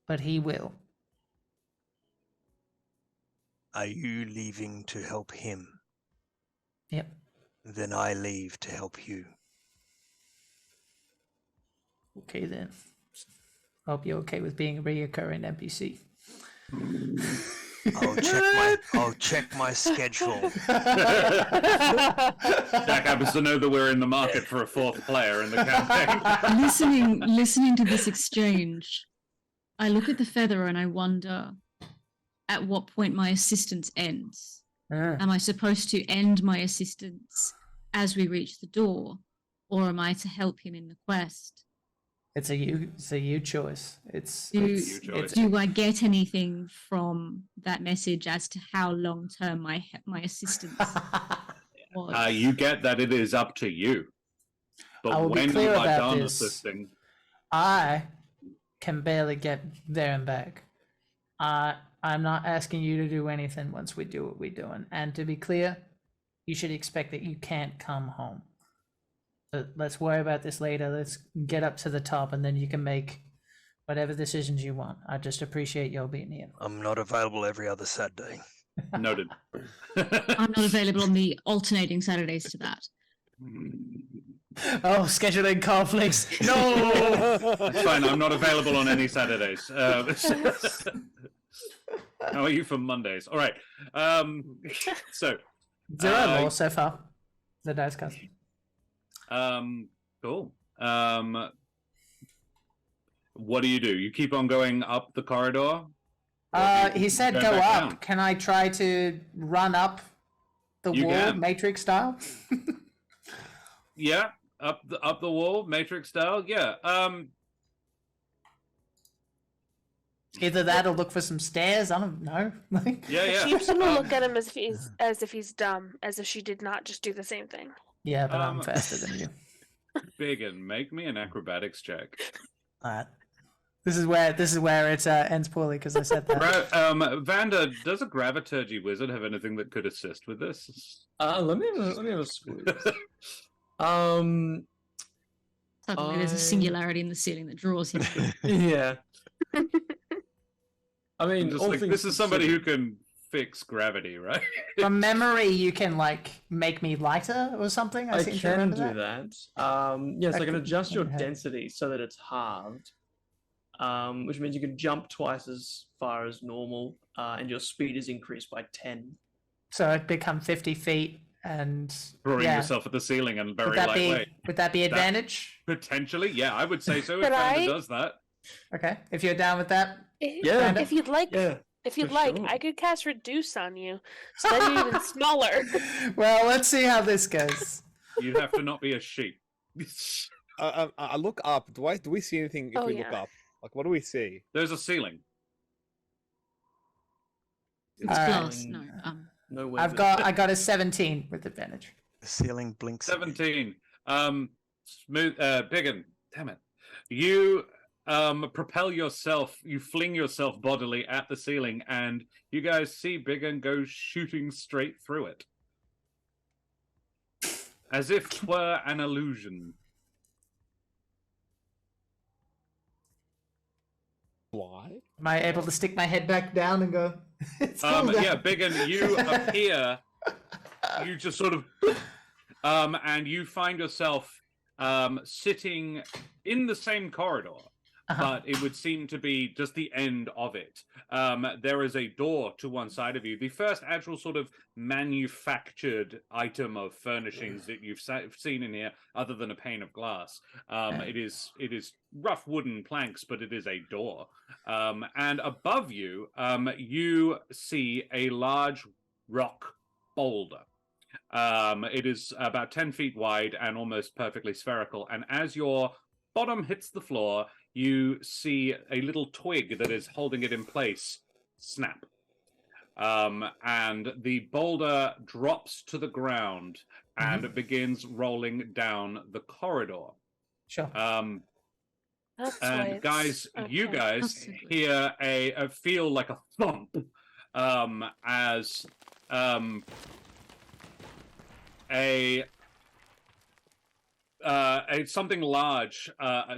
But he will. Are you leaving to help him? Yep. Then I leave to help you. Okay then. Hope you're okay with being a reoccurring NPC. I'll check my schedule. Jack happens to know that we're in the market for a 4th player in the campaign. Listening to this exchange, I look at the feather and I wonder at what point my assistance ends. Am I supposed to end my assistance as we reach the door, or am I to help him in the quest? It's a you choice. Do I get anything from that message as to how long term my assistance was? You get that it is up to you. I But will be when you clear are about done this. assisting, I can barely get there and back. I'm not asking you to do anything once we do what we're doing. And to be clear, you should expect that you can't come home. But let's worry about this later. Let's get up to the top, and then you can make whatever decisions you want. I just appreciate y'all being here. I'm not available every other Saturday. noted. I'm not available on the alternating Saturdays to that. Oh, scheduling conflicts. No! That's fine. I'm not available on any Saturdays. How are you for Mondays? All right. So 0 more so far. The dice cast. cool. What do? You keep on going up the corridor? He said go go back up. down? Can I try to run up the You wall, can. Matrix style? Yeah, up the wall, Matrix style. Yeah. Either that or look for some stairs. I don't know. Yeah. She's gonna look at him as if he's dumb, as if she did not just do the same thing. Yeah, but I'm Um, faster than you. Biggun, make me an acrobatics check. Alright. This is where it ends poorly because I said that. Vanda, does a Graviturgy wizard have anything that could assist with this? Let me have a squeeze. Suddenly there's I- a singularity in the ceiling that draws him. Yeah. I mean, Just all like, things this is somebody who considered- can fix gravity, right? From memory, you can like make me lighter or something. I I seem to can remember do that. that. Yes, I can could- adjust your okay. density so that it's halved, which means you can jump twice as far as normal, and your speed is increased by 10. So I'd become 50 feet and Throwing yeah. yourself at the ceiling and very Would that lightweight. be advantage? Potentially, yeah, I would say so if Could Vanda I? does that. Okay, if you're down with that. Yeah. If you'd like, Yeah. if you'd for like, sure. I could cast Reduce on you, so then you're even smaller. Well, let's see how this goes. You'd have to not be a sheep. I look up. Do we see anything if Oh, we look yeah. up? Like, what do we see? There's a ceiling. It's Alright. glass. No. No way. I got a 17 with advantage. The ceiling blinks. at me. 17. Smooth. Biggun. Damn it. You propel yourself. You fling yourself bodily at the ceiling, and you guys see Biggun go shooting straight through it, as if 'twere an illusion. Why? Am I able to stick my head back down and go? It's all down. Yeah, Biggun, you appear. You just sort of, and you find yourself sitting in the same corridor, but it would seem to be just the end of it. There is a door to one side of you. The first actual sort of manufactured item of furnishings that you've seen in here, other than a pane of glass. It is rough wooden planks, but it is a door. And above you, you see a large rock boulder. It is about 10 feet wide and almost perfectly spherical. And as your bottom hits the floor, you see a little twig that is holding it in place snap. And the boulder drops to the ground and begins rolling down the corridor. Sure. That's why And it's- guys, you okay. guys Possibly. hear a feel like a thump as something large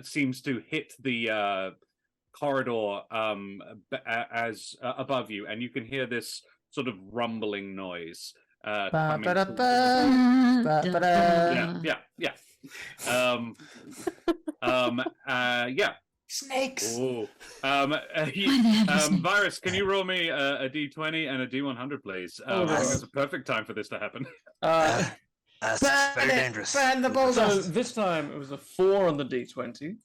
seems to hit the corridor as above you, and you can hear this sort of rumbling noise coming towards you. Yeah. Snakes. Ooh. Vyrse, can you roll me a D20 and a D100, please? I think it's a perfect time for this to happen. That's very dangerous. Burn the So boulder. this time it was a 4 on the D20,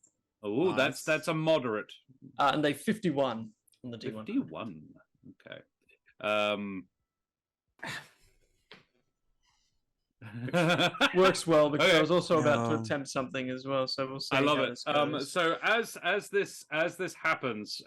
Oh, Nice. that's a moderate. and a 51 on the D1. 51. Okay. Works well because I Okay. was also about to Yeah. attempt something as well, so we'll see. I love how it. this goes. So as this happens,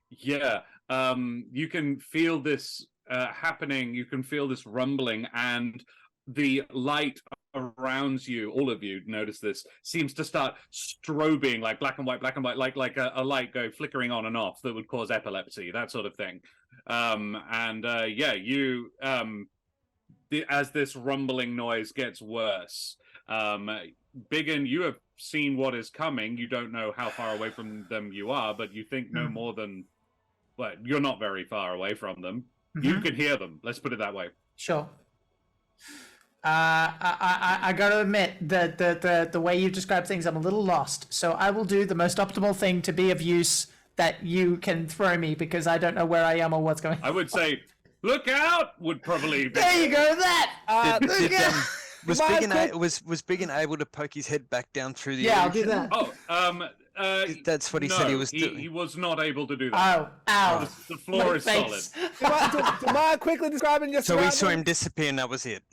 you can feel this happening. You can feel this rumbling, and the light around you, all of you notice this, seems to start strobing like black and white, like a light go flickering on and off that would cause epilepsy, that sort of thing. As this rumbling noise gets worse, Biggun, you have seen what is coming. You don't know how far away from them you are, but you think no more than, well, you're not very far away from them. You can hear them. Let's put it that way. Sure. I gotta admit that the way you describe things, I'm a little lost. So I will do the most optimal thing to be of use that you can throw me, because I don't know where I am or what's going on. I would say, look out, would probably be. There you go, that! Did, was Miles, Biggun was Biggun able to poke his head back down through the Yeah, I'll illusion? do that. Oh, That's what he said he was doing. He was not able to do that. Oh, ow. The floor My is solid. face. Do you mind quickly describing your So we saw surroundings? him disappear, and that was it.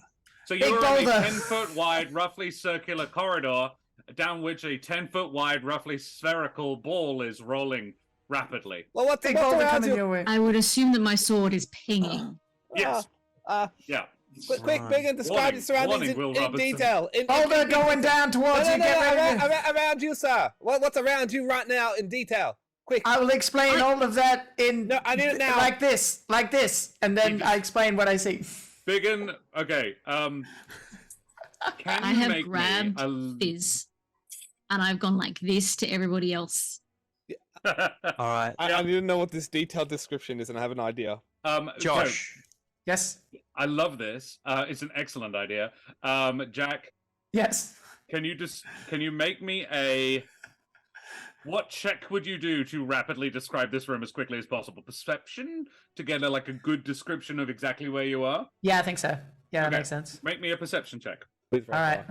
So Big you're in a boulder. 10-foot wide, roughly circular corridor, down which a 10-foot wide, roughly spherical ball is rolling rapidly. Well, what's Big around boulder coming you? your way. I would assume that my sword is pinging. Yes. Yeah. Quick, Biggun, describe Warning, your surroundings warning, Will in Robertson. detail. Boulder going down towards you. Get ready. Around you, sir. What's around you right now in detail? Quick. I will explain all of that in. No, I need it now. Like this, and then I explain what I see. Biggun, okay. Can I you have make grabbed me Fizz, and I've gone like this to everybody else. All right, I need to know what this detailed description is, and I have an idea. Josh. Yes. I love this. It's an excellent idea. Jack, Yes. can you make me a... What check would you do to rapidly describe this room as quickly as possible? Perception? To get a good description of exactly where you are? Yeah, I think so. Yeah, that Okay. makes sense. Make me a perception check. Please, All right.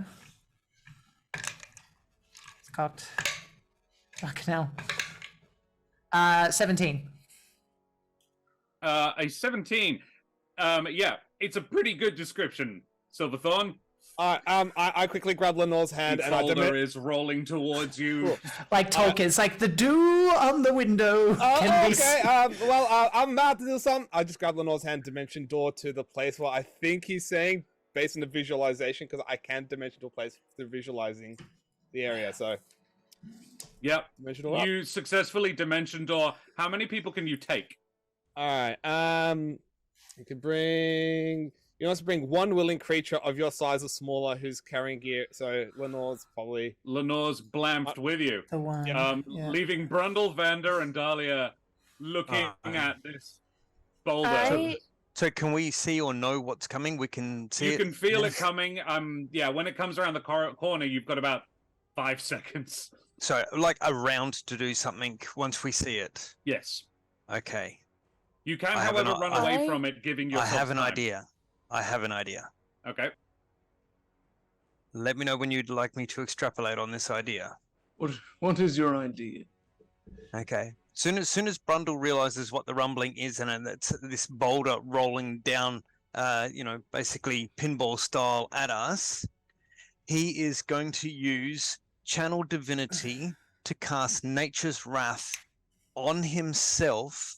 It's cocked. Fucking hell. 17. A 17. Yeah, it's a pretty good description, Silverthorn. I quickly grab Lenore's hand The and I folder is rolling towards you. Like Tolkien's, like the dew on the window. can be okay. I'm about to do something. I just grab Lenore's hand, dimension door to the place where I think he's saying, based on the visualization, because I can dimension to a place through visualizing the area. So, Yep. dimension door up. You successfully dimension door. How many people can you take? All right. You can bring. You must bring one willing creature of your size or smaller who's carrying gear. So Lenore's probably. Lenore's blamped with you. the one. Yeah. Yeah. Leaving Brundle, Vander, and Dahlia looking at this boulder. So can we see or know what's coming? We can see You it. can feel it coming. Yeah, when it comes around the corner, you've got about 5 seconds. So like a round to do something once we see it. Yes. Okay. You can, I have an- however, run away from it, giving I yourself have an time. idea. I have an idea. Okay. Let me know when you'd like me to extrapolate on this idea. What is your idea? Okay. Soon as Brundle realizes what the rumbling is, and it's this boulder rolling down, basically pinball style at us, he is going to use Channel Divinity to cast Nature's Wrath on himself.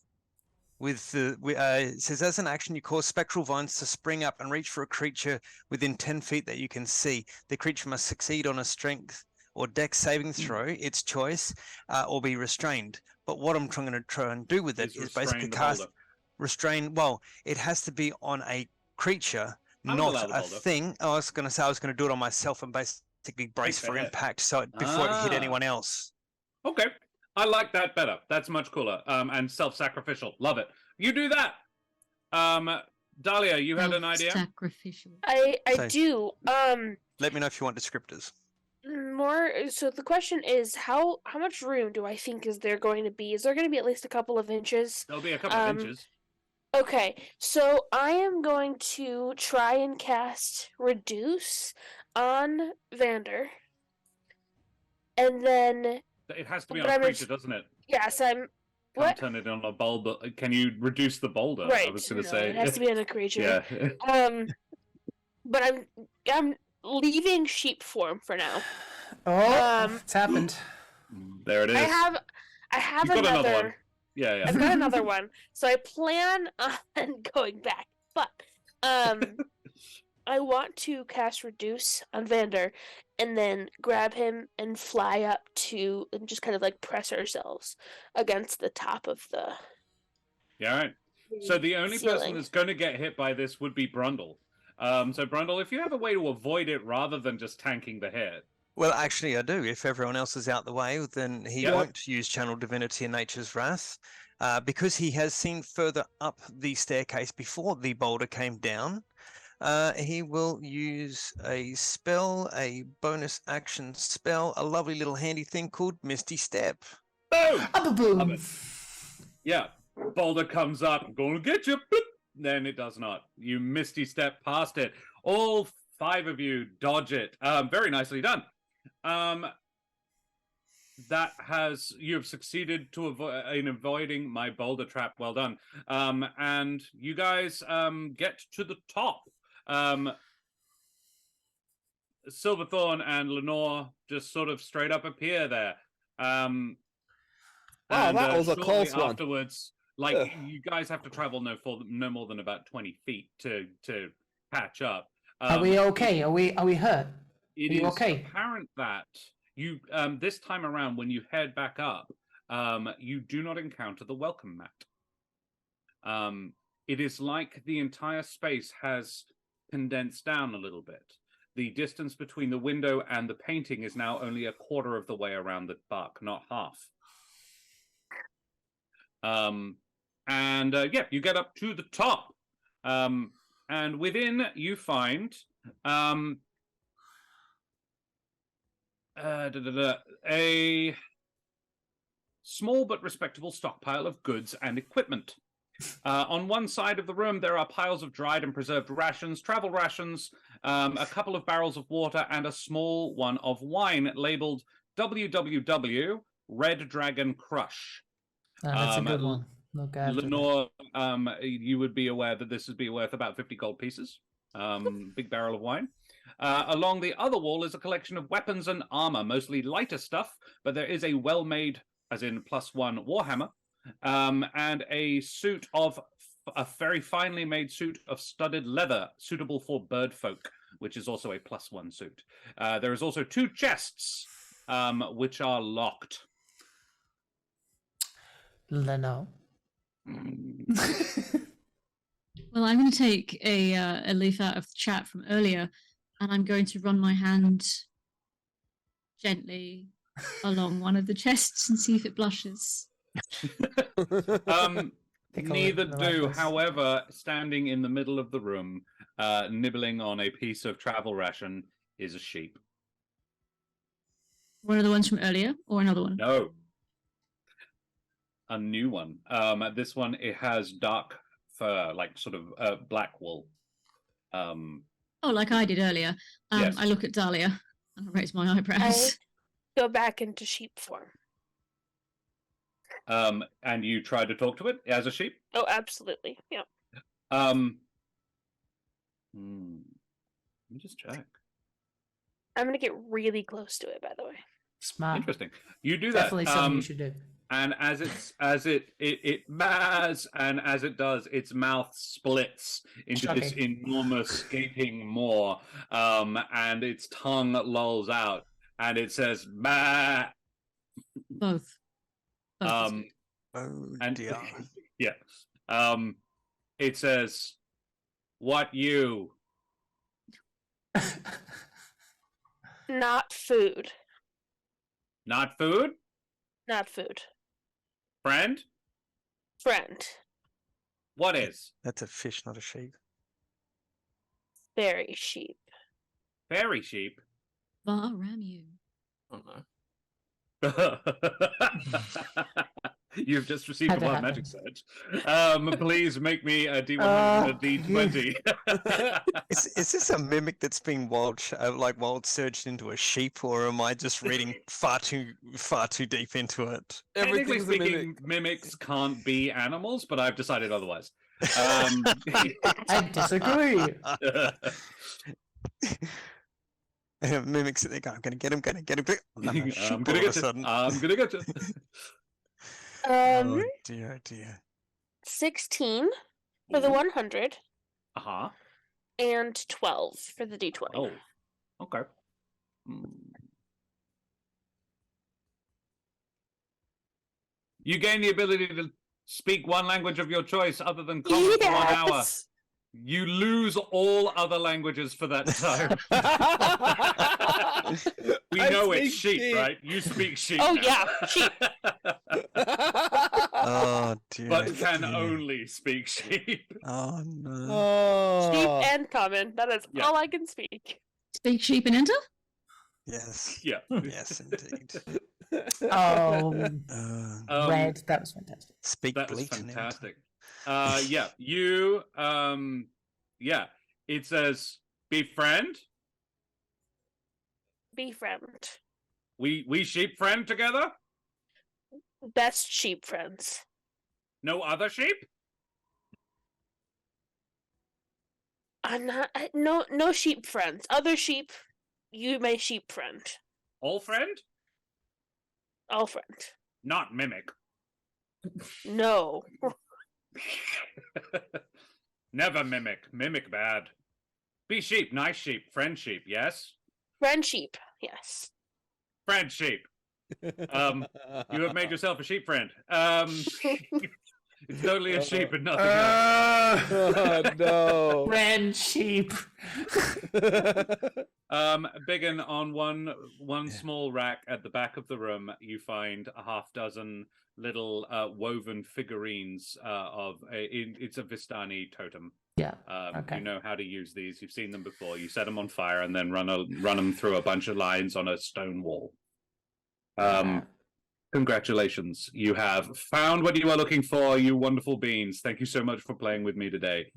It says, as an action, you cause spectral vines to spring up and reach for a creature within 10 feet that you can see. The creature must succeed on a strength or dex saving throw, its choice, or be restrained. But what I'm trying to try and do with it is basically cast restrain. Well, it has to be on a creature, not a thing. I was going to do it on myself and basically brace for impact before it hit anyone else. Okay. I like that better. That's much cooler. And self-sacrificial. Love it. You do that. Dahlia, you had an idea? Sacrificial. I So- do. Let me know if you want descriptors. More. So the question is, how much room do I think is there going to be? Is there going to be at least a couple of inches? There'll be a couple of inches. Okay, so I am going to try and cast Reduce on Vander, and then It has to be but on a I'm creature, doesn't it? yes, I'm. Can't What? turn it on a boulder. Can you reduce the boulder? Right. I was going to no, say. it has to be on a creature. Yeah. But I'm leaving sheep form for now. Oh, it's happened. There it is. I have You've got another one. another. Yeah, yeah. I've got another one, so I plan on going back. But I want to cast Reduce on Vander, and then grab him and fly up to and just kind of like press ourselves against the top of the. Yeah, all right. So the only person ceiling. that's going to get hit by this would be Brundle. So Brundle, if you have a way to avoid it rather than just tanking the hit. Well, actually, I do. If everyone else is out the way, then he Yeah. won't use Channel Divinity and Nature's Wrath. Because he has seen further up the staircase before the boulder came down, he will use a spell, a bonus action spell, a lovely little handy thing called Misty Step. Boom! Boom. Yeah. Boulder comes up, gonna get you. Boop. Then it does not. You misty step past it. All 5 of you dodge it. Very nicely done. you have succeeded in avoiding my boulder trap. Well done. And you guys get to the top. Silverthorn and Lenore just sort of straight up appear there. Wow, that was a close one. Afterwards, you guys have to travel no more than about 20 feet to catch up. Are we okay? Are we hurt? It is apparent that you this time around, when you head back up, you do not encounter the welcome mat. It is like the entire space has condensed down a little bit. The distance between the window and the painting is now only a quarter of the way around the buck, not half. You get up to the top. And within you find a small but respectable stockpile of goods and equipment. On one side of the room, there are piles of dried and preserved rations, travel rations, a couple of barrels of water, and a small one of wine labeled WWW Red Dragon Crush. That's a good one. Look after Lenore, you would be aware that this would be worth about 50 gold pieces. Big barrel of wine. Along the other wall is a collection of weapons and armor, mostly lighter stuff, but there is a well-made, as in +1 warhammer, and a very finely made suit of studded leather, suitable for bird folk, which is also a +1 suit. There is also 2 chests, which are locked. Leno. Well, I'm going to take a leaf out of the chat from earlier, and I'm going to run my hand gently along one of the chests and see if it blushes. Neither do. However, standing in the middle of the room, nibbling on a piece of travel ration, is a sheep. One of the ones from earlier, or another one? No. A new one. This one, it has dark fur, like sort of black wool. Oh, like I did earlier. Yes. I look at Dahlia and I raise my eyebrows. I go back into sheep form. And you try to talk to it as a sheep? Oh, absolutely. Yeah. Let me just check. I'm gonna get really close to it, by the way. Smart. Interesting. You do that. Definitely something you should do. And as it matters, and as it does, its mouth splits into this enormous gaping maw, and its tongue lolls out, and it says "bah." Both. Oh And dear. yeah, it says, "What you?" Not food. Not food. Not food. Friend. Friend. What is? That's a fish, not a sheep. Fairy sheep. Fairy sheep. Varamu. Oh no. You've just received a Had to blood happen. magic surge. Please make me a D100 and a D20. Is this a mimic that's been wild surged into a sheep, or am I just reading far too deep into it? Technically Everything's a mimic. speaking, mimics can't be animals, but I've decided otherwise. I disagree. Mimics it. They go, I'm gonna get him. I'm gonna get you. I'm gonna get you. Oh dear, oh dear. 16 for the 100 Uh-huh. and 12 for the D20. Oh, okay. You gain the ability to speak one language of your choice other than common for 1 hour. Yes! You lose all other languages for that time. We know it's sheep, right? You speak sheep. Oh, now. yeah, sheep. Oh dear. But can dear. only speak sheep. Oh no. Sheep Oh. and common. That is Yeah. all I can speak. Speak sheep and enter? Yes. Yeah. Yes, indeed. Oh, Uh, Red, that was fantastic. speak That was bleat and enter. fantastic. Yeah, you, yeah, it says befriend, Befriend. We sheep friend together? Best sheep friends. No other sheep? I'm not. No sheep friends. Other sheep, you may sheep friend. All friend? All friend. Not mimic. No. Never mimic. Mimic bad. Be sheep, nice sheep, friend sheep, yes? Friend sheep. Yes. Friend sheep. You have made yourself a sheep friend. It's totally a sheep and nothing else. Oh no. Friend sheep. Biggun, on one small rack at the back of the room, you find a half dozen little woven figurines it's a Vistani totem. Yeah. You know how to use these. You've seen them before. You set them on fire and then run them through a bunch of lines on a stone wall. Congratulations. You have found what you are looking for, you wonderful beings. Thank you so much for playing with me today.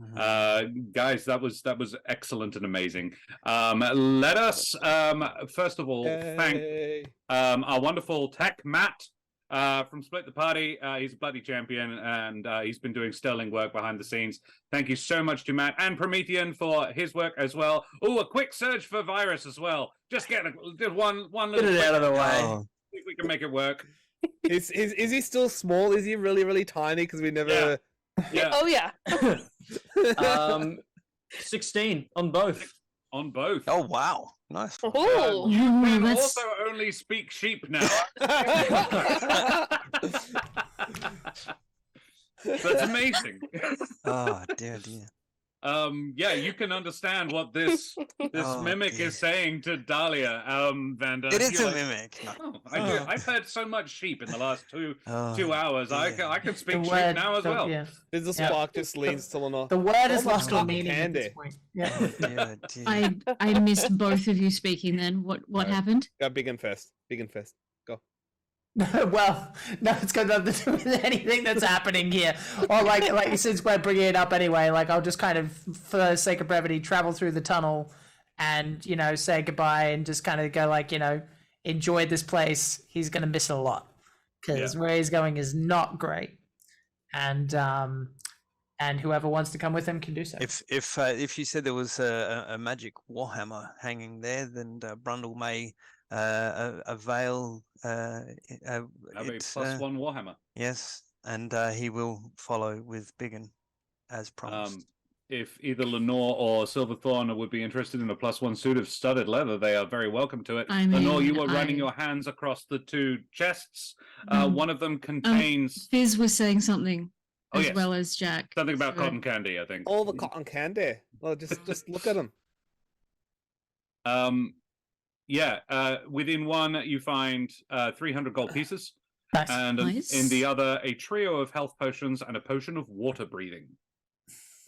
Guys, that was excellent and amazing. Let us first of all thank our wonderful tech Matt from Split the Party. He's a bloody champion and he's been doing sterling work behind the scenes. Thank you so much to Matt and Promethean for his work as well. Oh, a quick search for Vyrse as well. Just get one little Get it out of the way. See if we can make it work. Is he still small? Is he really tiny? Because we never. Yeah. Oh yeah. 16 on both. On both. Oh wow, nice. Oh. You can that's- also only speak sheep now. That's amazing. Oh dear. Yeah, you can understand what this Oh, mimic dear. is saying to Dahlia, Vander. It is You're a like, mimic. No. Oh, I do. I've heard so much sheep in the last two hours. dear. I can speak The sheep word, now as well. Yeah. There's a spark just leans to Lenore. The word has Oh my lost all God, meaning at this candy. point. Yeah. Dear. I missed both of you speaking then. What Right. happened? Got Biggun first. Biggun first. Go. Well, no, it's got nothing to do with anything that's happening here. Or like since we're bringing it up anyway, like I'll just kind of, for the sake of brevity, travel through the tunnel and, say goodbye and just kind of go like, enjoy this place. He's going to miss it a lot because where he's going is not great. And whoever wants to come with him can do so. If you said there was a magic warhammer hanging there, then Brundle may avail Have a +1 Warhammer. Yes, and he will follow with Biggun as promised. If either Lenore or Silverthorn would be interested in a +1 suit of studded leather, they are very welcome to it. I Lenore, you mean, were running I- your hands across the two chests. Mm. One of them contains Fizz was saying something Oh, as yes. well as Jack. something about so- cotton candy, I think. All the cotton candy. Well, just look at him. Within one you find 300 gold pieces, Nice. and Nice. in the other a trio of health potions and a potion of water breathing.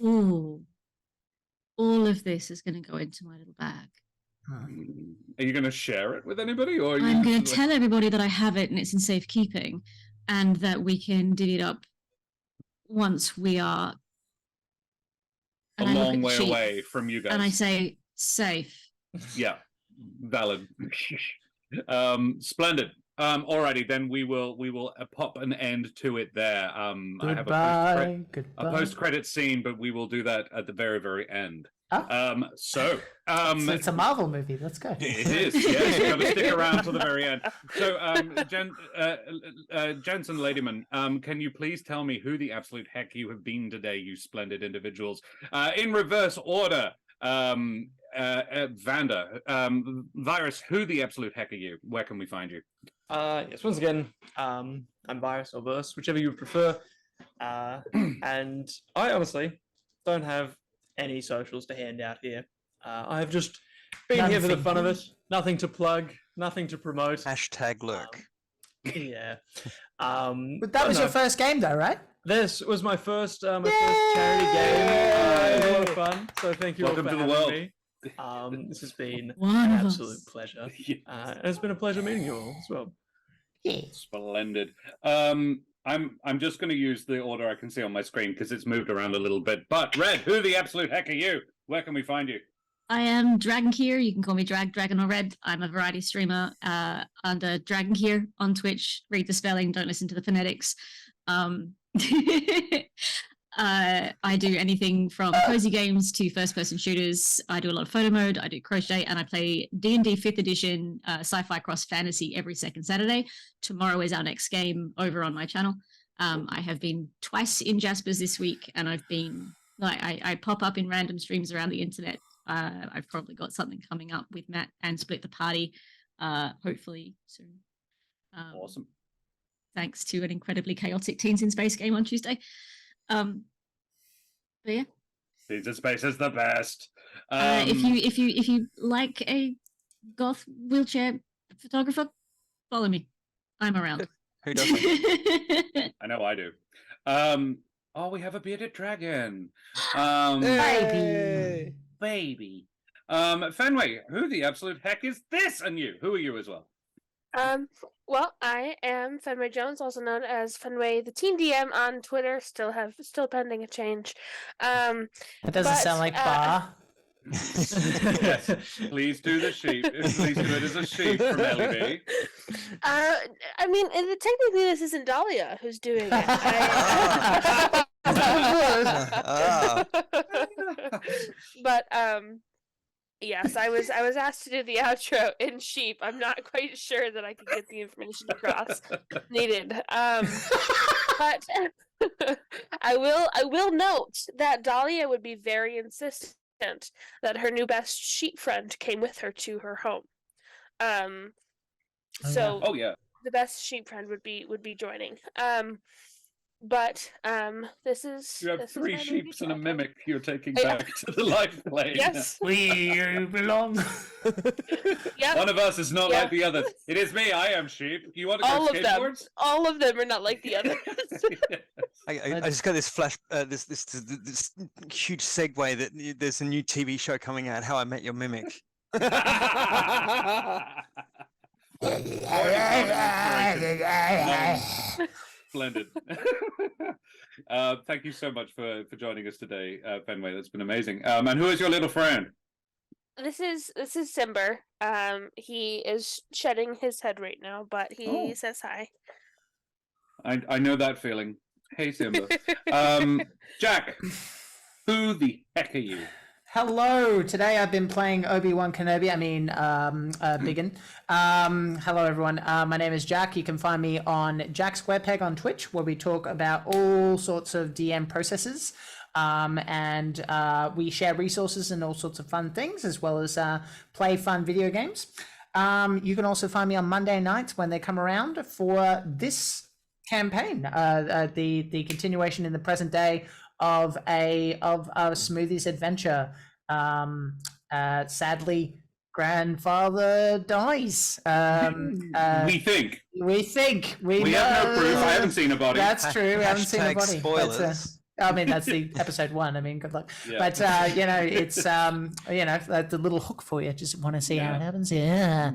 Ooh. All of this is going to go into my little bag. Are you going to share it with anybody, or are you I'm going just to tell everybody that I have it and it's in safekeeping, and that we can divvy it up once we are. a And I look long at the way sheet away from you guys? And I say, safe. Yeah, valid. Splendid. Alrighty, then we will pop an end to it there. I have a Goodbye. post-credit scene, but we will do that at the very, very end. Oh. It's a Marvel movie. Let's go. It is, yes. You've got to stick around to the very end. So, Jensen Ladyman, can you please tell me who the absolute heck you have been today, you splendid individuals? In reverse order, Vander, Vyrse, who the absolute heck are you? Where can we find you? Yes, once again, I'm Vyrse or Vyrse, whichever you prefer. And I honestly don't have any socials to hand out here. I have just been here for the fun of it. Nothing to plug, nothing to promote. Hashtag lurk. Yeah. But that was your first game, though, right? This was my first charity game. It was a lot of fun. So thank you Welcome all for to the having world. me. This has been One an of us. absolute pleasure. And it's been a pleasure meeting you all as well. Yeah. Splendid. I'm just going to use the order I can see on my screen because it's moved around a little bit. But Red, who the absolute heck are you? Where can we find you? I am Dragon Kier. You can call me Dragon or Red. I'm a variety streamer under Dragon Kier on Twitch. Read the spelling, don't listen to the phonetics. I do anything from cozy games to first-person shooters. I do a lot of photo mode. I do crochet, and I play D&D 5th edition sci-fi cross fantasy every second Saturday. Tomorrow is our next game over on my channel. I have been twice in Jaspers this week, and I've been I pop up in random streams around the internet. I've probably got something coming up with Matt and Split the Party, hopefully soon. Awesome. Thanks to an incredibly chaotic Teens in Space game on Tuesday. But yeah. Teens in Space is the best. If you like a goth wheelchair photographer, follow me. I'm around. Who doesn't? I know I do. We have a bearded dragon. Baby. Fenway, who the absolute heck is this? And you? Who are you as well? Well, I am Fenway Jones, also known as Fenway the Teen DM on Twitter. Still pending a change. That doesn't sound like bar. Yes, please do the sheep. Please do it as a sheep from LB. I mean, technically, this isn't Dahlia who's doing it. But yes, I was asked to do the outro in sheep. I'm not quite sure that I could get the information across needed. But I will note that Dahlia would be very insistent that her new best sheep friend came with her to her home. The best sheep friend would be joining. But this is. You have 3 sheeps and a mimic you're taking back to the life plane. Yes. We belong. Yep. One of us is not like the other. It is me. I am sheep. You want to go skateboards? All of them are not like the others. I just got this flash, this huge segue that there's a new TV show coming out, How I Met Your Mimic. Splendid. Thank you so much for joining us today, Fenway. That's been amazing. And who is your little friend? This is Simber. He is shedding his head right now, but he says hi. I know that feeling. Hey, Simba. Jack, who the heck are you? Hello. Today I've been playing Obi-Wan Kenobi. Biggun. Hello, everyone. My name is Jack. You can find me on Jack Squarepeg on Twitch, where we talk about all sorts of DM processes. And we share resources and all sorts of fun things, as well as play fun video games. You can also find me on Monday nights when they come around for this campaign, the continuation in the present day of a Smoothies adventure. Sadly, grandfather dies. We think. We think. We have no proof. I haven't seen a body. That's true. We haven't seen a body. Spoilers. That's the episode 1. Good luck. Yeah. But it's the little hook for you. Just want to see how it happens. Yeah.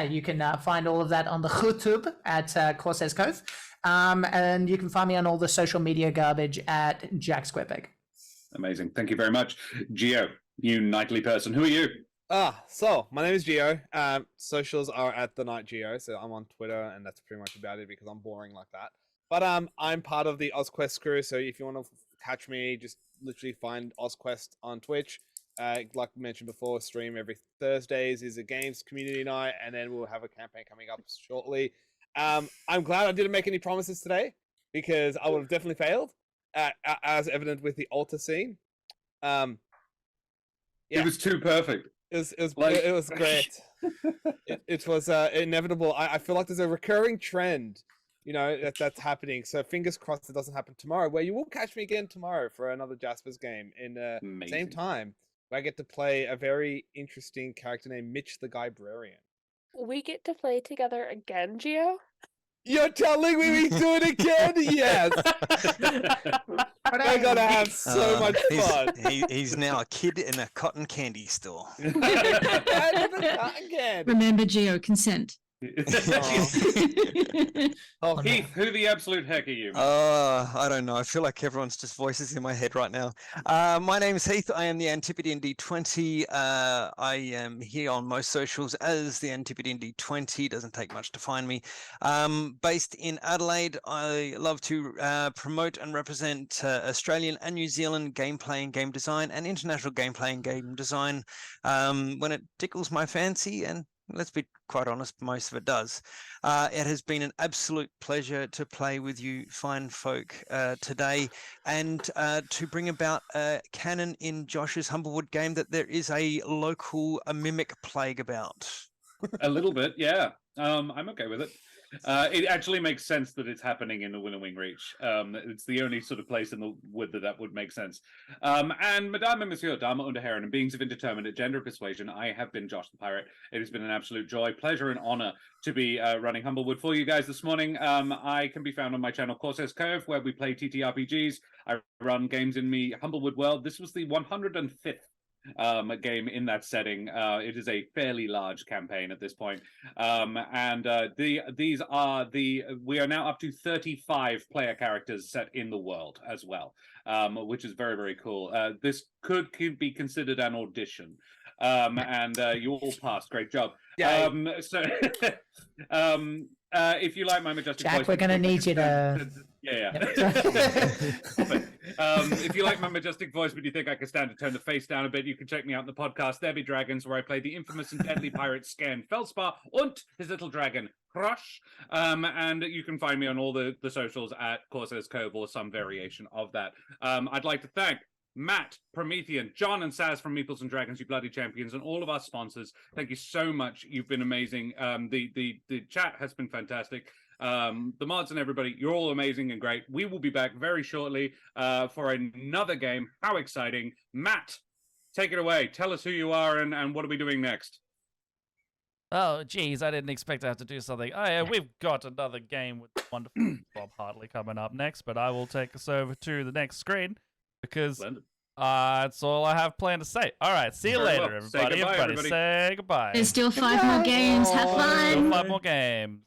You can find all of that on the YouTube at Corsair's Cove. And you can find me on all the social media garbage at Jack Squarepeg. Amazing. Thank you very much. Gio, you knightly person. Who are you? So my name is Gio. Socials are at the Night Gio, so I'm on Twitter, and that's pretty much about it because I'm boring like that. But I'm part of the OzQuest crew, so if you want to catch me, just literally find OzQuest on Twitch. Like mentioned before, stream every Thursdays is a games community night, and then we'll have a campaign coming up shortly. I'm glad I didn't make any promises today, because I would have definitely failed, as evident with the altar scene. It was too perfect. It was great. it was inevitable. I feel like there's a recurring trend, that's happening. So fingers crossed it doesn't happen tomorrow, where you will catch me again tomorrow for another Jaspers game in same time, where I get to play a very interesting character named Mitch the Librarian. We get to play together again, Gio? You're telling me we do it again? Yes. We're gonna have so much fun. He's now a kid in a cotton candy store. Remember, Gio, consent. Oh, Heath, who the absolute heck are you? I don't know. I feel like everyone's just voices in my head right now. My name is Heath. I am the Antipodean D20. I am here on most socials as the Antipodean D20. Doesn't take much to find me. Based in Adelaide, I love to promote and represent Australian and New Zealand gameplay and game design and international gameplay and game design when it tickles my fancy, and let's be quite honest, most of it does. It has been an absolute pleasure to play with you fine folk today, and to bring about a canon in Josh's Humblewood game that there is a local mimic plague about. A little bit, yeah. I'm okay with it. It actually makes sense that it's happening in the Winnowing Reach. It's the only sort of place in the wood that would make sense. And Madame and Monsieur, Dame und Herren, and beings of indeterminate gender of persuasion, I have been Josh the Pirate. It has been an absolute joy, pleasure, and honor to be running Humblewood for you guys this morning. I can be found on my channel, Corsair's Cove, where we play TTRPGs. I run games in the Humblewood world. This was the 105th game in that setting. It is a fairly large campaign at this point, and we are now up to 35 player characters set in the world as well, which is very, very cool. This could be considered an audition, and you all passed. Great job. Yeah. If you like my majestic Jack, voice, we're gonna need you to. If you like my majestic voice, but you think I could stand to turn the face down a bit, you can check me out in the podcast There Be Dragons, where I play the infamous and deadly pirate Scan Feldspar and his little dragon Crush. And you can find me on all the socials at Corsair's Cove or some variation of that. I'd like to thank Matt, Promethean, John, and Saz from Meeples and Dragons, you bloody champions, and all of our sponsors. Thank you so much. You've been amazing. The chat has been fantastic. The mods and everybody, you're all amazing and great. We will be back very shortly for another game. How exciting. Matt, take it away. Tell us who you are and what are we doing next? Oh, geez, I didn't expect to have to do something. Oh, yeah, we've got another game with wonderful Bob Hartley coming up next, but I will take us over to the next screen because that's all I have planned to say. All right, see you later, everybody. Say goodbye, everybody. Say goodbye. There's still 5 more games. Have fun. Still 5 more games.